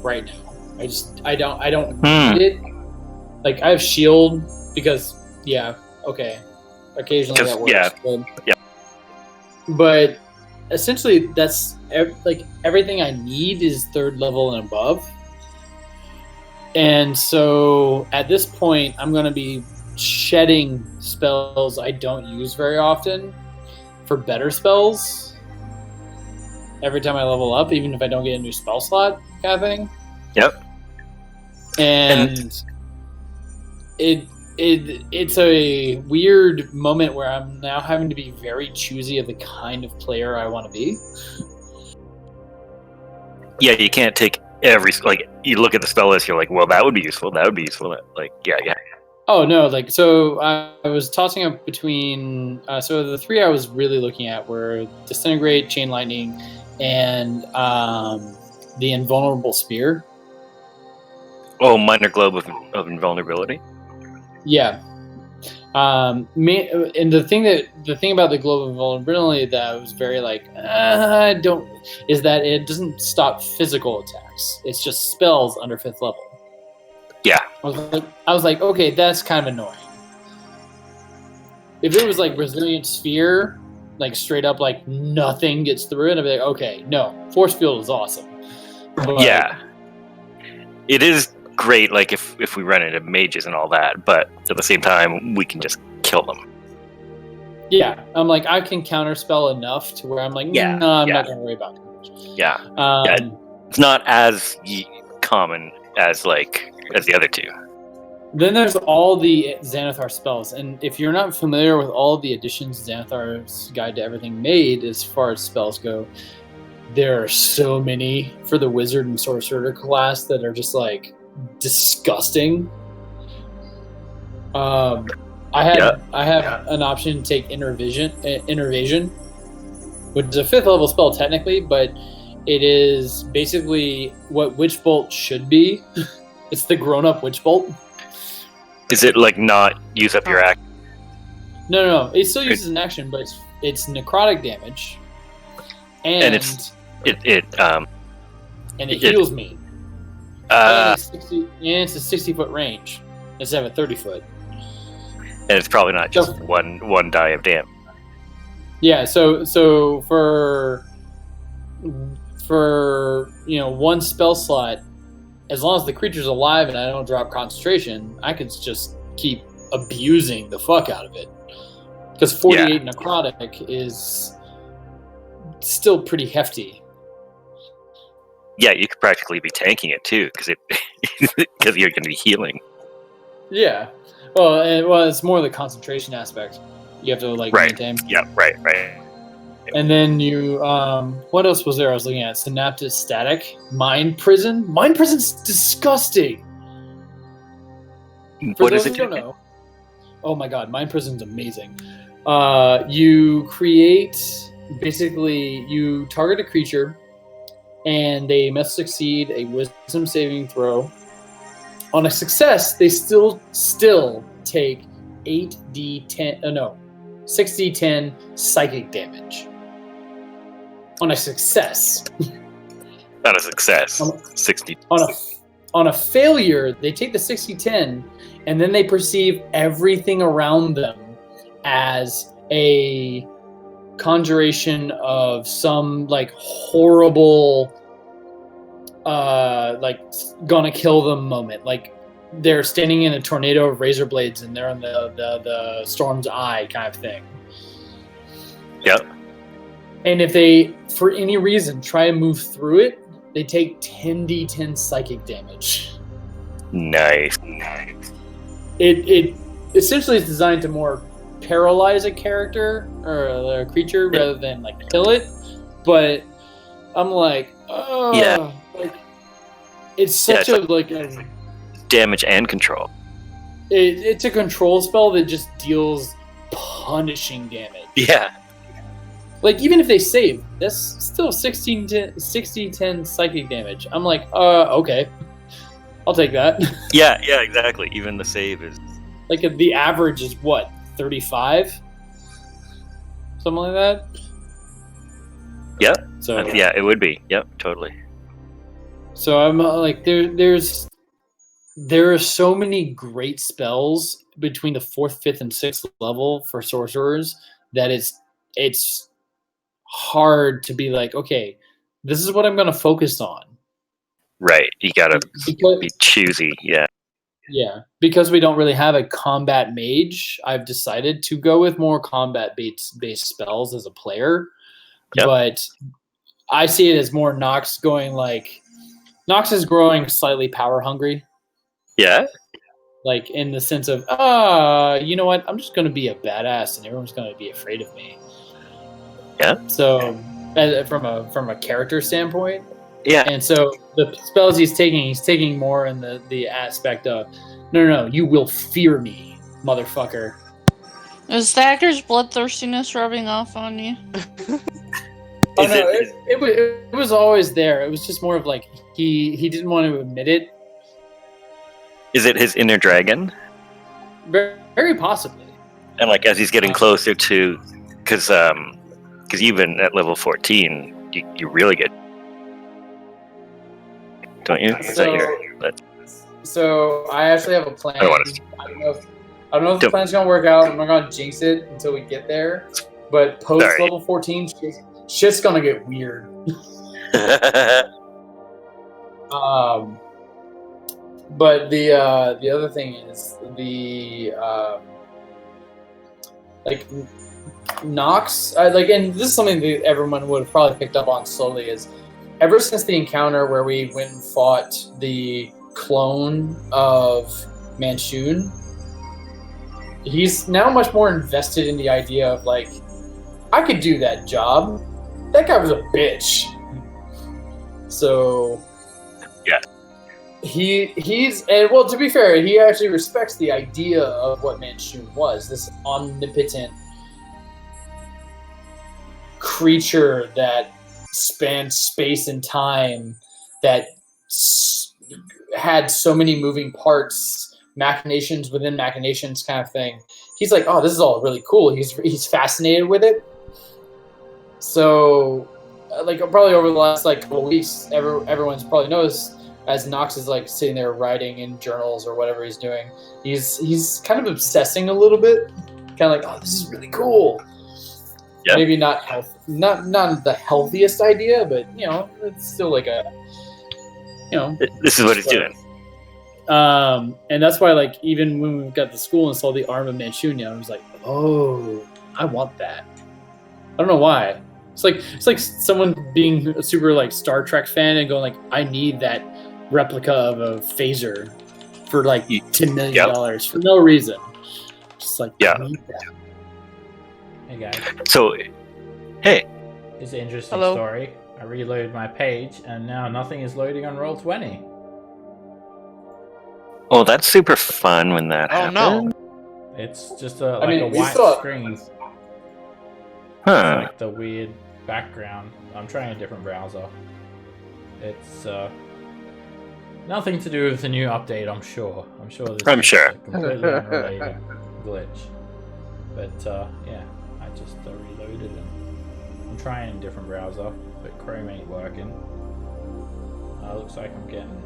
right now. I don't need it. Like, I have shield because occasionally that works. But essentially that's everything I need is 3rd level and above. And so at this point I'm going to be shedding spells I don't use very often for better spells every time I level up, even if I don't get a new spell slot kind of thing. Yep. And it's a weird moment where I'm now having to be very choosy of the kind of player I want to be. Yeah, you can't take you look at the spell list, you're like, well, that would be useful. Yeah. Oh no, so I was tossing up between so the 3 I was really looking at were Disintegrate, Chain Lightning, and the Invulnerable Spear. Oh, Minor Globe of Invulnerability. Yeah. And the thing about the Globe of Invulnerability that I was very is that it doesn't stop physical attacks. It's just spells under 5th level. Yeah. I was like, okay, that's kind of annoying. If it was like Resilient Sphere, like straight up, like nothing gets through it, I'd be like, okay, no, Force Field is awesome. But, yeah. It is great, like if we run into mages and all that, but at the same time, we can just kill them. Yeah, I'm like, I can counterspell enough to where I'm like, no, I'm not going to worry about it. Yeah. It's not as common as the other 2. Then there's all the Xanathar spells, and if you're not familiar with all the additions Xanathar's Guide to Everything made as far as spells go, there are so many for the wizard and sorcerer class that are just like disgusting. I have an option to take Innervasion, which is a 5th level spell technically, but it is basically what Witch Bolt should be. It's the grown-up Witch Bolt. Is it not use up your action? No. It still uses an action, but it's necrotic damage, and And it heals me. uh, And it's a 60-foot range instead of a 30-foot. and it's probably not just one die of damage. Yeah, so for one spell slot, as long as the creature's alive and I don't drop concentration, I could just keep abusing the fuck out of it. Because 48 necrotic is still pretty hefty. Yeah, you could practically be tanking it too, because you're going to be healing. Yeah. Well, it's more the concentration aspect. You have to maintain. Yeah, right. And then you, what else was there I was looking at? Synaptic static, mind prison. Mind prison's disgusting. For What those is it? who don't know, oh my god, mind prison's amazing. You target a creature, and they must succeed a wisdom saving throw. On a success, they still take 6d10 psychic damage. On a success. Not a success. 60. On a failure, they take the 60-10, and then they perceive everything around them as a conjuration of some horrible gonna kill them moment. Like they're standing in a tornado of razor blades and they're in the storm's eye kind of thing. Yep. And if they, for any reason, try to move through it, they take 10d10 psychic damage. Nice. It essentially is designed to more paralyze a character or a creature rather than kill it. But I'm it's such a damage and control. It's a control spell that just deals punishing damage. Yeah. Even if they save, that's still 60-10 psychic damage. I'm okay. I'll take that. Yeah, exactly. Even the save is... the average is what? 35? Something like that? Yep. So yeah, it would be. Yep, totally. So I'm there are so many great spells between the 4th, 5th, and 6th level for sorcerers that it's hard to be okay, this is what I'm going to focus on. Right. You got to be choosy. Yeah. Yeah. Because we don't really have a combat mage, I've decided to go with more combat-based spells as a player. Yep. But I see it as more Nox going Nox is growing slightly power hungry. Yeah. In the sense of, you know what? I'm just going to be a badass and everyone's going to be afraid of me. Yeah. So, from a character standpoint. Yeah. And so the spells he's taking more in the aspect of, no, you will fear me, motherfucker. Is Dagger's bloodthirstiness rubbing off on you? It was always there. It was just more of he didn't want to admit it. Is it his inner dragon? Very, very possibly. And as he's getting closer to, because even at level 14, you really get, don't you? So I actually have a plan. I don't know if the plan's gonna work out. I'm not gonna jinx it until we get there. But post level 14, shit's gonna get weird. But the other thing is Nox, and this is something that everyone would have probably picked up on slowly, is ever since the encounter where we went and fought the clone of Manchun, he's now much more invested in the idea of I could do that job. That guy was a bitch. So yeah. He's well, to be fair, he actually respects the idea of what Manchun was, this omnipotent creature that spanned space and time, that had so many moving parts, machinations within machinations kind of thing. He's this is all really cool. He's fascinated with it. So like probably over the last like couple weeks, everyone's probably noticed as Nox is like sitting there writing in journals or whatever he's doing. He's kind of obsessing a little bit, kind of like, oh, this is really cool. Yeah. Maybe not not the healthiest idea, but it's still like a This is what he's doing. And that's why, like, even when we got to school and saw the arm of Manchunia, I was like, oh, I want that. I don't know why. It's like someone being a super like Star Trek fan and going like, I need that replica of a phaser for like $10 million for no reason. Just like, I need that. Hey guys, So, hey, it's an interesting Hello. story. I reloaded my page, and now nothing is loading on Roll20. oh, that's super fun when that Oh, no. happens. It's just a we white saw- screen. Huh. Like the weird background. I'm trying a different browser. It's nothing to do with the new update, I'm sure. I'm sure this I'm is sure. a completely unrelated glitch. But yeah, I just reloaded and I'm trying a different browser, but Chrome ain't working. Looks like I'm getting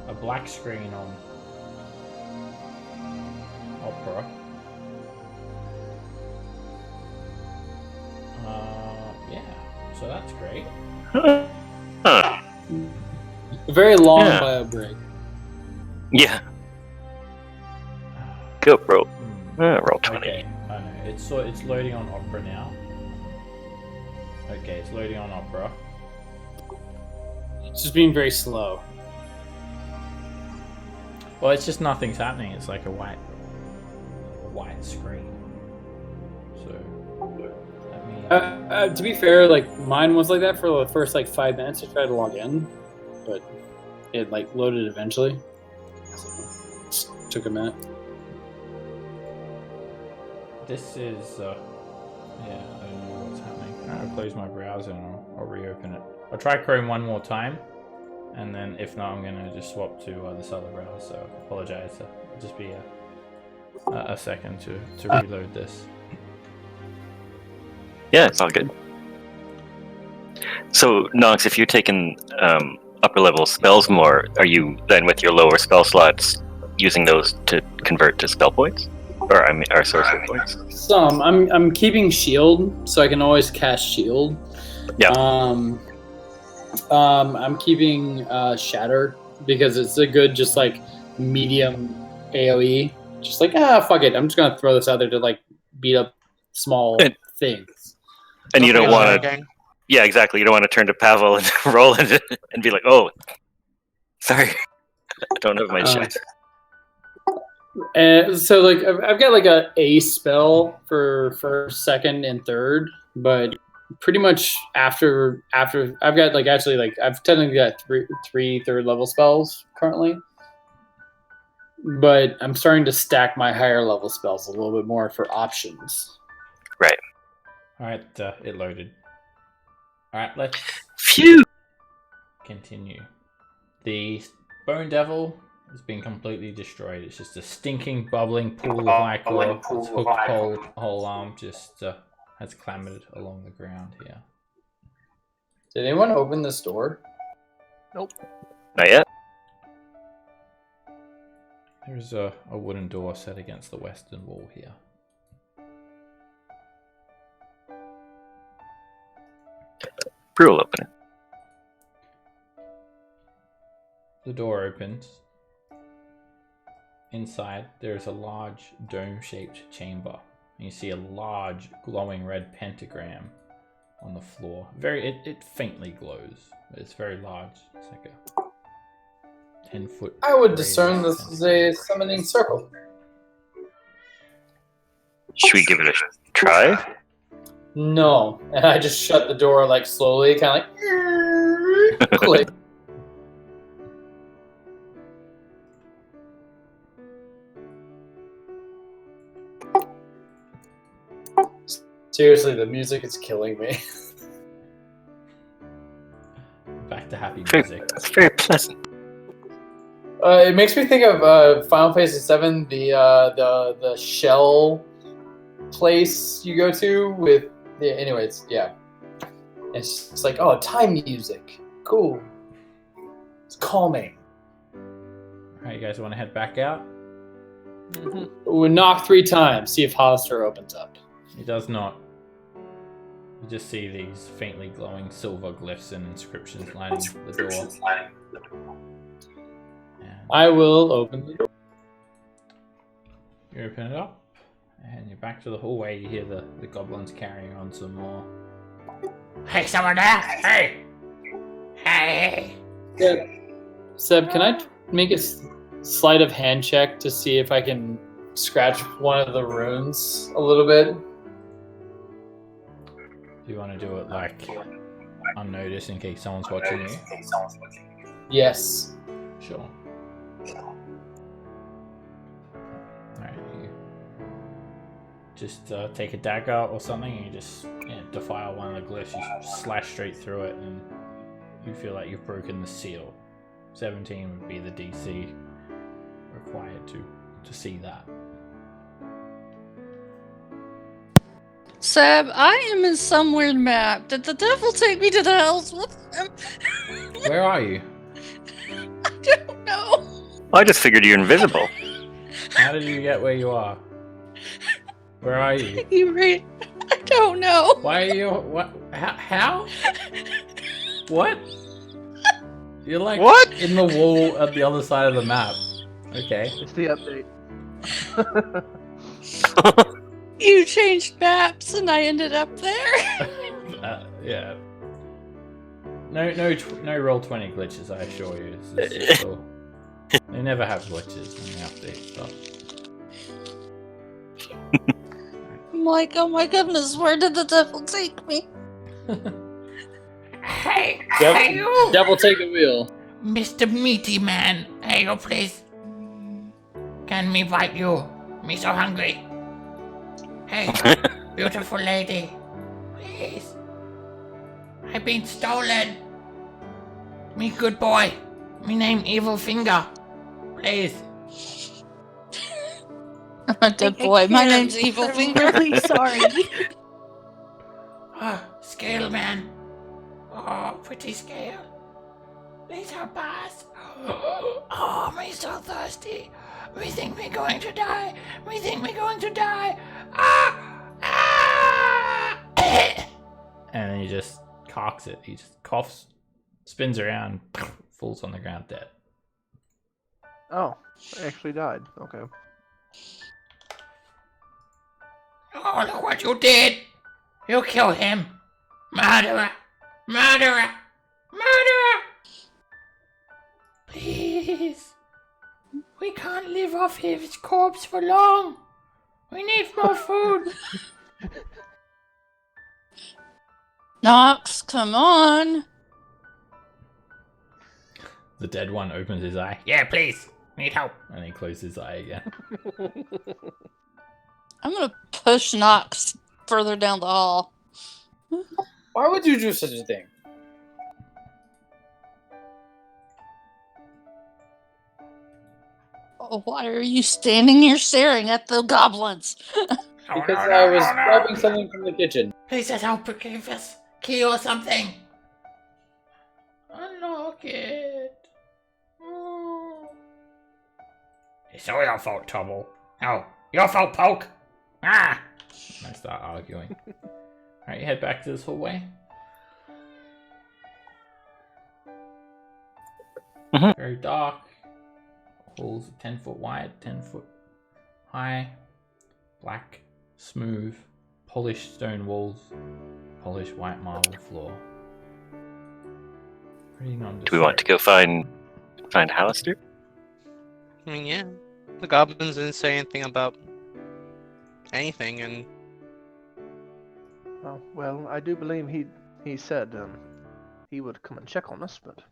a black screen on Opera. Yeah, so that's great. Huh. A very long Yeah. bio break. Yeah. Go, bro. Hmm. Roll 20. Okay, I know. It's loading on Opera now. Okay, it's loading on Opera. It's just being very slow. Well, it's just nothing's happening. It's like a white screen. So, I mean, To be fair, like mine was like that for the first like 5 minutes. I tried to log in, but it like loaded eventually. So, it took a minute. this is yeah, I don't know what's happening. I'll close my browser and I'll reopen it. I'll try Chrome one more time, and then if not, I'm gonna just swap to this other browser. So I apologize. It'll just be a second to reload this. Yeah, it's all good. So, Nox, if you're taking upper level spells more, are you then with your lower spell slots using those to convert to spell points? Or, I mean, or sorcery points? Some. I'm keeping shield, so I can always cast shield. Yeah. I'm keeping shatter because it's a good just like medium AOE. Just like fuck it. I'm just gonna throw this out there to like beat up small things. And you don't Okay, want to... gang. Yeah, exactly. You don't want to turn to Pavel and roll and be like, oh, sorry. I don't have my shit. And so like I've got like a spell for first, second, and third, but pretty much after I've got like actually like I've technically got three third level spells currently, but I'm starting to stack my higher level spells a little bit more for options. Right. All right, it loaded. All right, let's Phew! continue. The Bone Devil has been completely destroyed. It's just a stinking, bubbling pool of ichor. Its hooked whole arm just has clambered along the ground here. Did anyone open this door? Nope. Not yet? There's a wooden door set against the western wall here. Brew will open it. The door opens. Inside, there is a large dome-shaped chamber. And you see a large glowing red pentagram on the floor. It faintly glows, but it's very large. It's like a 10-foot. I would discern this is a summoning circle. Should we give it a try? No, and I just shut the door like slowly, kind of like click. Seriously, the music is killing me. Back to happy music. It's very pleasant. It makes me think of Final Fantasy VII, the shell place you go to with. Yeah, anyways, yeah. It's like, oh, time music. Cool. It's calming. Alright, you guys want to head back out? We knock 3 times, see if Hollister opens up. He does not. You just see these faintly glowing silver glyphs and inscriptions lining the door. And I will open the door. you open it up, and you're back to the hallway. You hear the goblins carrying on some more. Hey, someone there! Hey! Hey! Seb, can I make a sleight of hand check to see if I can scratch one of the runes a little bit? Do you want to do it like unnoticed in case someone's watching you? Yes. Sure. Alright, you just take a dagger or something and you just defile one of the glyphs. You slash straight through it and you feel like you've broken the seal. 17 would be the DC required to see that. Seb, I am in some weird map. Did the devil take me to the hells with him? Where are you? I don't know. I just figured you're invisible. How did you get where you are? Where are you? I don't know. Why are you? What? How? What? You're like What? in the wall at the other side of the map. Okay. It's the update. You changed maps and I ended up there. Yeah. No roll 20 glitches, I assure you. It's cool. They never have glitches when they update stuff. I'm like, oh my goodness, where did the devil take me? Hey, Devil, hey you, devil take the wheel. Mr. Meaty Man. Hey you, please. Can me bite you? Me so hungry. Hey, beautiful lady. Please. I've been stolen. Me good boy. Me name Evil Finger. Please. I'm a dead boy. My name's Evil Finger. I'm really sorry. Oh, Scale Man. Oh, pretty Scale. Please help us. Oh, me so thirsty. We think we're going to die. We think we're going to die. Ah! Ah! And then he just cocks it. He just coughs, spins around, falls on the ground dead. Oh, I actually died. Okay. Oh, look what you did. You killed him. Murderer. Murderer. Murderer. Please. We can't live off his corpse for long. We need more food. Nox, come on. The dead one opens his eye, Yeah, please. Need help. and he closes his eye again. I'm gonna push Nox further down the hall. Why would you do such a thing? Oh, why are you standing here staring at the goblins? Because I was grabbing something from the kitchen. Please just help give us key or something. Unlock it. Oh. It's all your fault, Tubble. Oh, your fault, Poke. Ah! And I start arguing. Alright, you head back to this hallway. Mhm. Very dark. Halls are 10 foot wide, 10 foot high. Black, smooth, polished stone walls, polished white marble floor. Pretty nondescript. Do we want to go find Hallister? I mean, yeah. The goblins didn't say anything about anything, and Oh, well, I do believe he said he would come and check on us, but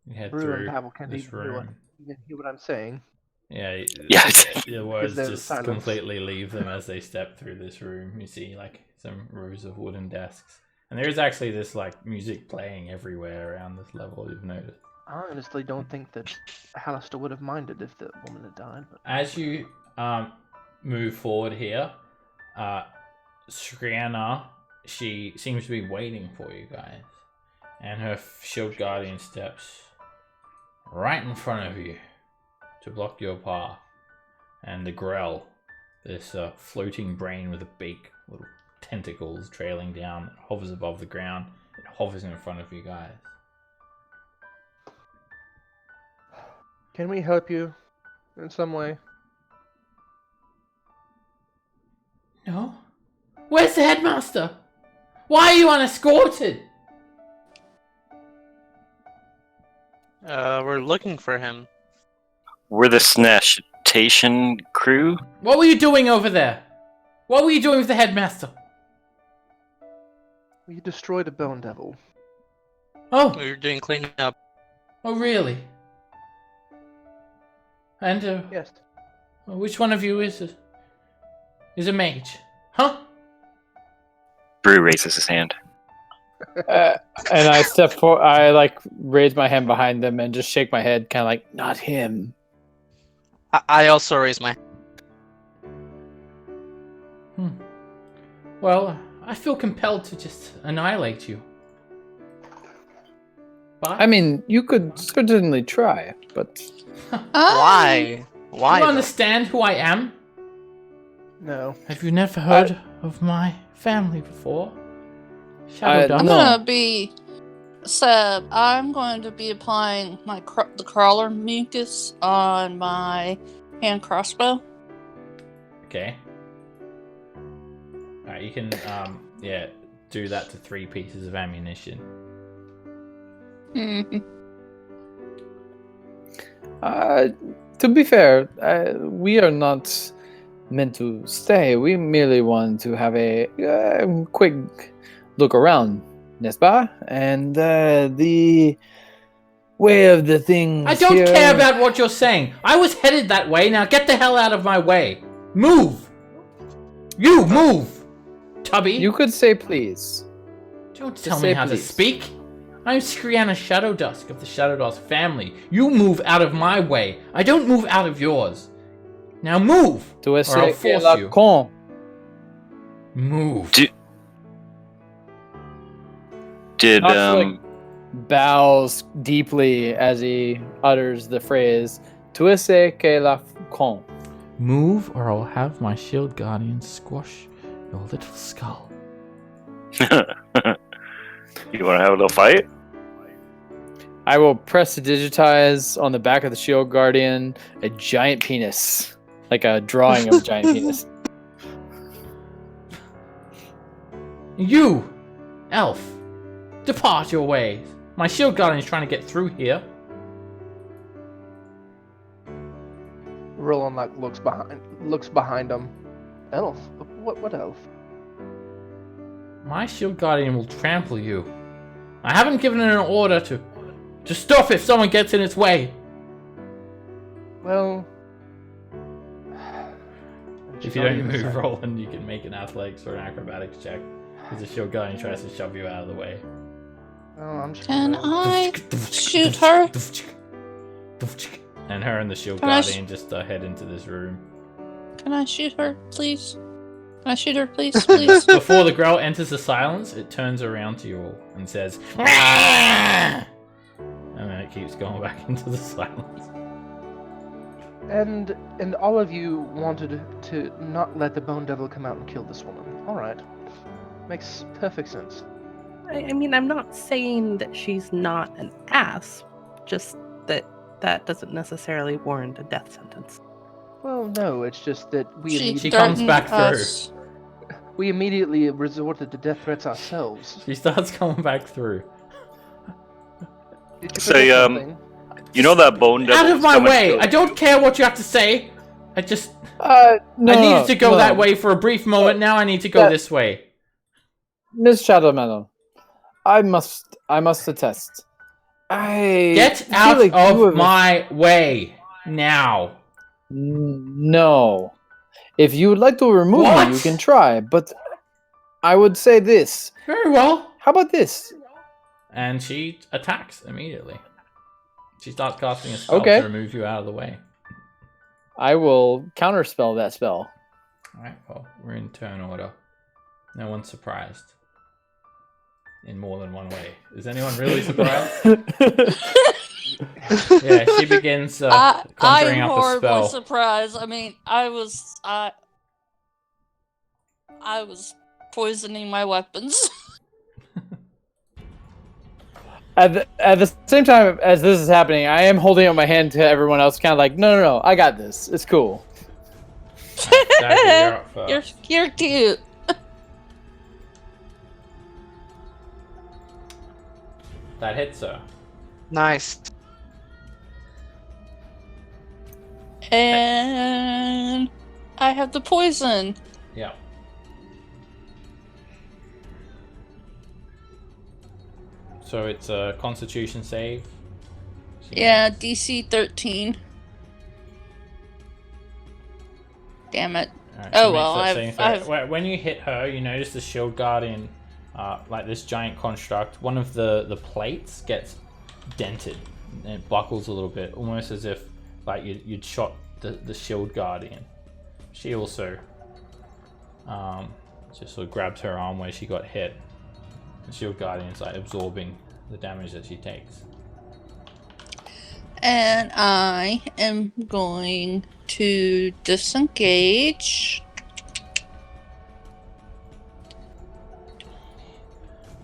You head Brew and through Pavel can't this even hear what I'm saying. Yeah, Yeah. the words there's just silence. completely leave them as they step through this room. You see like some rows of wooden desks. And there is actually this like music playing everywhere around this level, you've noticed. I honestly don't think that Hallister would have minded if the woman had died. But As you move forward here, Scree-Anna she seems to be waiting for you guys. And her shield guardian steps right in front of you to block your path. And the Grell, this floating brain with a beak, little tentacles trailing down, it hovers above the ground. It hovers in front of you guys. Can we help you in some way? No? Where's the headmaster? Why are you unescorted? We're looking for him. We're the Snashtation crew. What were you doing over there? What were you doing with the headmaster? We destroyed a bone devil. Oh, We were doing cleanup. oh really? And Yes. which one of you is a mage? Huh? Brew raises his hand. And I step forward. I raise my hand behind them and just shake my head, kind of like, not him. I also raise my. Well, I feel compelled to just annihilate you. But I mean, you could certainly try, but Why? Why? you though? understand who I am? No. Have you never heard of my family before? Shadow No. Dust? I'm gonna be Seb. I'm going to be applying the crawler mucus on my hand crossbow. Okay. Alright, you can do that to 3 pieces of ammunition. to be fair, we are not meant to stay. We merely want to have a quick look around, n'est-ce pas? And the way of the things I don't here... care about what you're saying. I was headed that way. Now get the hell out of my way. Move. You move, Tubby. You could say please. Don't Just tell me say how to please. speak. I'm Scree-Anna Shadow Dusk of the Shadow Dusk family. You move out of my way. I don't move out of yours. Now move, Tu or es I'll force la you. con. Move. Did Knox, bows deeply as he utters the phrase "Tu es que la con." Move, or I'll have my shield guardian squash your little skull. You want to have a little fight? I will press to digitize on the back of the shield guardian a giant penis, like a drawing of a giant penis. You, elf, depart your ways. My shield guardian is trying to get through here. Roland looks behind him. Elf? What elf? My shield guardian will trample you. I haven't given it an order to stop if someone gets in its way. Well, If you don't move, Roland, you can make an athletics or an acrobatics check. Because the shield guardian tries to shove you out of the way. Oh, I'm just Can gonna- I shoot her? And her and the shield Can I guardian just head into this room. Can I shoot her, please? Can I shoot her, please, please? Before the growl enters the silence, it turns around to you all and says, "Ah!" And then it keeps going back into the silence. And all of you wanted to not let the Bone Devil come out and kill this woman. All right, makes perfect sense. I mean, I'm not saying that she's not an ass, just that doesn't necessarily warrant a death sentence. Well, no, it's just that She comes back through. we immediately resorted to death threats ourselves. She starts coming back through. Did you Say, forget something? You know that bone devil? Out of my way! I don't care what you have to say. I needed to go that way for a brief moment. Now I need to go this way. Miss Shadowmellow, I must attest. Get feel out like you of have- my way now. No. If you would like to remove What? me, you can try, but I would say this. Very well. How about this? And she attacks immediately. She starts casting a spell Okay. to remove you out of the way. I will counterspell that spell. Alright, well, we're in turn order. No one's surprised. in more than one way. Is anyone really surprised? Yeah, she begins conjuring I'm up a horribly spell. surprised. I mean, I was poisoning my weapons. At the same time as this is happening, I am holding up my hand to everyone else, kind of like, no, I got this. It's cool. Dagger, you're up first. You're cute. That hits her. Nice. And I have the poison. Yeah. So it's a Constitution save. Yeah, DC 13. Damn it. Alright, Oh, she well, makes that I've- saving throw. When you hit her, you notice the shield guardian, like this giant construct, one of the plates gets dented and it buckles a little bit, almost as if like you'd shot the shield guardian. She also just sort of grabs her arm where she got hit. The shield guardian's like absorbing the damage that she takes. And I am going to disengage.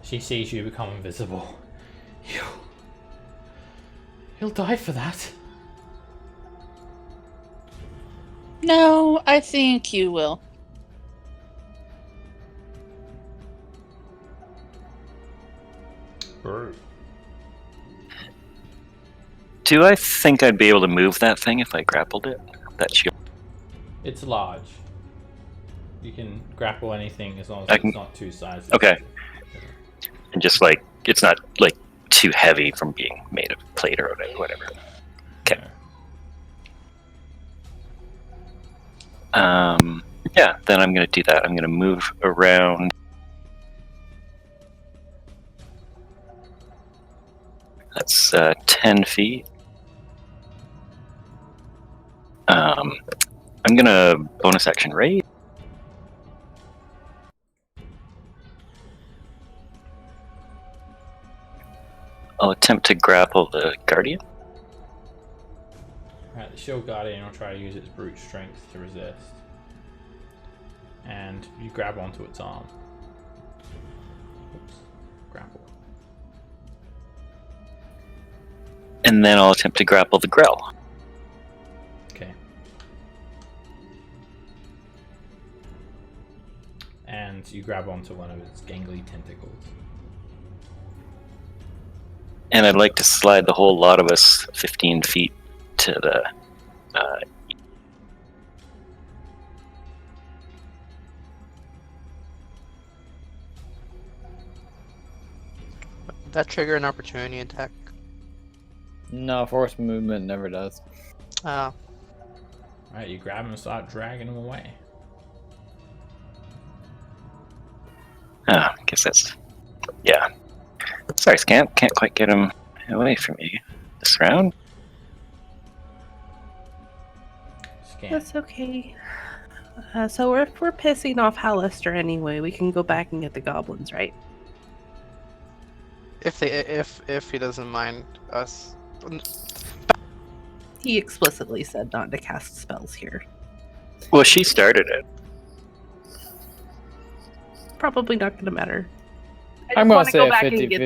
She sees you become invisible. You'll die for that. No, I think you will. Do I think I'd be able to move that thing if I grappled it? That shield. It's large. You can grapple anything as long as I can- it's not two sides. Okay. And just like it's not like too heavy from being made of plate or whatever. Okay. Yeah, then I'm gonna do that. I'm gonna move around. That's 10 feet. I'm gonna bonus action raid. I'll attempt to grapple the guardian. Alright, the shield guardian will try to use its brute strength to resist. And you grab onto its arm. Oops. Grapple. And then I'll attempt to grapple the Grell. Okay. And you grab onto one of its gangly tentacles. And I'd like to slide the whole lot of us 15 feet to the That trigger an opportunity attack. No, force movement never does. Oh. Alright, you grab him and start dragging him away. I guess that's... Yeah. Sorry, Scamp. Can't quite get him away from you this round. Scamp. That's okay. So if we're pissing off Hallister anyway, we can go back and get the goblins, right? If he doesn't mind us. He explicitly said not to cast spells here. Well, she started it. Probably not going to matter. I'm going gonna to say a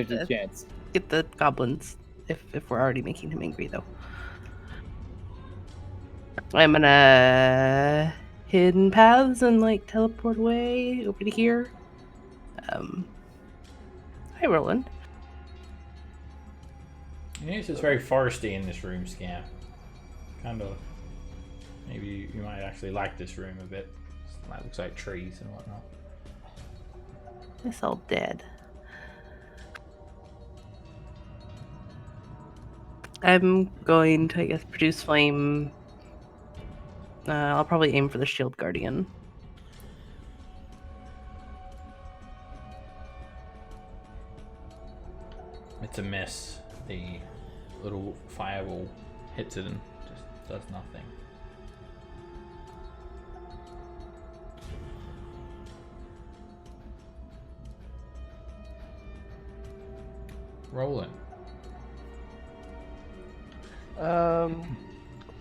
50-50 chance. Get the goblins, if we're already making him angry, though. I'm gonna hidden paths and like teleport away over to here. Hi, Roland. You notice it's very foresty in this room, Scamp. Kind of. Maybe you might actually like this room a bit. It looks like trees and whatnot. It's all dead. I'm going to, I guess, produce flame. I'll probably aim for the shield guardian. It's a miss. The little fireball hits it and just does nothing. rolling.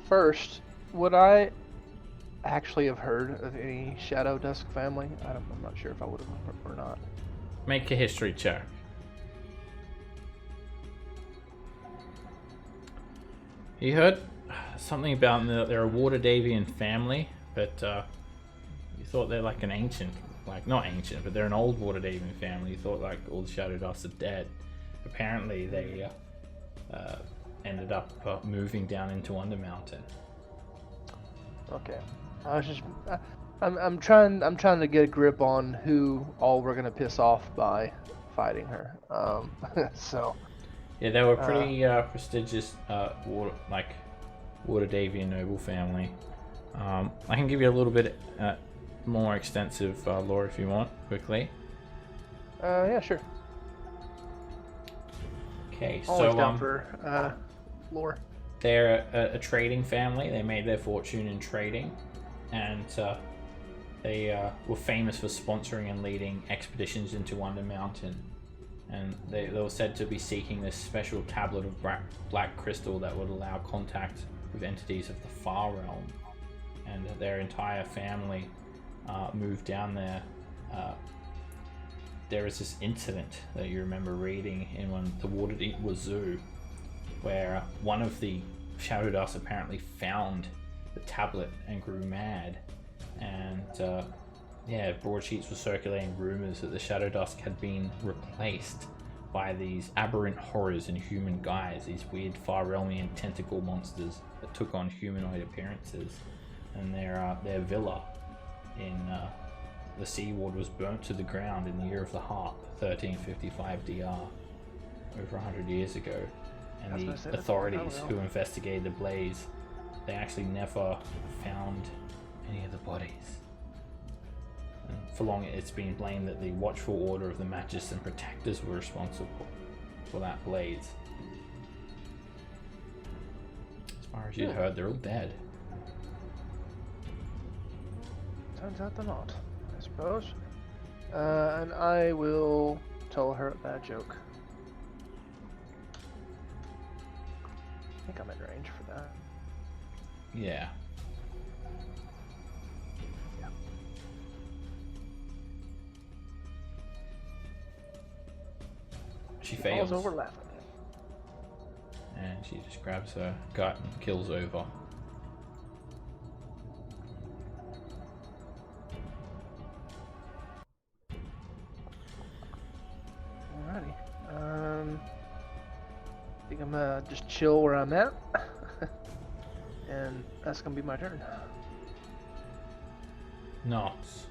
First, would I actually have heard of any Shadow Dusk family? I'm not sure if I would have or not. Make a history check. You heard something about they're a Waterdeepian family, but you thought they're like an ancient, like not ancient, but they're an old Waterdeepian family. You thought like all the Shadow Dusts are dead. Apparently they ended up moving down into Undermountain. Okay. I was just, I'm trying to get a grip on who all we're gonna piss off by fighting her. So. Yeah, they were pretty prestigious, Waterdeepian noble family. I can give you a little bit more extensive lore if you want, quickly. Yeah, sure. Okay, Always so down for lore. they're a trading family. They made their fortune in trading, and they were famous for sponsoring and leading expeditions into Undermountain. And they were said to be seeking this special tablet of black crystal that would allow contact with entities of the Far Realm. And their entire family moved down there. There was this incident that you remember reading in the Waterdeep Zoo, where one of the Shadow Dusts apparently found the tablet and grew mad. And broadsheets were circulating rumors that the Shadow Dusk had been replaced by these aberrant horrors in human guise, these weird Far Realmian tentacle monsters that took on humanoid appearances. And their villa in the Seaward was burnt to the ground in the year of the Harp, 1355 DR, over 100 years ago. And the authorities who investigated the blaze, they actually never found any of the bodies. And for long it's been blamed that the Watchful Order of the Magists and Protectors were responsible for that blaze. As far as you'd heard, they're all dead. Turns out they're not, I suppose. And I will tell her a bad joke. I think I'm in range for that. Yeah. She fails. Falls over laughing. And she just grabs her gut and kills over. Alrighty. I think I'm gonna just chill where I'm at. And that's gonna be my turn. Nox.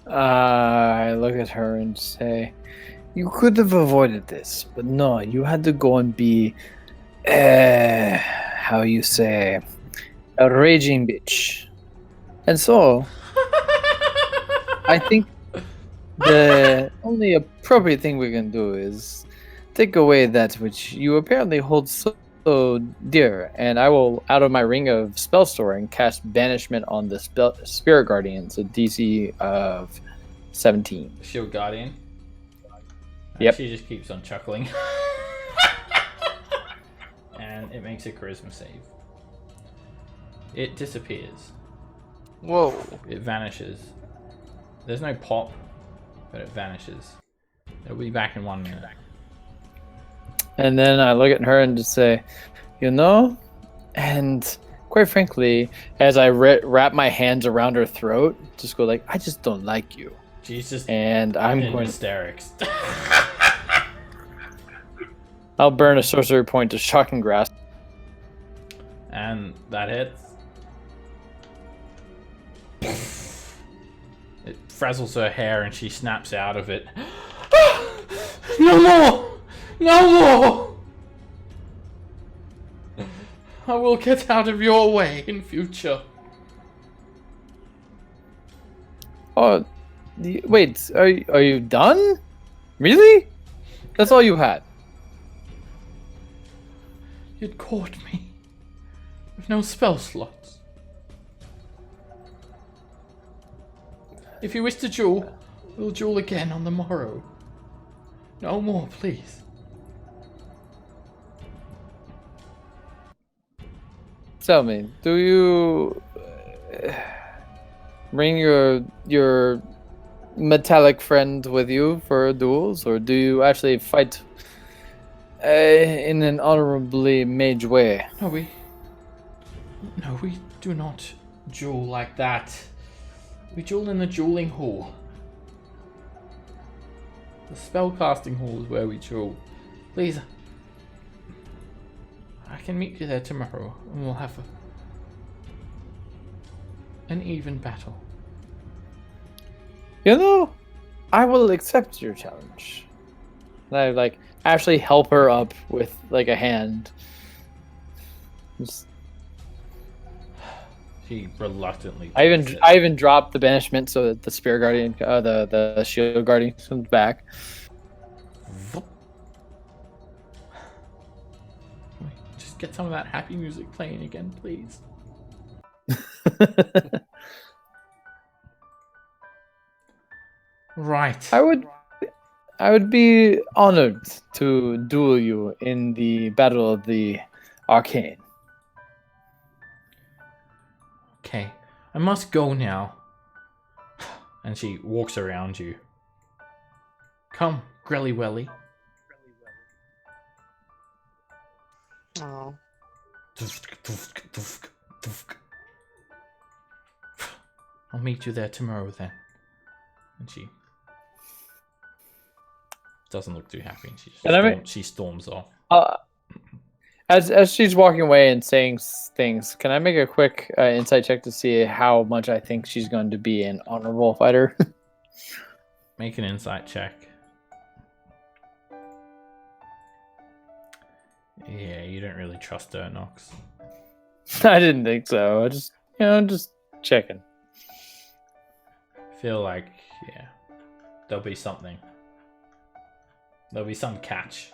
I look at her and say, you could have avoided this, but no, you had to go and be, how you say, a raging bitch. And so, I think the only appropriate thing we can do is take away that which you apparently hold so dear, and I will, out of my ring of spell storing, cast Banishment on the Spirit Guardians, a DC of 17. Shield Guardian. Yep. She just keeps on chuckling. And it makes a charisma save. It disappears. Whoa. It vanishes. There's no pop, but it vanishes. It'll be back in 1 minute. And then I look at her and just say, you know, and quite frankly, as I wrap my hands around her throat, just go like, I just don't like you. She's just and I'm in going hysterics. I'll burn a sorcery point to Shocking Grasp. And that hits. It frazzles her hair and she snaps out of it. No more! No more! I will get out of your way in future. Oh, wait, are you done? Really? That's all you had? You'd caught me. With no spell slots. If you wish to duel, We'll duel again on the morrow. No more, please. Tell me, do you bring your metallic friend with you for duels, or do you actually fight in an honorably mage way? No, we do not duel like that. We duel in the dueling hall. The spellcasting hall is where we duel. Please, I can meet you there tomorrow, and we'll have an even battle. You know, I will accept your challenge. And I like actually help her up with like a hand. Just- She reluctantly. I takes it. even dropped the banishment so that the spear guardian, the shield guardian comes back. Just get some of that happy music playing again, please. Right. I would be honored to duel you in the Battle of the Arcane. Okay, I must go now. And she walks around you. Come, Grelly Welly. Oh. I'll meet you there tomorrow then. And she doesn't look too happy. She storms off. As she's walking away and saying things, can I make a quick insight check to see how much I think she's going to be an honorable fighter? Make an insight check. Yeah, you don't really trust her, Nox. I didn't think so. I just checking. Feel like, yeah, there'll be something. There'll be some catch.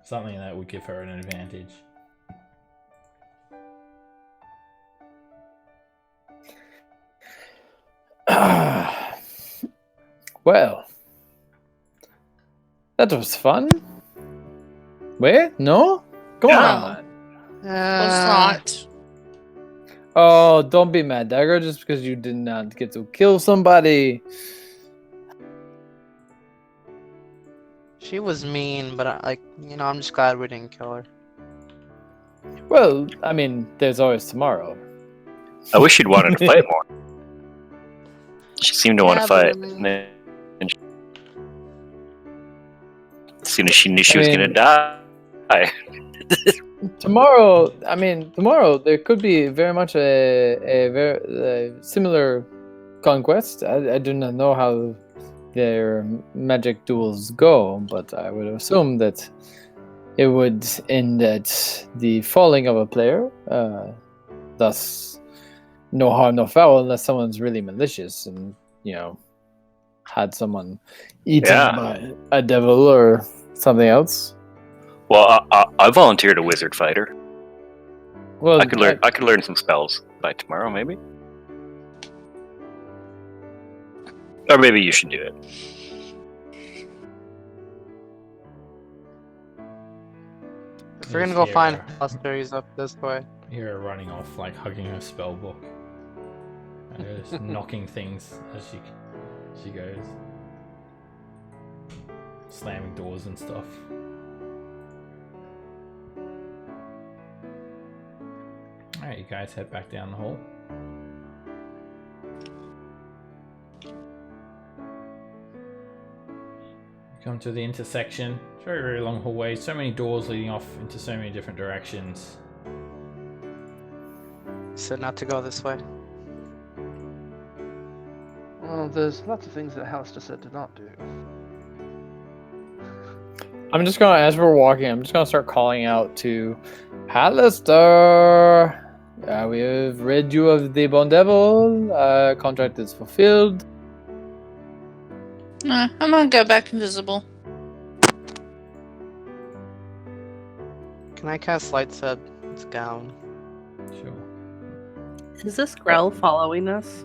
Something that would give her an advantage. Well, that was fun. Wait, no? Come on. Was not. Oh, don't be mad, Dagger, just because you did not get to kill somebody. She was mean, but I'm just glad we didn't kill her. Well, I mean, there's always tomorrow. I wish she'd wanted to fight more. She seemed to want to Yeah, but fight. I mean- And then as soon as she knew she was going to die. Tomorrow there could be very much a very similar conquest. I do not know how their magic duels go, but I would assume that it would end at the falling of a player. Thus, no harm, no foul, unless someone's really malicious and, had someone eaten by a devil or something else. Well, I volunteered a wizard fighter. Well, I could learn some spells by tomorrow, maybe. Or maybe you should do it. If we're gonna go find Buster, up this way. You hear her running off, like hugging her spell book. And just knocking things as she goes. Slamming doors and stuff. Alright, you guys head back down the hall. You come to the intersection. It's a very, very long hallway. So many doors leading off into so many different directions. Said not to go this way. Well, there's lots of things that Hallister said to not do. I'm just gonna, as we're walking, I'm just gonna start calling out to Hallister. We have rid you of the Bone Devil. Contract is fulfilled. Nah, I'm gonna go back invisible. Can I cast Light's Head? It's down. Sure. Is this Grell following us?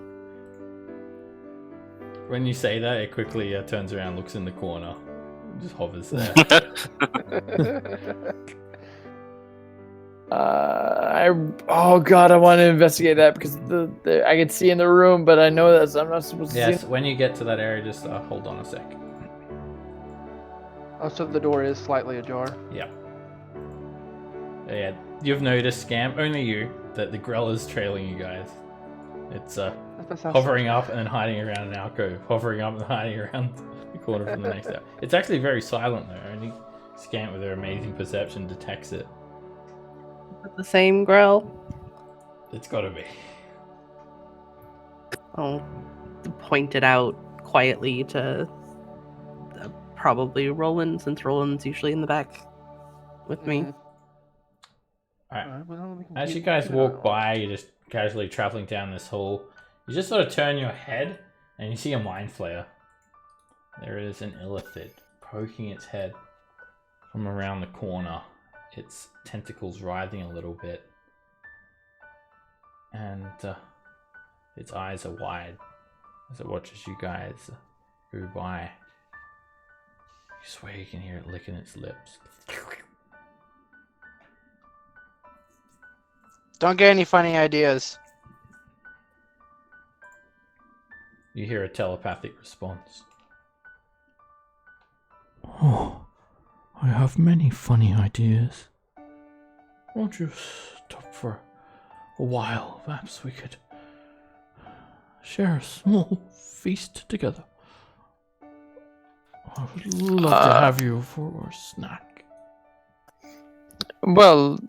When you say that, it quickly turns around, looks in the corner, and just hovers there. Oh god, I want to investigate that because I can see in the room, but I know that I'm not supposed to Yes, see. when you get to that area, just hold on a sec. Oh, so the door is slightly ajar. Yeah. Yeah, you've noticed, Scamp, only you, that the Grell is trailing you guys. It's hovering up and then hiding around an alcove, hovering up and hiding around the corner from the next out. It's actually very silent though. Only Scamp with her amazing perception detects it. The same Grell. It's gotta be. I'll point it out quietly to probably Roland, since Roland's usually in the back with me. Alright. As you guys walk by, you're just casually traveling down this hall. You just sort of turn your head and you see a mind flayer. There is an illithid poking its head from around the corner. Its tentacles writhing a little bit. And its eyes are wide as it watches you guys go by. You swear you can hear it licking its lips. Don't get any funny ideas. You hear a telepathic response. Oh, I have many funny ideas. Won't you stop for a while? Perhaps we could share a small feast together. I would love to have you for a snack. Well,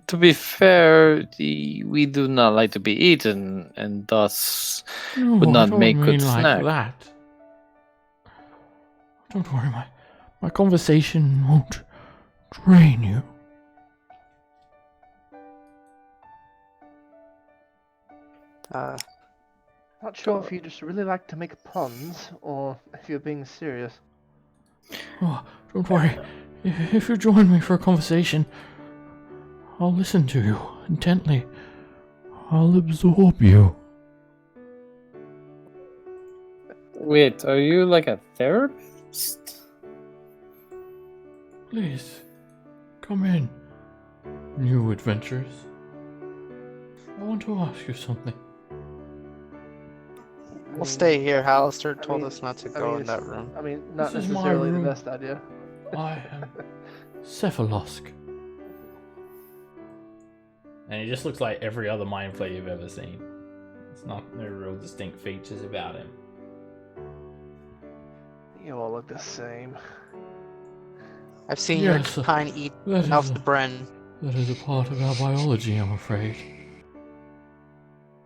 to be fair, we do not like to be eaten, and thus would not make good snack. That. Don't worry, my conversation won't drain you. Not sure if you just really like to make puns, or if you're being serious. Oh, don't worry. If you join me for a conversation, I'll listen to you intently. I'll absorb you. Wait, are you like a therapist? Please, come in. New adventures. I want to ask you something. We'll stay here. Hallister told us not to go in that room. I mean, not This is my necessarily the room. best idea. I am Cephalosk. And he just looks like every other mind flayer you've ever seen. It's no real distinct features about him. You all look the same. I've seen Yes, your kind eat that enough is to Bren. That is a part of our biology, I'm afraid.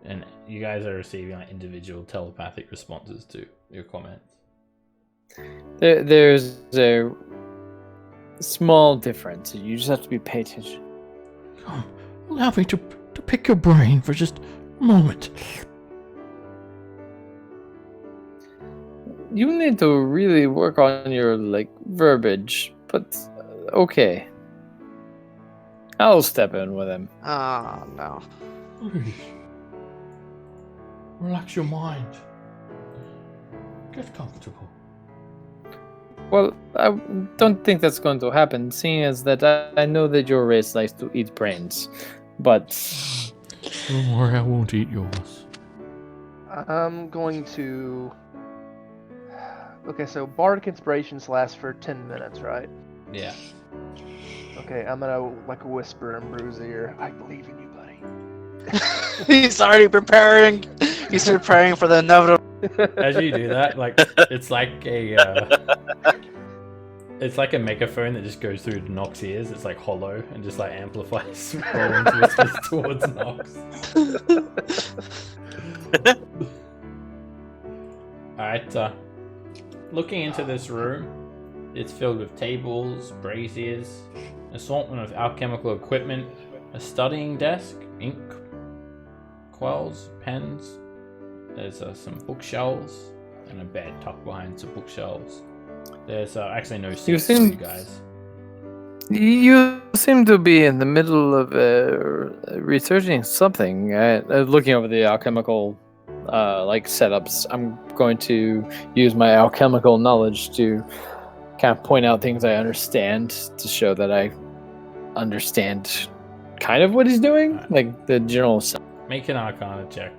And you guys are receiving like individual telepathic responses to your comments. There's a small difference. You just have to be pay attention. Come, allow me to pick your brain for just a moment. You need to really work on your verbiage, but okay. I'll step in with him. Oh, no. Please. Relax your mind. Get comfortable. Well, I don't think that's going to happen, seeing as that I know that your race likes to eat brains. But Don't worry, I won't eat yours. I'm going to... Okay, so Bardic Inspirations last for 10 minutes, right? Yeah. Okay, I'm gonna whisper in Bruce's ear, I believe in you, buddy. He's already preparing. He's preparing for the inevitable. As you do that, it's like a it's like a megaphone that just goes through to Nox's ears. It's like hollow and just amplifies Roland's whispers towards Nox. Alright, looking into this room, it's filled with tables, braziers, assortment of alchemical equipment, a studying desk, ink, quells, pens. There's some bookshelves and a bed tucked behind some bookshelves. There's actually no seats for you guys. you seem to be in the middle of researching something. Looking over the alchemical like setups. I'm going to use my alchemical knowledge to kind of point out things I understand to show that I understand kind of what he's doing, like the general. Make an Arcana check.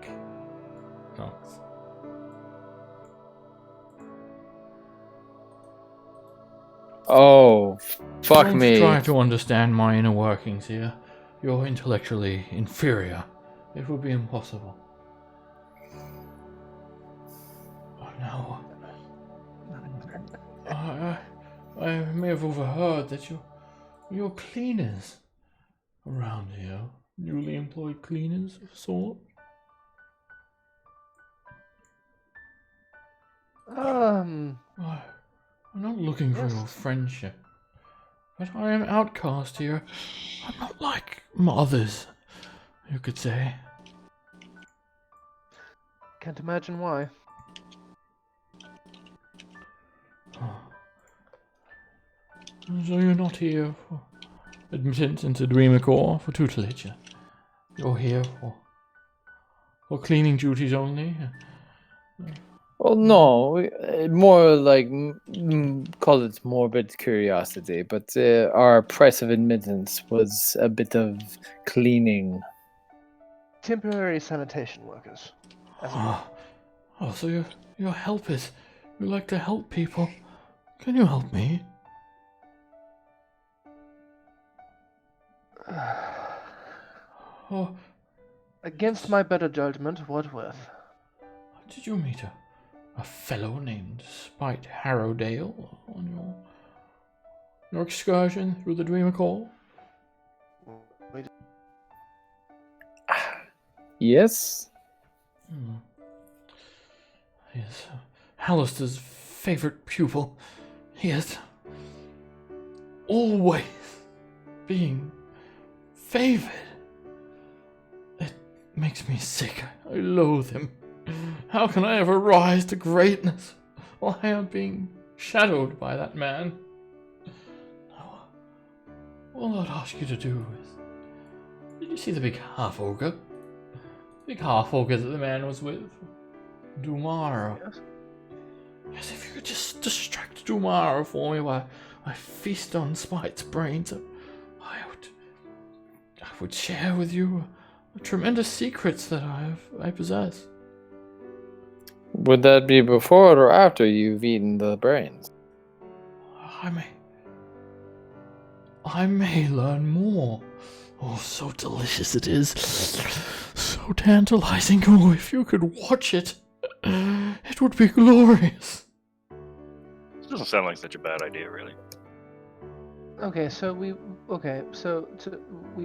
No. Oh, fuck Don't me. try to understand my inner workings here. You're intellectually inferior. It would be impossible. Oh no. I may have overheard that you're cleaners around here. Newly employed cleaners of sort. I'm not looking for your friendship, but I am outcast here. I'm not like others, you could say. Can't imagine why. So you're not here for admittance into Dwemer Corps, for tutelage. You're here for cleaning duties only. Well, no, more like call it morbid curiosity, but our price of admittance was a bit of cleaning. Temporary sanitation workers. So you're helpers. You like to help people. Can you help me? Against my better judgment, what with? Did you meet a fellow named Spite Harrowdale on your excursion through the Dwemer Corps? Yes. He is Hallister's favorite pupil. He is always being favored. It makes me sick. I loathe him. How can I ever rise to greatness while I am being shadowed by that man? All I'd ask you to do is... Did you see the big half-ogre? Big half-ogre that the man was with? Dwemer. Yes, if you could just distract Dwemer for me while I feast on Spite's brains, I would share with you tremendous secrets that I possess. Would that be before or after you've eaten the brains? I may learn more. Oh, so delicious it is. So tantalizing. Oh, if you could watch it, it would be glorious. This doesn't sound like such a bad idea, really. Okay, so we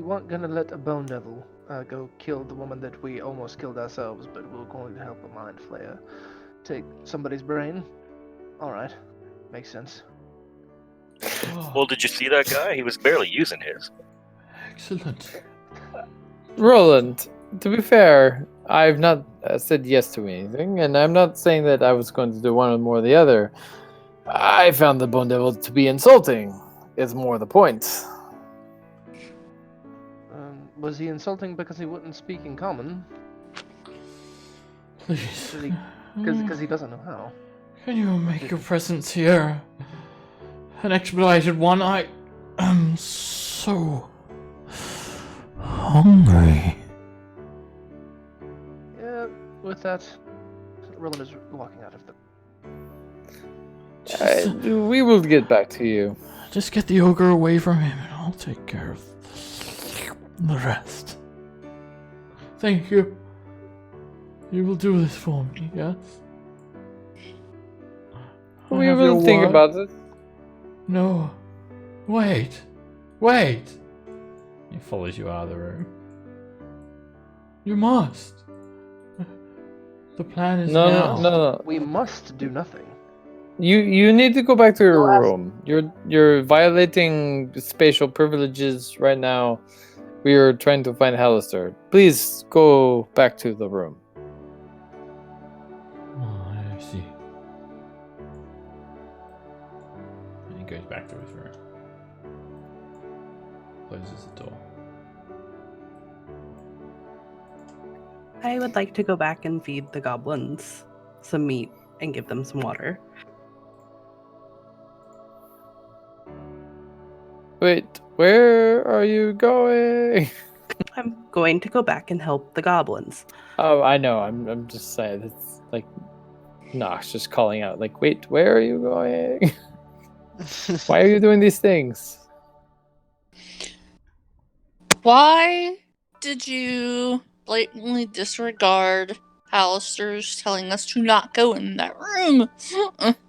weren't gonna let a bone devil go kill the woman that we almost killed ourselves, but we were going to help a mind flayer take somebody's brain. All right, makes sense. Well, did you see that guy? He was barely using his. Excellent. Roland, to be fair, I've not said yes to anything, and I'm not saying that I was going to do one or more or the other. I found the Bone Devil to be insulting, is more the point. Was he insulting because he wouldn't speak in common? Please. Because he doesn't know how. Can you make your presence here an expedited one? I am so hungry. Yeah, with that, Roland is walking out of the... We will get back to you. Just get the ogre away from him and I'll take care of the rest. Thank you. You will do this for me, yes? We will think about it. No. Wait. He follows you out of the room. You must. The plan is now. No. We must do nothing. You need to go back to your room. You're violating spatial privileges right now. We are trying to find Hallister. Please go back to the room. Oh, I see. And he goes back to his room. Closes the door. I would like to go back and feed the goblins some meat and give them some water. Wait, where are you going? I'm going to go back and help the goblins. Oh, I know. I'm just saying. It's like Nox just calling out. Like, wait, where are you going? Why are you doing these things? Why did you blatantly disregard Alistair's telling us to not go in that room?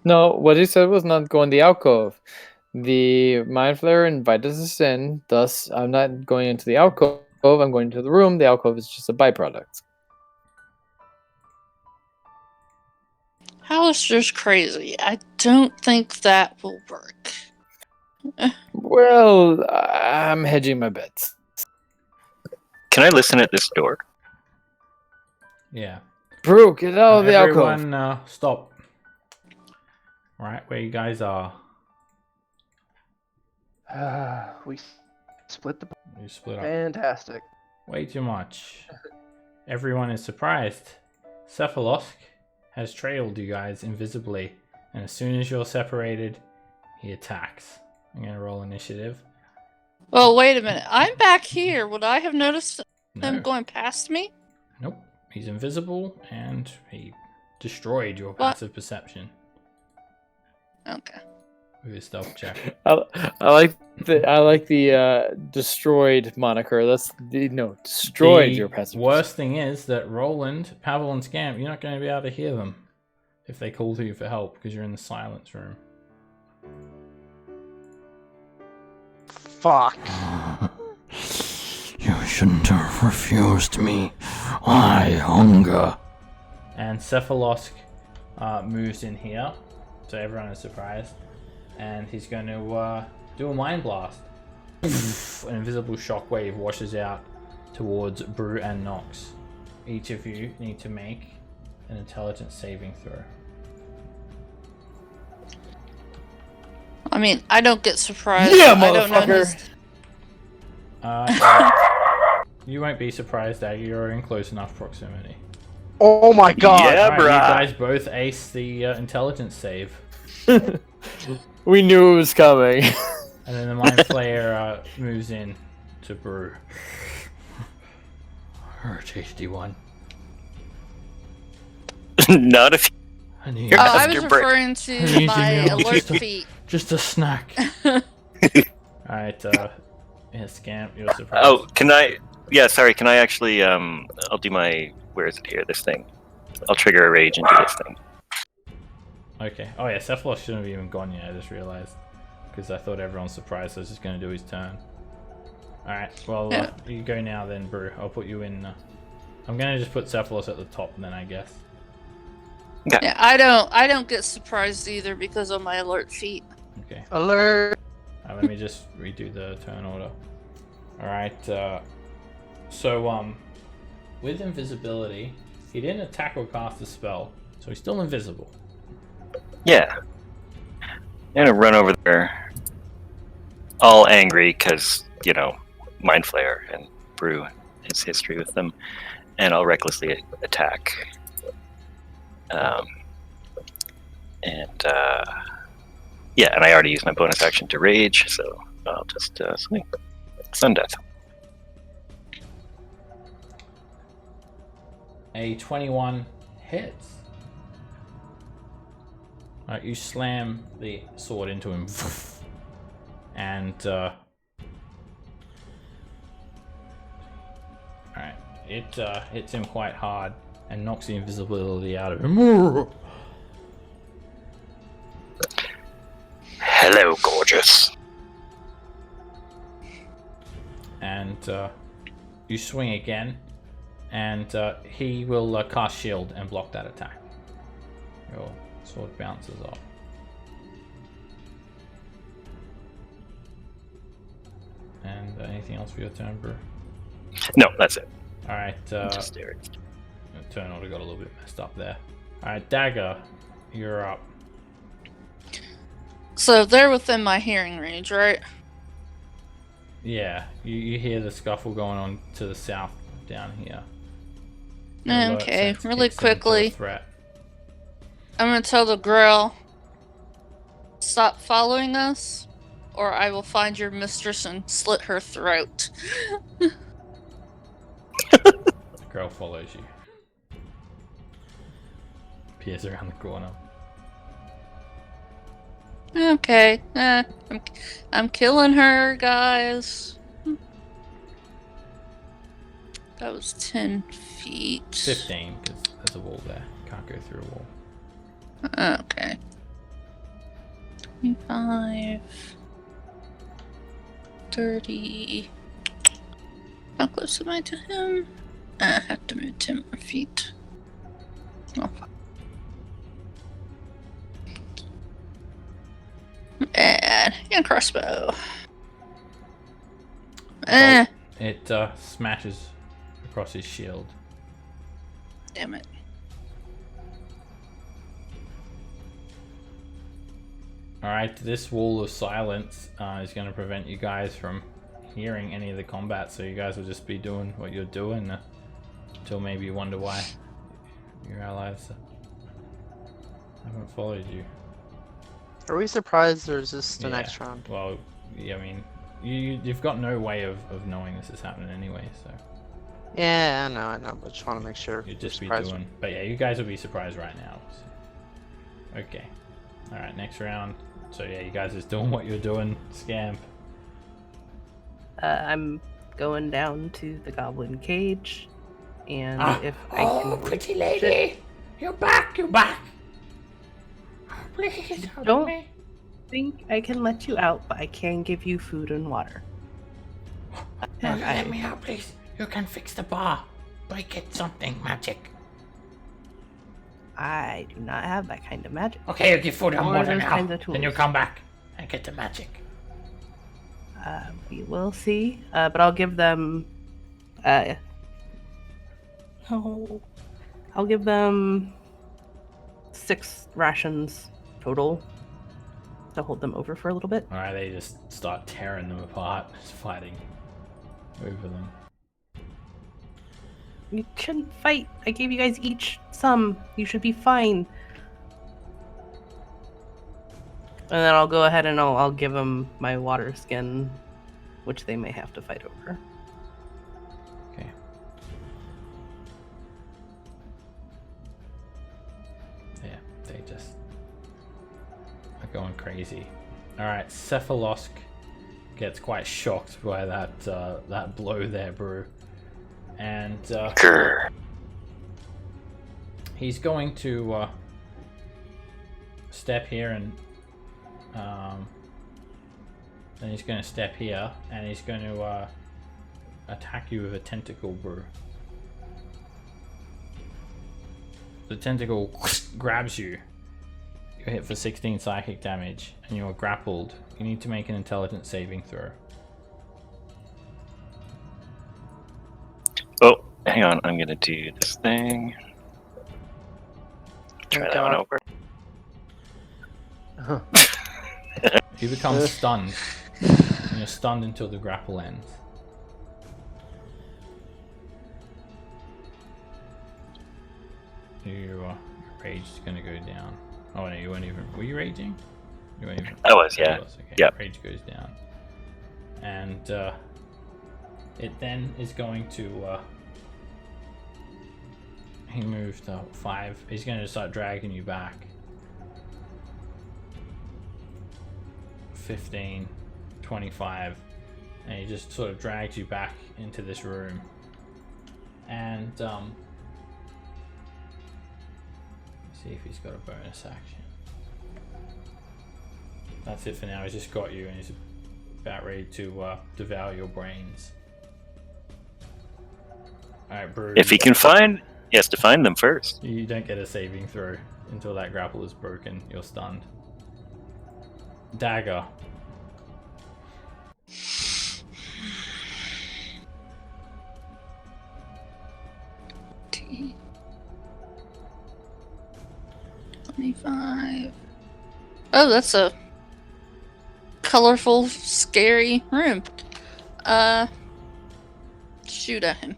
No, what he said was not go in the alcove. The mind flayer invited us in. Thus, I'm not going into the alcove. I'm going to the room. The alcove is just a byproduct. Alistair's crazy. I don't think that will work. Well, I'm hedging my bets. Can I listen at this door? Yeah. Brew, get out of the alcove. Everyone, stop. Right where you guys are. We split the. You split up. Fantastic. Way too much. Everyone is surprised. Cephalosk has trailed you guys invisibly, and as soon as you're separated, he attacks. I'm gonna roll initiative. Well, wait a minute. I'm back here. Would I have noticed No. him going past me? Nope. He's invisible, and he destroyed your What? passive perception Okay. with his stealth check. I like the destroyed moniker. That's destroyed your passive. Worst thing is that Roland, Pavel, and Scamp, you're not going to be able to hear them if they call to you for help because you're in the silence room. Fuck. You shouldn't have refused me. I hunger. And Cephalosk moves in here, so everyone is surprised. And he's going to do a mind blast. An invisible shockwave washes out towards Brew and Nox. Each of you need to make an intelligence saving throw. I mean, I don't get surprised. Yeah, I don't know motherfucker. You won't be surprised that you're in close enough proximity. Oh my god. Yeah, Alright, you bruh. guys both ace the intelligence save. We knew it was coming. And then the Mind Flayer moves in to Brew. Or tasty one. Not if I need, You're Oh, Ask I was your break. referring to my alert feet. just a snack. Alright, yeah, Scamp, you're surprised. Oh, can I? Yeah, sorry. Can I actually? I'll do my. Where is it here? This thing. I'll trigger a rage and do this thing. Okay. Oh yeah, Cephalus shouldn't have even gone yet, I just realized. Because I thought everyone's surprised, so I was just going to do his turn. Alright, well, Yeah. you go now then, Brew. I'll put you in... I'm going to just put Cephalus at the top then, I guess. Yeah, I don't get surprised either because of my alert feet. Okay. Alert. Let me just redo the turn order. Alright, so, with invisibility, he didn't attack or cast a spell, so he's still invisible. Yeah. I'm gonna run over there, all angry because Mind Flayer and Brew, his history with them, and I'll recklessly attack. And I already used my bonus action to rage, so I'll just swing. Sun Death. A 21 hits. Alright, you slam the sword into him. And, alright, it hits him quite hard and knocks the invisibility out of him. Hello, gorgeous. And you swing again, and he will cast shield and block that attack. Your sword bounces off. And anything else for your turn, Brew? No, that's it. Alright, Just there. the turn order got a little bit messed up there. Alright, Dagger, you're up. So they're within my hearing range, right? Yeah, you hear the scuffle going on to the south down here. Your alert Okay, sense really kicks in to a quickly, threat. I'm gonna tell the girl, stop following us, or I will find your mistress and slit her throat. The girl follows you. Peers around the corner. Okay, I'm killing her, guys. That was 10 feet. 15, because there's a wall there. Can't go through a wall. Okay. 25. 30. How close am I to him? I have to move 10 more feet. Oh. And crossbow. It smashes across his shield. Damn it. Alright, this wall of silence is going to prevent you guys from hearing any of the combat, so you guys will just be doing what you're doing until maybe you wonder why your allies haven't followed you. Are we surprised, or is this the Yeah, next round? Well, yeah, I mean, you've got no way of knowing this is happening anyway, so Yeah, I know, but just want to make sure. you'd just be surprised. doing. But yeah, you guys will be surprised right now. So. Okay. Alright, next round. So yeah, you guys is doing what you're doing, Scamp. I'm going down to the goblin cage, and if I Oh, can pretty lady! You're back, you're back! Oh, please, help Don't- me. think I can let you out, but I can give you food and water. No, And let me out, please. You can fix the bar. Break it, something, magic. I do not have that kind of magic. Okay, you give food and Or water those now. kinds of Then you tools. come back and get the magic. We will see, but I'll give them. I'll give them 6 rations total to hold them over for a little bit. Alright, they just start tearing them apart, just fighting over them. You shouldn't fight. I gave you guys each some. You should be fine. And then I'll go ahead and I'll give them my water skin, which they may have to fight over. Okay. Yeah, they just are going crazy. Alright, Cephalosk gets quite shocked by that blow there, Brew. And Grr. he's going to step here and then he's going to step here and he's going to attack you with a tentacle, Brew. The tentacle grabs you. You're hit for 16 psychic damage and you're grappled. You need to make an intelligence saving throw. Oh, hang on. I'm gonna do this thing. Try that one over. You become stunned. And you're stunned until the grapple ends. Your rage is gonna go down. Oh no, you weren't even. Were you raging? You weren't even. I was, yeah. Okay. Yep. Rage goes down, and it then is going to. He moved 5. He's going to start dragging you back. 15, 25, and he just sort of drags you back into this room. And see if he's got a bonus action. That's it for now. He's just got you, and he's about ready to devour your brains. All right, Brew. If he can find, he has to find them first. You don't get a saving throw until that grapple is broken. You're stunned. Dagger. T. 25. Oh, that's a colorful, scary room. Shoot at him.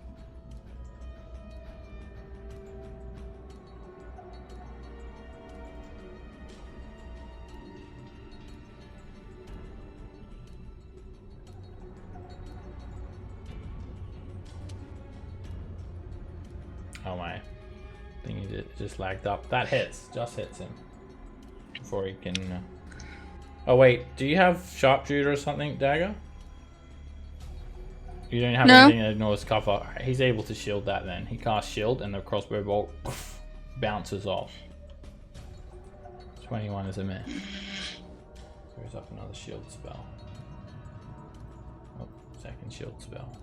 Oh my thing just lagged up. That hits. Just hits him. Before he can... Oh wait, do you have sharpshooter or something, Dagger? You don't have anything that ignores cover. Alright, he's able to shield that then. He casts shield and the crossbow bolt bounces off. 21 is a miss. Throws up another shield spell. Oh, second shield spell.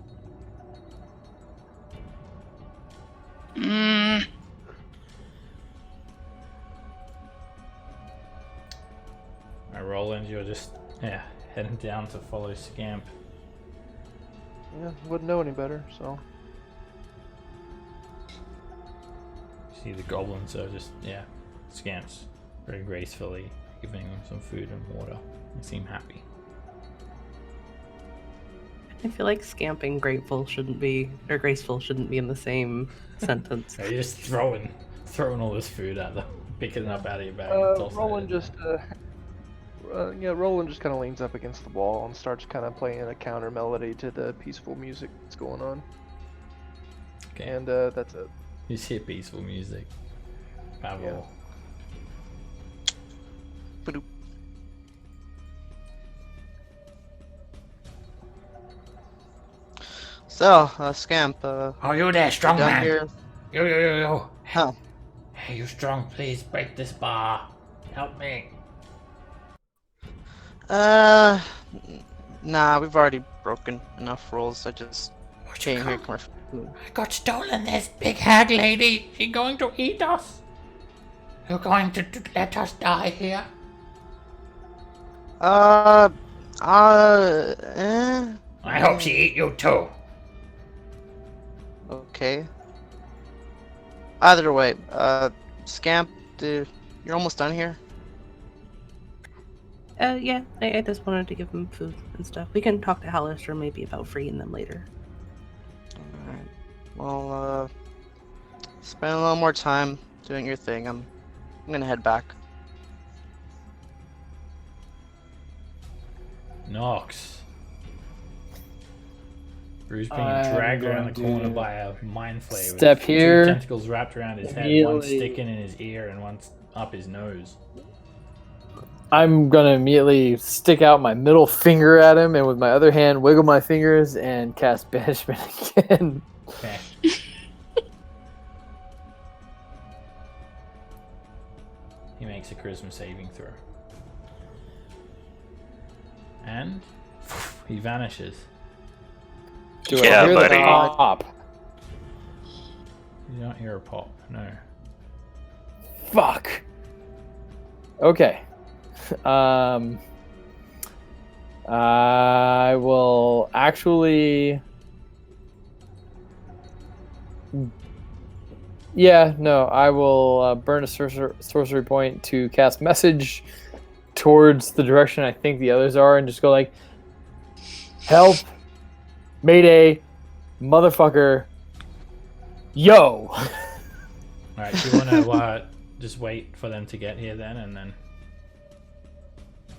Alright, Roland, you're just heading down to follow Scamp. Yeah, wouldn't know any better, so. See the goblins are just Scamp's very gracefully giving them some food and water. They seem happy. I feel like scamp and grateful shouldn't be, or graceful shouldn't be in the same sentence. So you're just throwing all this food at them, picking it up out of your bag. Roland just Roland just kind of leans up against the wall and starts kind of playing a counter melody to the peaceful music that's going on. Okay. And that's it. You just hear peaceful music. Pavel. Ba-doop. So, Scamp, Oh, you there, strong down man. here. Yo. Huh. Hey, you strong, please break this bar. Help me. Nah, we've already broken enough rules. I just came here for food. I got stolen this big hag lady. She going to eat us. You're going to let us die here? Eh. I hope she eat you too. Okay. Either way, Scamp, you're almost done here. Yeah, I just wanted to give him food and stuff. We can talk to Hallister maybe about freeing them later. Alright. Well, spend a little more time doing your thing. I'm gonna head back. Nox. Bruce being dragged around the corner by a mind flayer. Step with here. 2 tentacles wrapped around his head, one Immediately. sticking in his ear and one up his nose. I'm gonna immediately stick out my middle finger at him, and with my other hand, wiggle my fingers and cast banishment again. Okay. He makes a charisma saving throw. And he vanishes. Do Yeah, I hear buddy. the pop? You don't hear a pop, no. Fuck. Okay. I will actually. Yeah, no, I will burn a sorcery point to cast message towards the direction I think the others are, and just go like, "Help! Mayday, motherfucker! Yo!" Alright, do you want to just wait for them to get here then, and then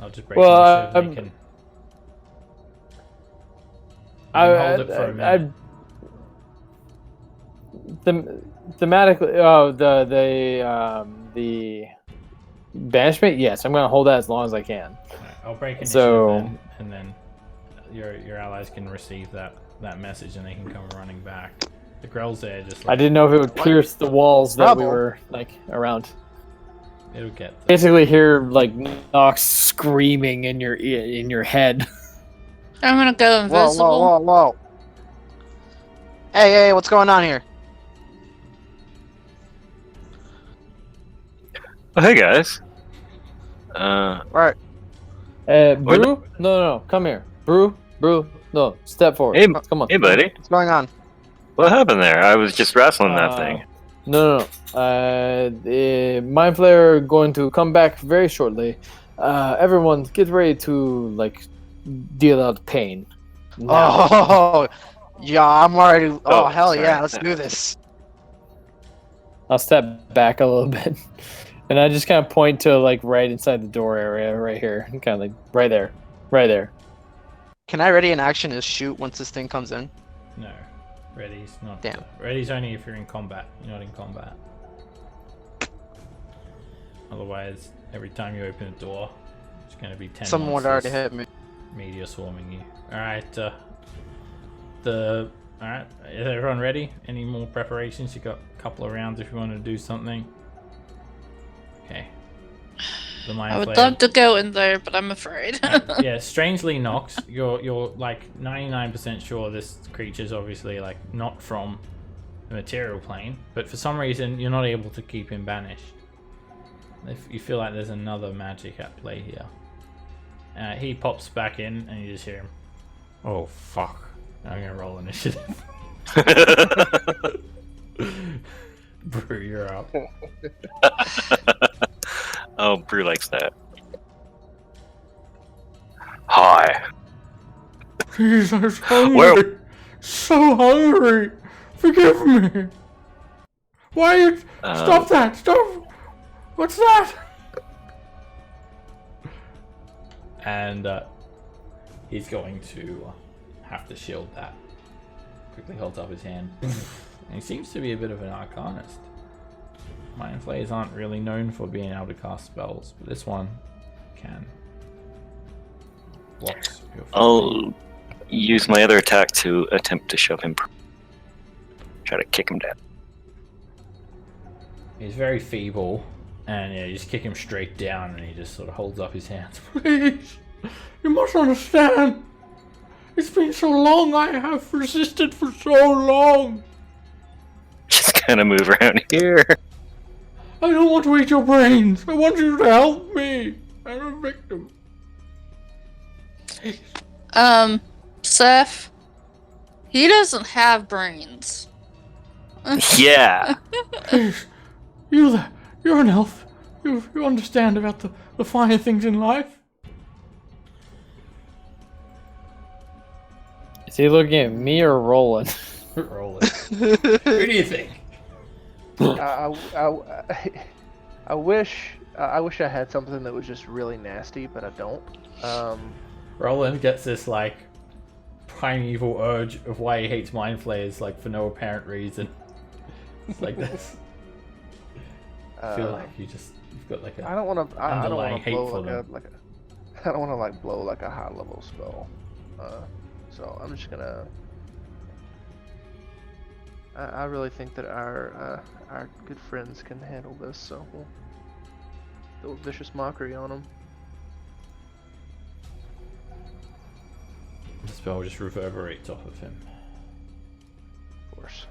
I'll just break Well, initiative and you can hold it for a minute. Thematically, the banishment. Yes, I'm gonna hold that as long as I can. Alright, I'll break initiative So- then, and then your allies can receive that message and they can come running back. The Grell's there just I like, didn't know if it would pierce the walls that we Trouble. were like around. it'll get them. Basically, hear like Nox screaming in your head. I'm gonna go Whoa, invisible. whoa. Hey, what's going on here? Oh, hey guys. Right. Brew? No, come here. Brew, no, step forward. Hey, Come on. hey, buddy. What's going on? What happened there? I was just wrestling that thing. No. The Mind Flayer going to come back very shortly. Everyone, get ready to like deal out pain. Now. Oh, yeah, I'm already. Oh, Oh, hell sorry. yeah, let's do this. I'll step back a little bit, and I just kind of point to like right inside the door area, right here, kind of like right there. Can I ready an action to shoot once this thing comes in? No. Ready's not. Damn. Ready's only if you're in combat. You're not in combat. Otherwise, every time you open a door, it's going to be 10 Someone would already hit me. meteor swarming you. Alright, Alright, is everyone ready? Any more preparations? You got a couple of rounds if you want to do something. Okay. The I would Mind love to go in there, but I'm afraid. Yeah, strangely, Nox, you're like 99% sure this creature's obviously like not from the material plane, but for some reason you're not able to keep him banished. If you feel like there's another magic at play here. He pops back in and you just hear him. Oh fuck. I'm gonna roll initiative. Brew, you're up. Oh, Brew likes that. Hi. Please, I'm hungry. Well- So hungry. Forgive me. Why? Stop that! Stop! What's that? And he's going to have to shield that. Quickly holds up his hand. And he seems to be a bit of an arcanist. Mind flayers aren't really known for being able to cast spells, but this one can. Blocks your I'll use my other attack to attempt to shove him. Try to kick him down. He's very feeble, and yeah, you just kick him straight down, and he just sort of holds up his hands. Please, you must understand. It's been so long. I have resisted for so long. Just kind of move around here. I don't want to eat your brains. I want you to help me. I'm a victim. Seth, he doesn't have brains. Yeah. Please, you're an elf. You understand about the finer things in life. Is he looking at me or Roland? Roland. Who do you think? I wish I had something that was just really nasty, but I don't. Roland gets this like primeval urge of why he hates mind flayers, like for no apparent reason. It's like this. I feel like you've got like a. I don't want to. I don't underlying want to hate blow for like a. I don't want to like blow like a high level spell. So I'm just gonna. I really think that our good friends can handle this, so we'll do a vicious mockery on them. The spell just reverberates off of him. Of course.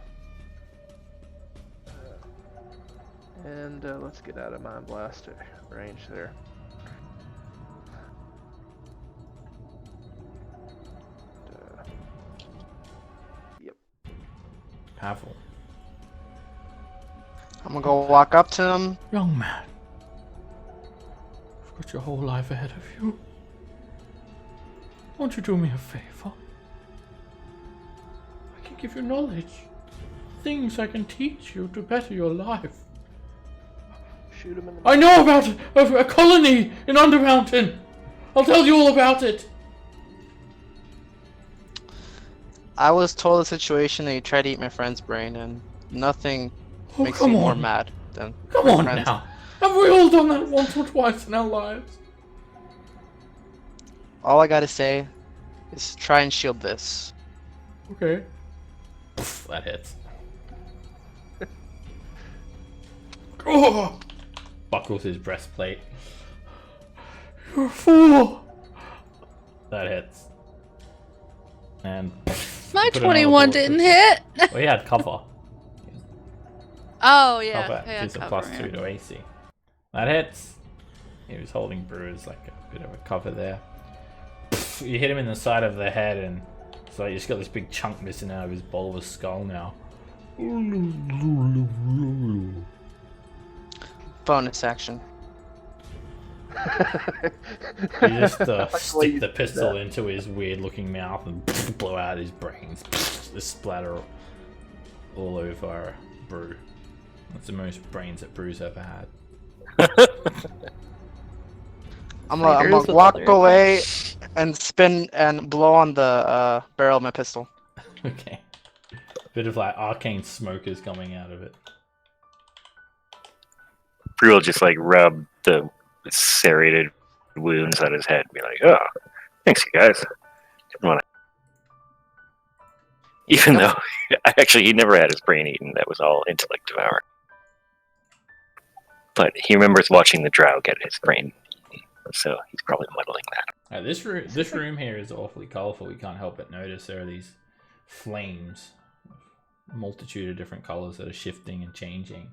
And let's get out of Mind Blaster range there. Yep. Powerful. I'm gonna go walk up to him. Young man, you've got your whole life ahead of you. Won't you do me a favor? I can give you knowledge. Things I can teach you to better your life. Shoot him in the. I know about a colony in Undermountain. I'll tell you all about it. I was told a situation that you tried to eat my friend's brain, and nothing Oh, makes me come more on. mad than Come my on friends. now. Have we all done that once or twice in our lives? All I gotta say is try and shield this. Okay. Pff, that hits. Oh! Buckles his breastplate. You're a fool! That hits. And My put another 21 bullet didn't through. hit. Well, he had cover. Oh yeah, Cover yeah, gives a cover, +2 yeah. to AC. That hits. He was holding Brewer's like a bit of a cover there. You hit him in the side of the head, and so you just got this big chunk missing out of his bulbous skull now. Bonus action. You just like the way stick you the did pistol that. into his weird-looking mouth and blow out his brains. This splatter all over Brew. That's the most brains that Brew's ever had. I'm Fighters gonna with walk other away and spin and blow on the barrel of my pistol. Okay. Bit of like arcane smoke is coming out of it. Brew will just like rub the serrated wounds on his head and be like, "Oh, thanks, you guys." Didn't want to. Even though, actually, he never had his brain eaten. That was all intellect devoured. But he remembers watching the drow get his brain eaten, so he's probably muddling that. This room here is awfully colourful. We can't help but notice there are these flames, a multitude of different colours that are shifting and changing.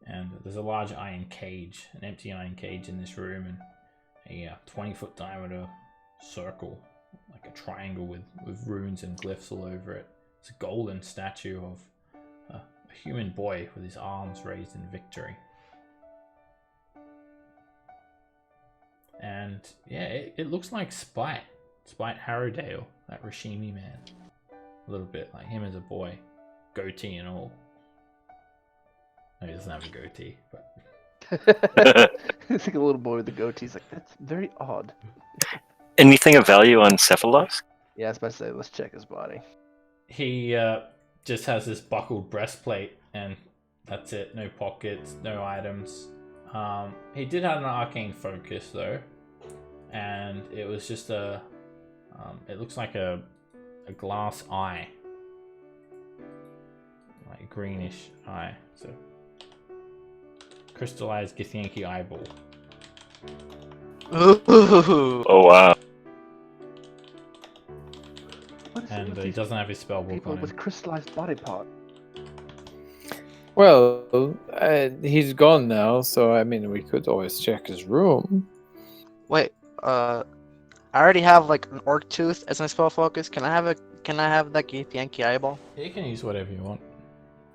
And there's a large iron cage, an empty iron cage in this room, and a 20-foot diameter circle, like a triangle with runes and glyphs all over it. It's a golden statue of a human boy with his arms raised in victory. And yeah, it looks like Spite Harrowdale, that Rashimi man. A little bit like him as a boy, goatee and all. No, he doesn't have a goatee, but It's like a little boy with a goatee. He's like, that's very odd. Anything of value on Cephalos? Yeah, I was about to say, let's check his body. he just has this buckled breastplate, and that's it. No pockets, no items. He did have an arcane focus though, and it was just it looks like a glass eye, like a greenish eye. So crystallized Githyanki eyeball. Ooh. Oh wow. And he doesn't have his spellbook People on him. with crystallized body part. Well, he's gone now, so I mean, we could always check his room. Wait, I already have like an orc tooth as my spell focus. Can I have that Githyanki eyeball? You can use whatever you want.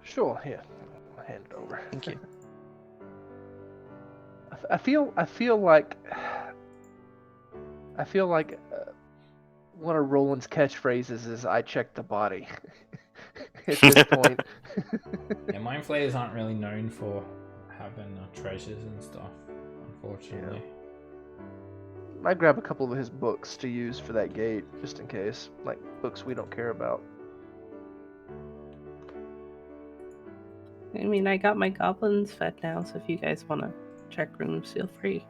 Sure, here. I'll hand it over. Thank you. I feel like one of Roland's catchphrases is "I checked the body." At this point. Yeah, mind flayers aren't really known for having treasures and stuff, unfortunately. Might grab a couple of his books to use for that gate, just in case. Like books we don't care about. I mean, I got my goblins fed now, so if you guys want to check rooms, feel free.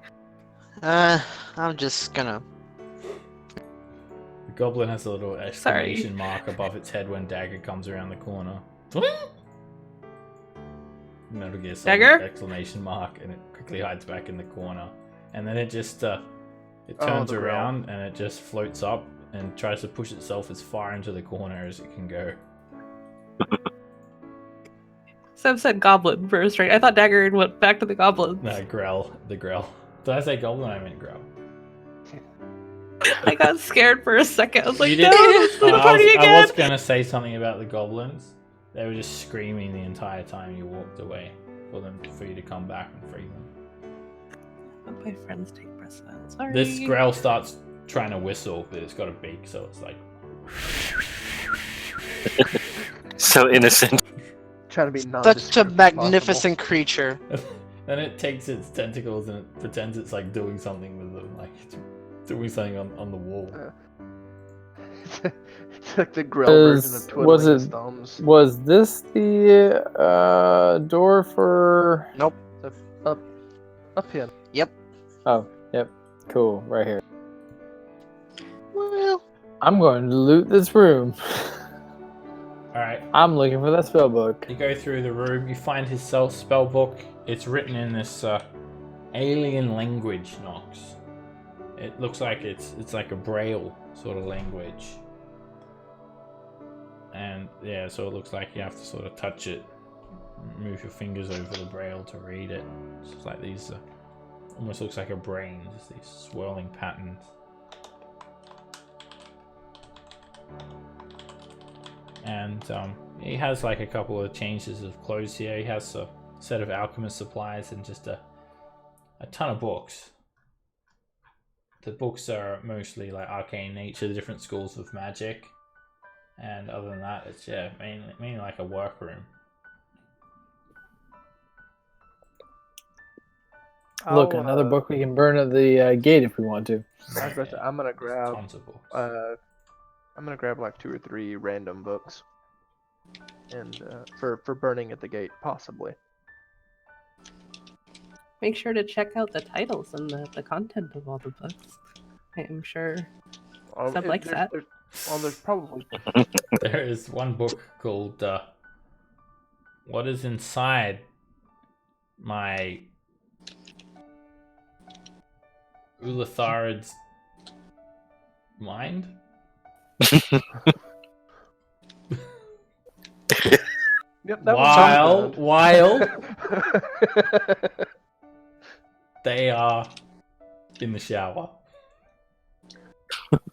I'm just gonna. The goblin has a little exclamation mark above its head when Dagger comes around the corner. Metal Gear Solid Dagger? exclamation mark, and it quickly hides back in the corner. And then it just it Oh, turns the growl. around and it just floats up and tries to push itself as far into the corner as it can go. Seb said goblin first, right? I thought Dagger went back to the goblins. No, growl. The growl. Did I say goblin? I meant growl. I got scared for a second. I was like, You no, did- it's the party I again. was gonna say something about the goblins. They were just screaming the entire time you walked away for you to come back and free them. But my friends take precedence. Sorry. This growl starts trying to whistle, but it's got a beak, so it's like So innocent. Trying to be Such a nondescript as magnificent creature. then it takes its tentacles and it pretends it's like doing something with them, like doing something on the wall. possible. It's like the Grell version of twiddling his thumbs. Was this the door for? Nope. Up here. Oh, yep. Cool, right here. Well, I'm going to loot this room. Alright, I'm looking for that spell book. you go through the room, you find his spell book. It's written in this alien language, Nox. It looks like it's like a braille sort of language. And yeah, so it looks like you have to sort of touch it, move your fingers over the braille to read it. It's just like these, almost looks like a brain, just these swirling patterns. And he has like a couple of changes of clothes here. He has a set of alchemist supplies and just a ton of books. The books are mostly like arcane nature, different schools of magic. And other than that, it's mainly like a workroom. Look, another book we can burn at the gate if we want to. I was about to say, I'm gonna grab. Tons of books. I'm gonna grab like 2 or 3 random books. and for burning at the gate, possibly. Make sure to check out the titles and the content of all the books. I am sure Sub likes that. There's probably There is one book called What is Inside My Ulatharid's Mind? Yep, that was While they are in the shower.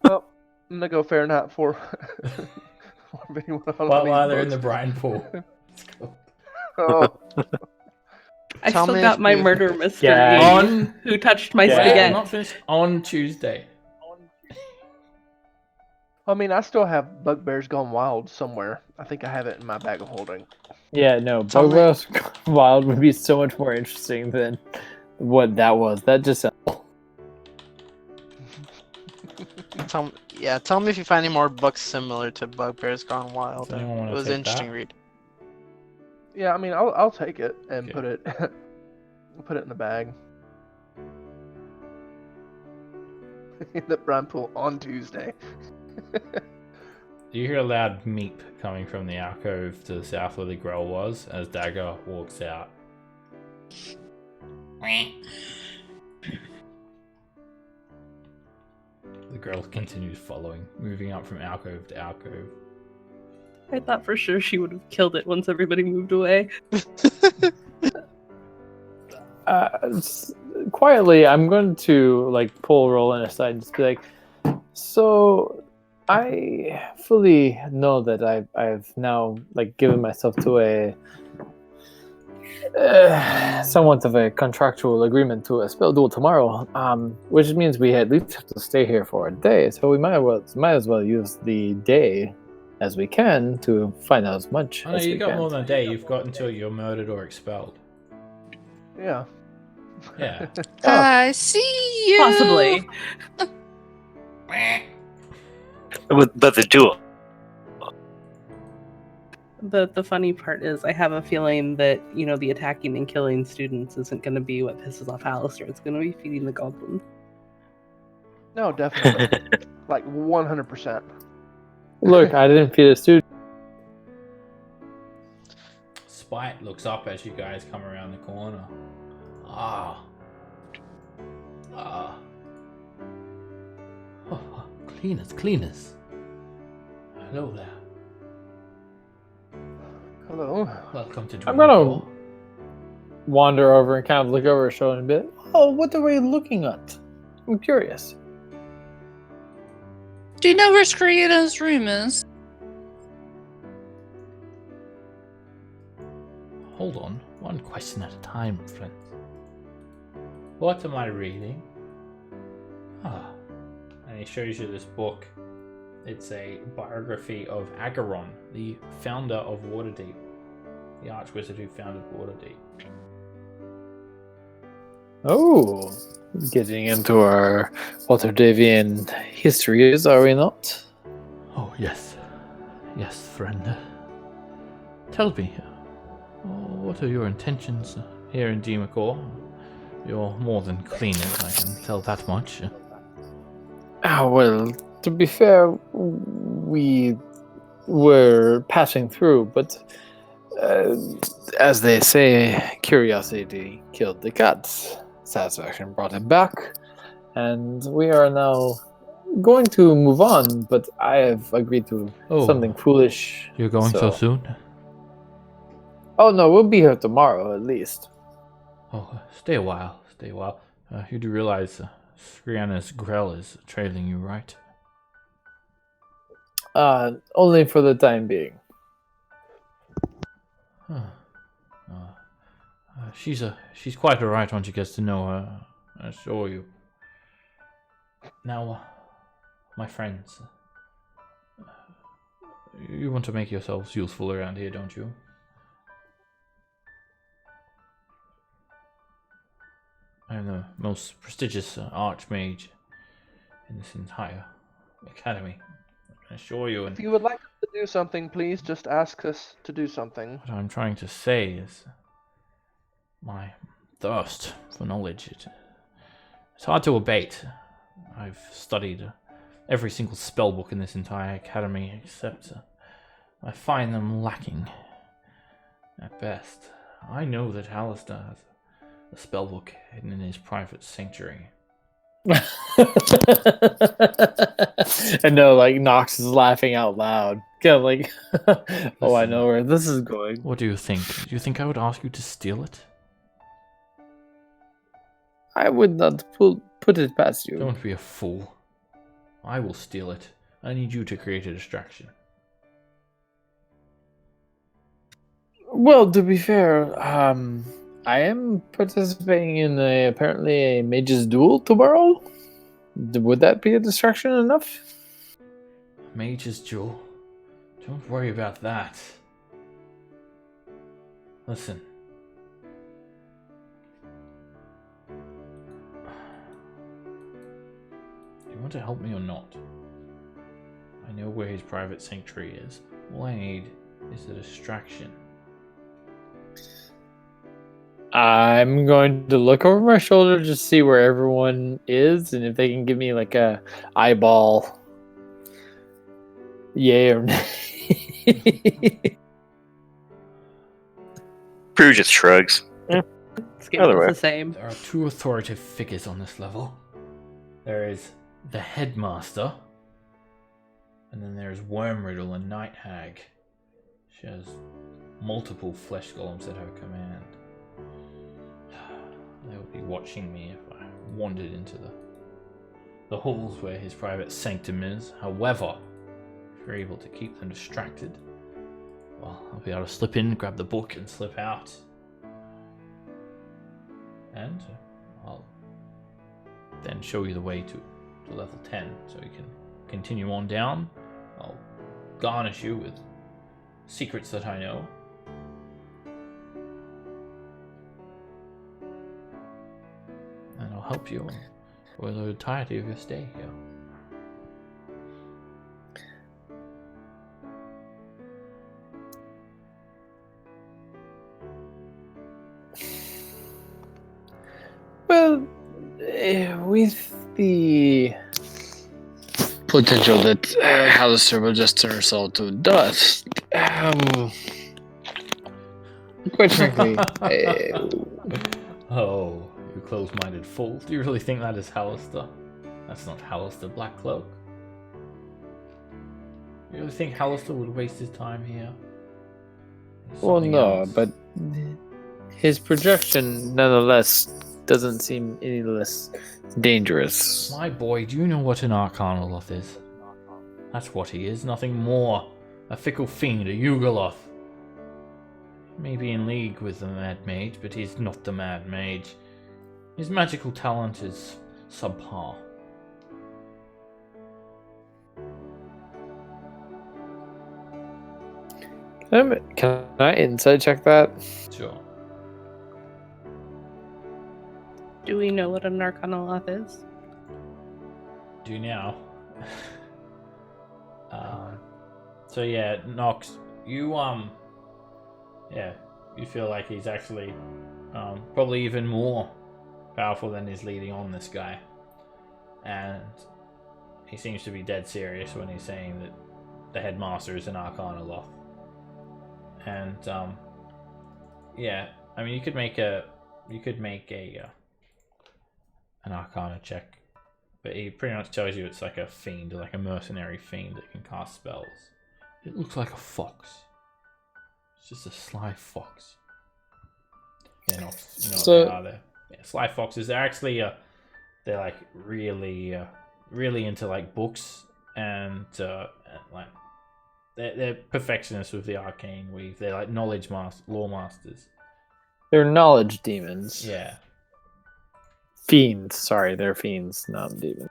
Well, I'm gonna go Fahrenheit for While they're in the brine pool. Oh, I Tell still me got if my you- murder mystery. On- Who touched my Wait, I'm spaghetti? not finished. On Tuesday. I mean, I still have Bugbears Gone Wild somewhere. I think I have it in my bag of holding. Yeah, no, Tell me- Bugbears Wild would be so much more interesting than what that was. That just sounds... Tell me if you find any more books similar to Bugbears Gone Wild. Does anyone wanna It was take an interesting that? read. Yeah, I mean, I'll take it and Okay. put it put it in the bag. In the brine pool on Tuesday. You hear a loud meep coming from the alcove to the south where the Grell was as Dagger walks out. The Grell continues following, moving up from alcove to alcove. I thought for sure she would have killed it once everybody moved away. Quietly, I'm going to like pull Roland aside and just be like, so I fully know that I've now like given myself to a somewhat of a contractual agreement to a spell duel tomorrow, which means we at least have to stay here for a day. So we might as well use the day as we can to find out as much Oh no, as you we got can. more than a day. You've got until you're murdered or expelled. Yeah. Yeah. I see you. Possibly. But the duel. The funny part is I have a feeling that, the attacking and killing students isn't going to be what pisses off Alistair. It's going to be feeding the goblins. No, definitely. Like 100%. Look, I didn't feed a student. Spite looks up as you guys come around the corner. Ah. Oh, cleaners. Hello there. Hello. Welcome to I'm Dwemer. gonna wander over and kind of look over her shoulder a bit. Oh, what are we looking at? I'm curious. Do you know where Scree-Anna's room is? Hold on, one question at a time, friends. What am I reading? And he shows you this book. It's a biography of Agaron, the founder of Waterdeep, the archwizard who founded Waterdeep. Oh, getting into our Waterdeepian histories, are we not? Oh, yes. Yes, friend. Tell me, what are your intentions here in Dwemer? You're more than cleaners, I can tell that much. Well, to be fair, we were passing through, but as they say, curiosity killed the cat. Satisfaction brought him back, and we are now going to move on, but I have agreed to something foolish. You're going so soon? Oh no, we'll be here tomorrow at least. Oh, stay a while. You do realize Scree-Anna's Grell is trailing you, right? Only for the time being. She's quite alright once you get to know her, I assure you. Now, my friends, you want to make yourselves useful around here, don't you? I am the most prestigious archmage in this entire academy. I assure you. If you would like us to do something, please just ask us to do something. What I'm trying to say is my thirst for knowledge. It's hard to abate. I've studied every single spellbook in this entire academy, except I find them lacking at best. I know that Alistair has a spellbook hidden in his private sanctuary. And no, like Nox is laughing out loud. Yeah, like, oh, I Listen. know where this is going. What do you think? Do you think I would ask you to steal it? I would not put it past you. Don't be a fool. I will steal it. I need you to create a distraction. Well, to be fair, I am participating in apparently a mage's duel tomorrow. Would that be a distraction enough? Mage's duel. Don't worry about that. Listen. Do you want to help me or not? I know where his private sanctuary is. All I need is a distraction. I'm going to look over my shoulder to see where everyone is, and if they can give me like a eyeball, yay or nay. Prue just shrugs. Scamp Other way. is the same. There are two authoritative figures on this level. There is the headmaster, and then there's Wormriddle and Night Hag. She has multiple flesh golems at her command. They would be watching me if I wandered into the halls where his private sanctum is. However, if you're able to keep them distracted, well, I'll be able to slip in, grab the book, and slip out. And I'll then show you the way to level 10, so you can continue on down. I'll garnish you with secrets that I know. And I'll help you for the entirety of your stay here. Well, with the potential that Alistair will just turn us all to dust, quite frankly, Oh, you close-minded fool. Do you really think that is Hallister? That's not Hallister Blackcloak. You really think Hallister would waste his time here? There's well, something no, else. but his projection nonetheless doesn't seem any less dangerous. My boy, do you know what an Arcanoloth is? That's what he is, nothing more. A fickle fiend, a Yugoloth. Maybe in league with the Mad Mage, but he's not the Mad Mage. His magical talent is subpar. Can I insight check that? Sure. Do we know what an Arcanoloth is? Do now. So yeah, Nox, you you feel like he's actually probably even more powerful than is leading on this guy, and he seems to be dead serious when he's saying that the headmaster is an Arcanoloth. And yeah, I mean you could make an Arcana check, but he pretty much tells you it's like a fiend, like a mercenary fiend that can cast spells. It looks like a fox. It's just a sly fox. Yeah, no, you know So- what they are there. Yeah, sly foxes. They're actually they're like really into like books and like they're perfectionists with the arcane weave. They're like lore masters. They're knowledge demons. Yeah. Fiends. Sorry, they're fiends, not demons.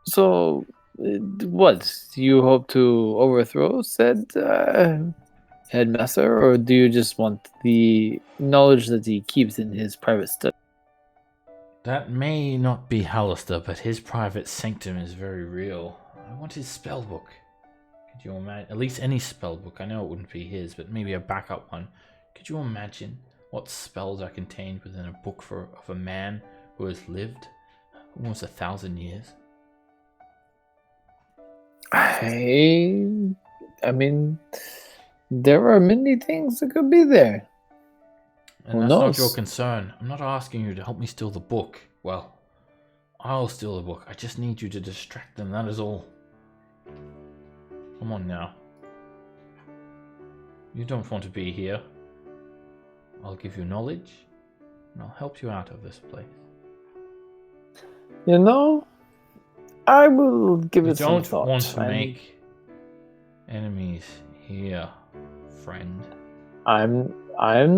So, what? Do you hope to overthrow said headmaster, or do you just want the knowledge that he keeps in his private study? That may not be Hallister, but his private sanctum is very real. I want his spellbook. Could you imagine? At least any spellbook. I know it wouldn't be his, but maybe a backup one. Could you imagine what spells are contained within a book of a man who has lived almost 1,000 years? I mean, there are many things that could be there. And Who that's knows? not your concern. I'm not asking you to help me steal the book. Well, I'll steal the book. I just need you to distract them, that is all. Come on now. You don't want to be here. I'll give you knowledge, and I'll help you out of this place. You know, I will give You it some don't thought. want to make enemies here, friend. I'm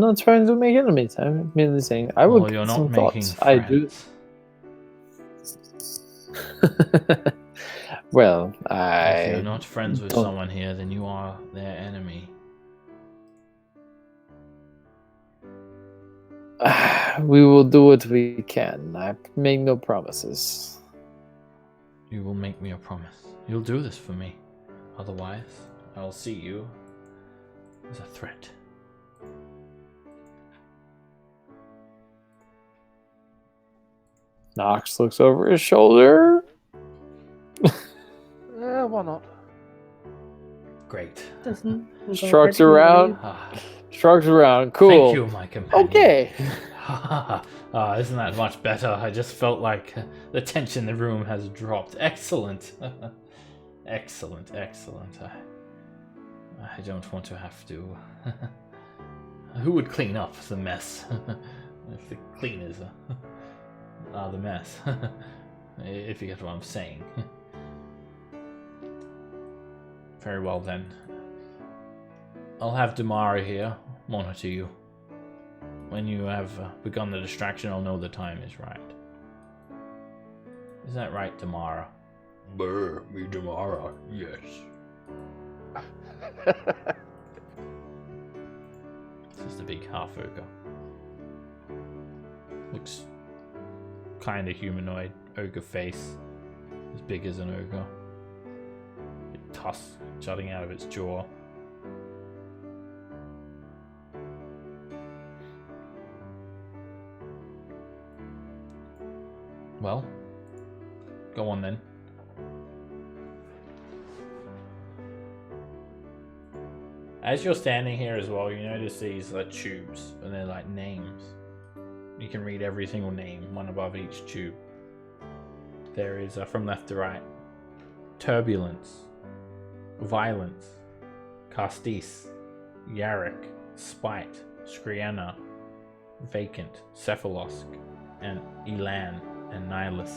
not trying to make enemies. I'm merely saying I will Well, give you're it not some making thoughts. I do. friends. Well, If you're not friends with don't- someone here, then you are their enemy. We will do what we can. I make no promises. You will make me a promise. You'll do this for me. Otherwise, I'll see you as a threat. Knox looks over his shoulder. Why not? Great. Doesn't go Shrugs ahead and around. leave. Shrugs around. Cool. Thank you, my companion. Okay. Isn't that much better? I just felt like the tension in the room has dropped. Excellent. Excellent. I don't want to have to. Who would clean up the mess? If the cleaners are the mess. If you get what I'm saying. Very well then. I'll have Damara here monitor you. When you have begun the distraction, I'll know the time is right. Is that right, Damara? Brr, me Damara, yes. This is the big half ogre. Looks kind of humanoid, ogre face, as big as an ogre. Tusks jutting out of its jaw. Well, go on then. As you're standing here as well, you notice these tubes, and they're like names. You can read every single name, one above each tube. There is, from left to right, Turbulence, Violence, Castis, Yarrick, Spite, Scree-Anna, Vacant, Cephalosk, and Elan, and Nihilus.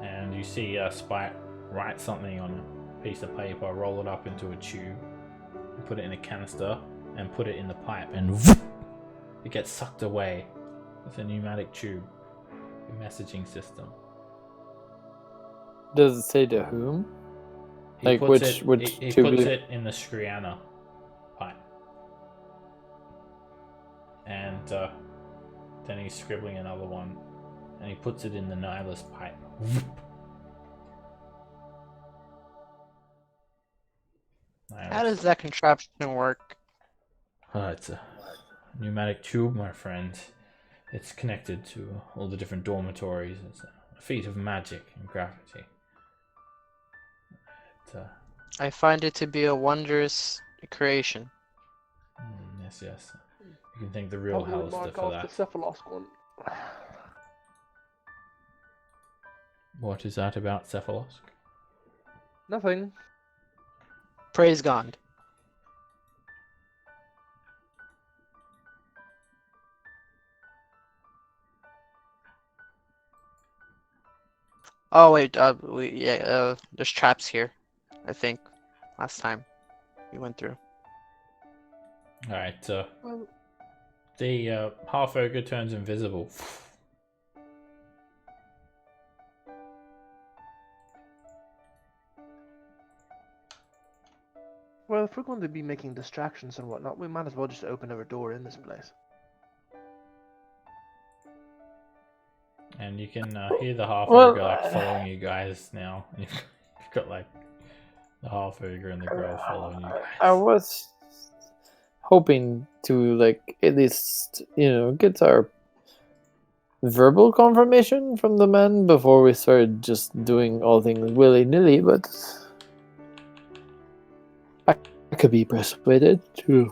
And you see Spite write something on a piece of paper, roll it up into a tube, put it in a canister, and put it in the pipe, and whoop, it gets sucked away. It's a pneumatic tube, a messaging system. Does it say to whom? He Like puts which he tube puts is- it in the Scree-Anna pipe. And then he's scribbling another one, and he puts it in the Nihilus pipe. How does that contraption work? It's a pneumatic tube, my friend. It's connected to all the different dormitories. It's a feat of magic and gravity. I find it to be a wondrous creation. Yes. You can thank the real Probably Hallister mark for off that. the Cephalosk one. What is that about Cephalosk? Nothing. Praise God. Oh wait, there's traps here. I think last time we went through. Alright, Well, the half ogre turns invisible. well, if we're going to be making distractions and whatnot, we might as well just open every door in this place. And you can hear the half Well, ogre like following you guys now. You've got like the half ogre and the girl following you I guys. was hoping to like at least get our verbal confirmation from the man before we started just doing all things willy nilly, but I could be persuaded to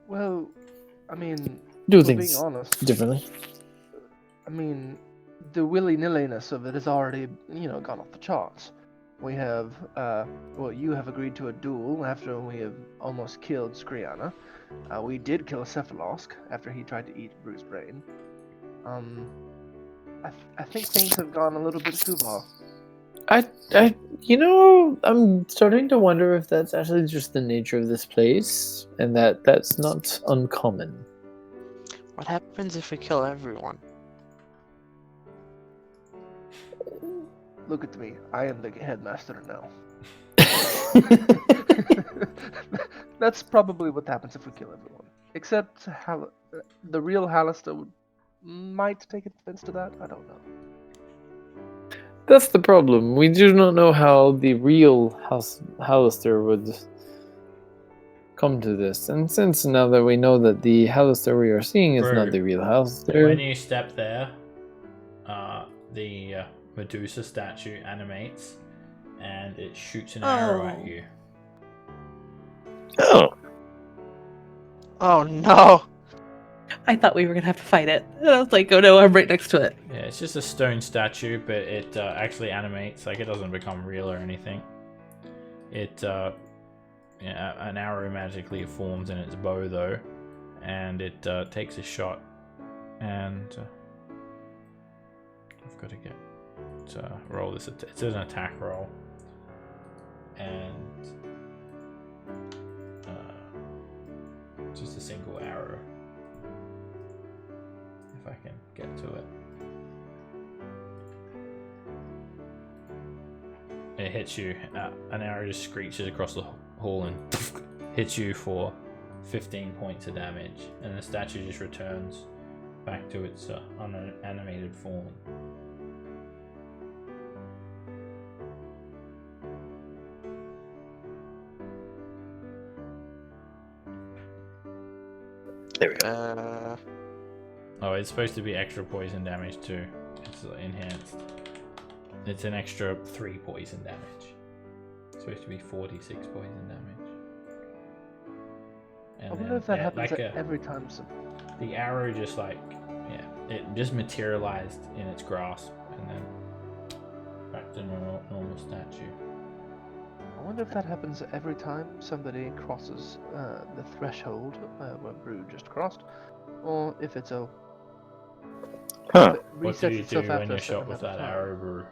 Well, I mean, do if we're being things honest, differently. I mean, the willy-nilliness of it has already, gone off the charts. We have, you have agreed to a duel after we have almost killed Scree-Anna. We did kill a Cephalosk after he tried to eat Bruce's brain. I think things have gone a little bit too far. I'm starting to wonder if that's actually just the nature of this place, and that's not uncommon. What happens if we kill everyone? Look at me. I am the headmaster now. That's probably what happens if we kill everyone. Except the real Hallister might take offense to that. I don't know. That's the problem. We do not know how the real Hallister would come to this. And since now that we know that the Hallister we are seeing is Bro, not the real Hallister, When you step there, the Medusa statue animates and it shoots an arrow at you. Oh, Oh no! I thought we were gonna have to fight it. And I was like, oh no, I'm right next to it. Yeah, it's just a stone statue, but it actually animates. Like, it doesn't become real or anything. It an arrow magically forms in its bow though, and it takes a shot. And I've got to get to roll this. It's an attack roll, and just a single arrow. If I can get to it. It hits you. An arrow just screeches across the hall and hits you for 15 points of damage, and the statue just returns back to its unanimated form. there we go. Oh, it's supposed to be extra poison damage too. It's enhanced. It's an extra 3 poison damage. It's supposed to be 46 poison damage. And I wonder if that happens like every time. the arrow just it just materialized in its grasp and then back to normal statue. I wonder if that happens every time somebody crosses the threshold where Brew just crossed, or if it's a. Huh. It What do resets you itself do after when a you're certain shot with amount that of time. arrow, Brew?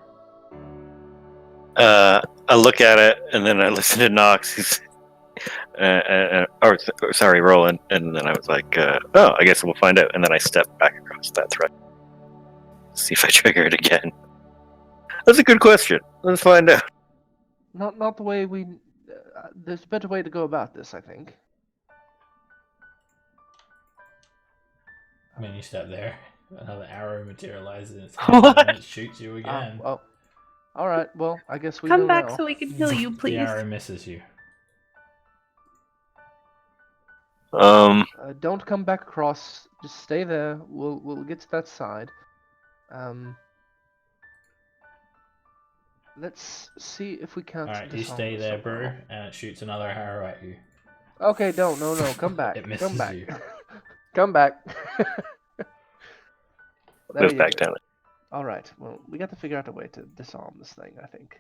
I look at it and then I listen to Nox. He's, sorry, Roland. And then I was like, I guess we'll find out. And then I step back across that thread. See if I trigger it again. That's a good question. Let's find out. Not the way we. There's a better way to go about this, I think. When you step there, another arrow materializes in its hand and it shoots you again. Well, all right. Well, I guess we Come know back now. so we can kill you, The please. arrow misses you. Don't come back across. Just stay there. We'll get to that side. Let's see if we can't. Alright, you disarm stay this there, somehow. Brew, and it shoots another arrow at you. Okay, no, come back. It misses come back. you. Come back. There Move you back go. down. All right. Well, we got to figure out a way to disarm this thing, I think.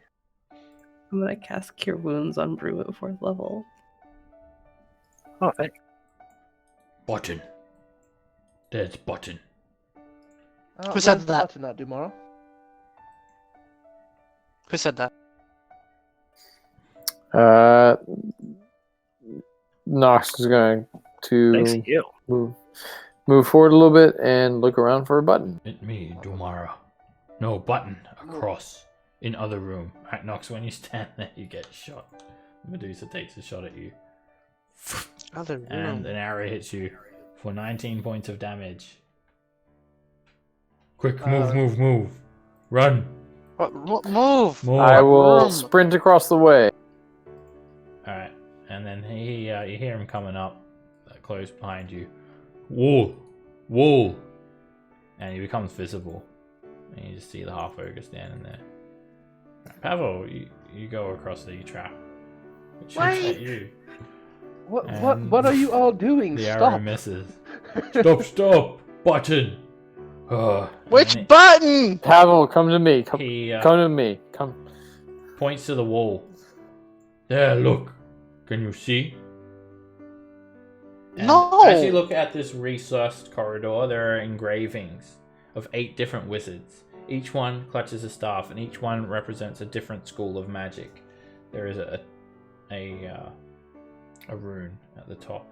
I'm gonna cast Cure Wounds on Brew at 4th level. Oh, thanks. Button. There's button. Who said where's that? Button at tomorrow? Who said that? Nox is going Thanks to to you. move forward a little bit and look around for a button. It me, Dwemer. No, button. Across. In other room. Right, Nox, when you stand there, you get shot. Medusa takes a shot at you. Other room. And an arrow hits you for 19 points of damage. Quick, move. Run. Move! More. I will room. sprint across the way. Alright, and then you hear him coming up, close behind you. Wall! And he becomes visible. And you just see the half ogre standing there. Pavel, you go across the trap. It shoots at you. What are you all doing? The arrow Stop! misses. Stop! Button! Which button? Pavel, come to me. Come He to me. Come. points to the wall. There, look. Can you see? And No. As you look at this resourced corridor, there are engravings of 8 different wizards. Each one clutches a staff, and each one represents a different school of magic. There is a rune at the top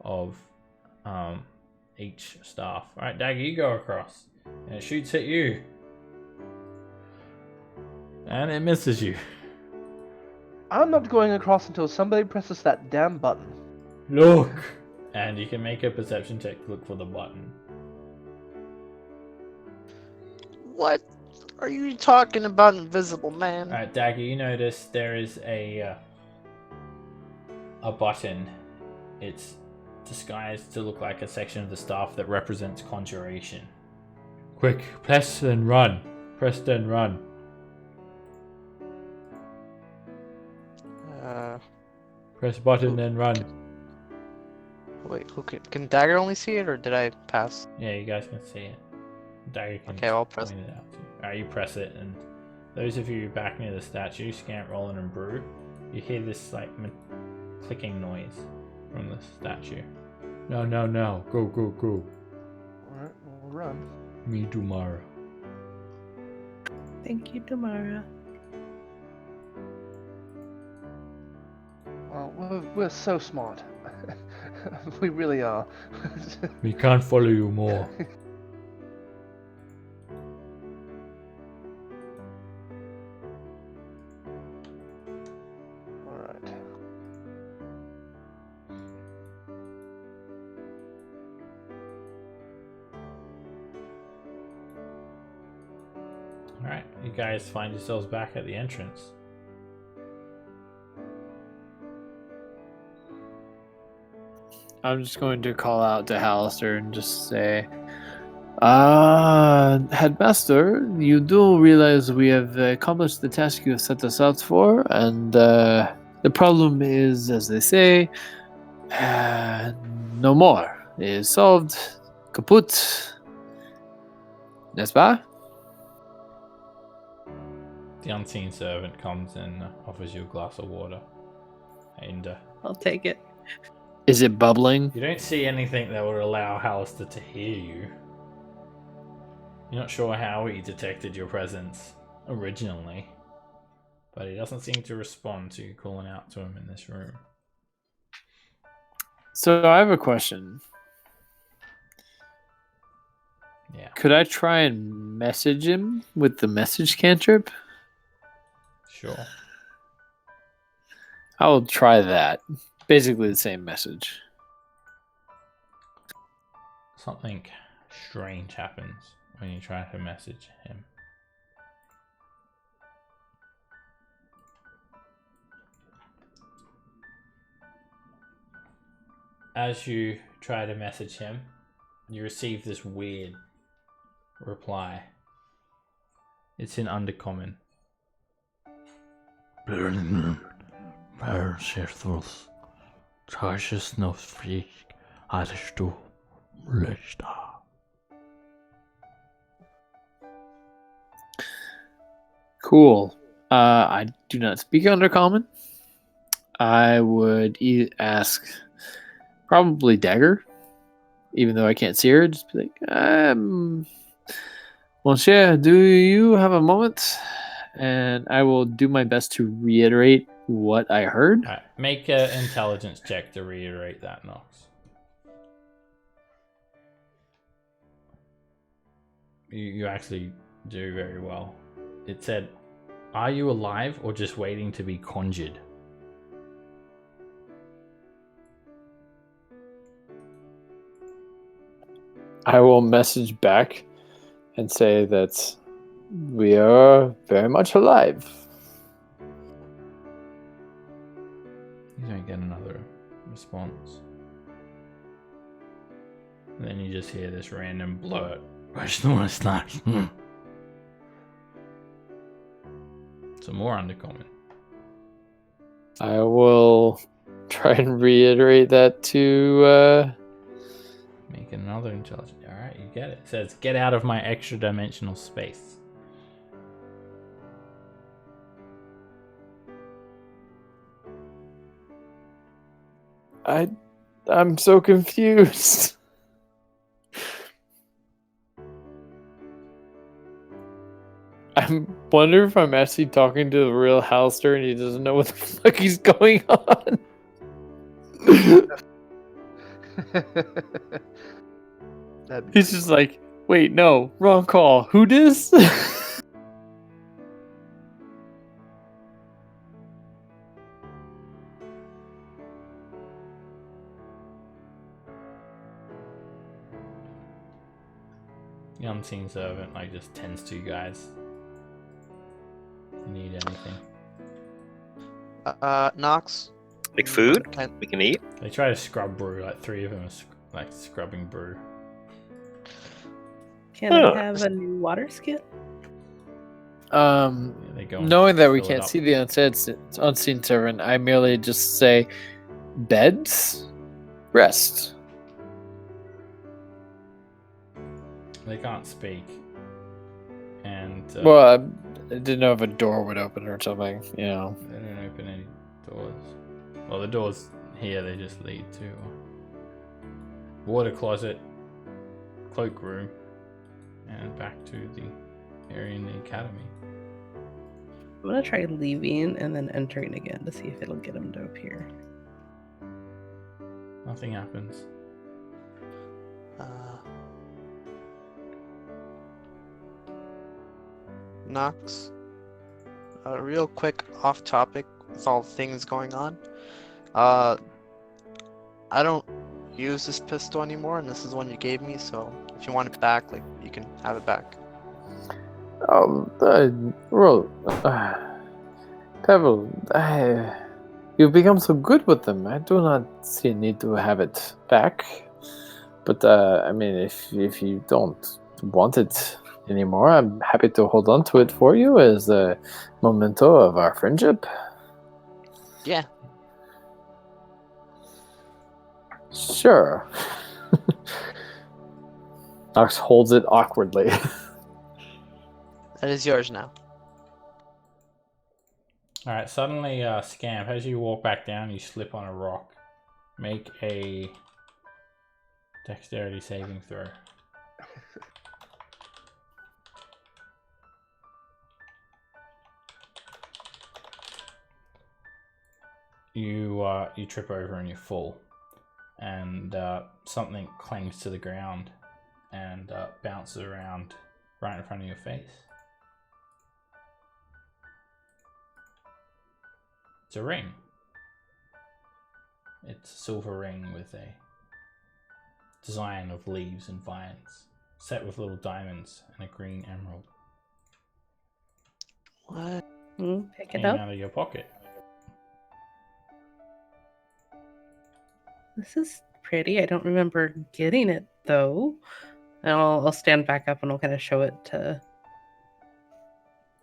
of each staff. Alright, Dagger, you go across. And it shoots at you. And it misses you. I'm not going across until somebody presses that damn button. Look! And you can make a perception check to look for the button. What are you talking about, invisible man? Alright, Dagger, you notice there is a button. It's disguised to look like a section of the staff that represents conjuration. Quick, press then run. Press then run. Press button then run. Wait, who can Dagger only see it, or did I pass? Yeah, you guys can see it. Dagger can Okay, I'll press point it out to you. Alright, you press it, and those of you back near the statue, Scamp, Roland, and Brew, you hear this like clicking noise from the statue. No. Go. Alright, we'll run. Me tomorrow. Thank you, Tamara. Well, we're so smart. We really are. We can't follow you more. Alright. Alright, you guys find yourselves back at the entrance. I'm just going to call out to Hallister and just say, Headmaster, you do realize we have accomplished the task you have set us out for, and the problem is, as they say, no more. It is solved. Kaput. N'est-ce pas? The unseen servant comes and offers you a glass of water. And I'll take it. Is it bubbling? you don't see anything that would allow Hallister to hear you. You're not sure how he detected your presence originally, but he doesn't seem to respond to you calling out to him in this room. So I have a question. Yeah, Could I try and message him with the message cantrip? sure. I will try that. Basically the same message. Something strange happens when you try to message him. As you try to message him, you receive this weird reply. It's in Undercommon. Cool. I do not speak Undercommon. I would ask probably Dagger, even though I can't see her. Just be like, Monsieur, do you have a moment? And I will do my best to reiterate what I heard. Alright, make an intelligence check to reiterate that, Nox. You actually do very well. It said, "Are you alive or just waiting to be conjured?" I will message back. and say that we are very much alive. You don't get another response. And then you just hear this random blurt. Some more undercommon. I will try and reiterate that to Make another intelligence. Alright, you get it. It says, get out of my extra dimensional space. I'm so confused. I wonder if I'm actually talking to the real Halster and he doesn't know what the fuck he's going on. He's just like, wait, no, wrong call. Who dis? The unseen servant just tends to you guys. If you need anything. Nox. Like food Can- we can eat. They try to scrub brew, 3 of them are scrubbing brew. Can I have a new water skin? Yeah, they go and Knowing that we fill it can't up. see the unseen servant, I merely just say, beds, rest. They can't speak. And Well, I didn't know if a door would open or something, you know. they don't open any doors. Well, the doors here, they just lead to water closet, cloakroom, and back to the area in the academy. I'm gonna try leaving and then entering again to see if it'll get him to appear. Nothing happens. Nox. Real quick, off topic with all things going on. I don't use this pistol anymore, and this is one you gave me. So if you want it back, you can have it back. Pebble, you've become so good with them. I do not see a need to have it back. But I mean, if you don't want it anymore, I'm happy to hold on to it for you as a memento of our friendship. Yeah. Sure. Nox holds it awkwardly. That is yours now. Alright, suddenly, Scamp, as you walk back down, you slip on a rock. Make a dexterity saving throw. You trip over and you fall, and something clangs to the ground and bounces around right in front of your face. It's a ring. It's a silver ring with a design of leaves and vines, set with little diamonds and a green emerald. What? Pick it Came up. out of your pocket. This is pretty. I don't remember getting it though. And I'll stand back up and I'll kind of show it to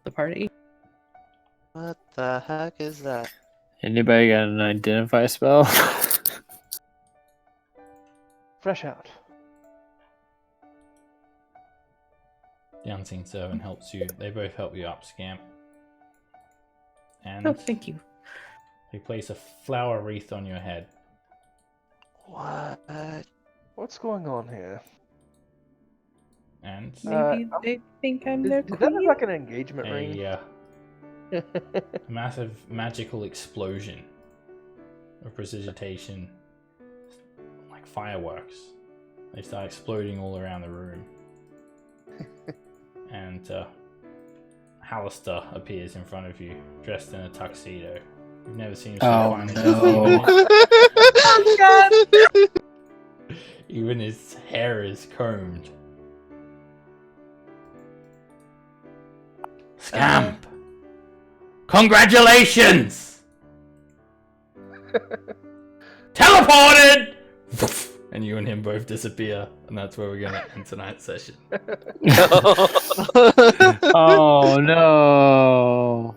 the party. What the heck is that? Anybody got an identify spell? Fresh out. The unseen servant helps you. They both help you up, Scamp. And Oh, thank you. they place a flower wreath on your head. What? What's going on here? And Maybe they think I'm their Did that look queen. like an engagement ring? a massive magical explosion of precipitation, like fireworks. They start exploding all around the room. And Hallister appears in front of you, dressed in a tuxedo. You've never seen him so Oh, fine. no. Oh god! Even his hair is combed. Scamp! Congratulations! Teleported! And you and him both disappear, and that's where we're gonna end tonight's session. Oh no!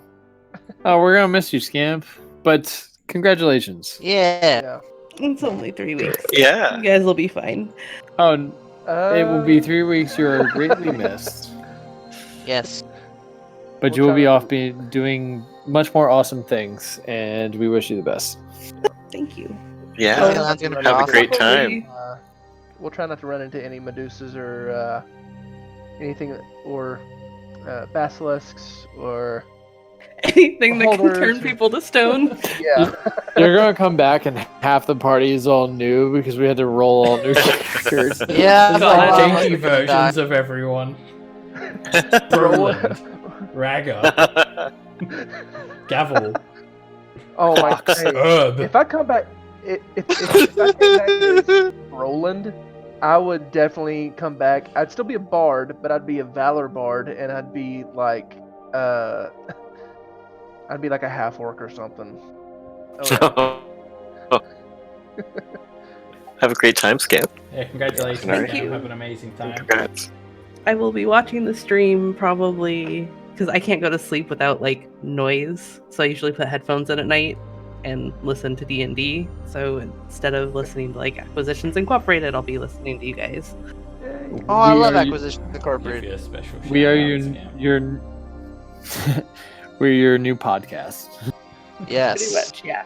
Oh, we're gonna miss you, Scamp. But congratulations. Yeah. Yeah. It's only 3 weeks. Yeah. You guys will be fine. Oh, it will be 3 weeks. You are greatly missed. Yes. But We'll you will try be to- off doing much more awesome things, and we wish you the best. Thank you. Yeah. Oh, that's gonna be Have a awesome. great time. We'll try not to run into any Medusas or anything, or basilisks, or Anything that can Holders turn or- people to stone. yeah. You're gonna come back, and half the party is all new because we had to roll all new characters. Yeah. It's no, like I'm janky gonna die. versions of everyone. Roland, Ragga, Gavel, Oh my! Fox. Hey, Herb. if I come back, if I came back as Roland, I would definitely come back. I'd still be a bard, but I'd be a valor bard, and I'd be like a half orc or something. Oh, yeah. Have a great time, Scamp. Yeah, congratulations, Thank Scamp. you. Have an amazing time. Congrats. I will be watching the stream probably because I can't go to sleep without like noise. So I usually put headphones in at night and listen to D&D. So instead of listening to like Acquisitions Incorporated, I'll be listening to you guys. Yay. Oh, I We love are- Acquisition Give Incorporated. you a special We are shout-out, your Scamp. we're your new podcast. Yes. Pretty much, yeah.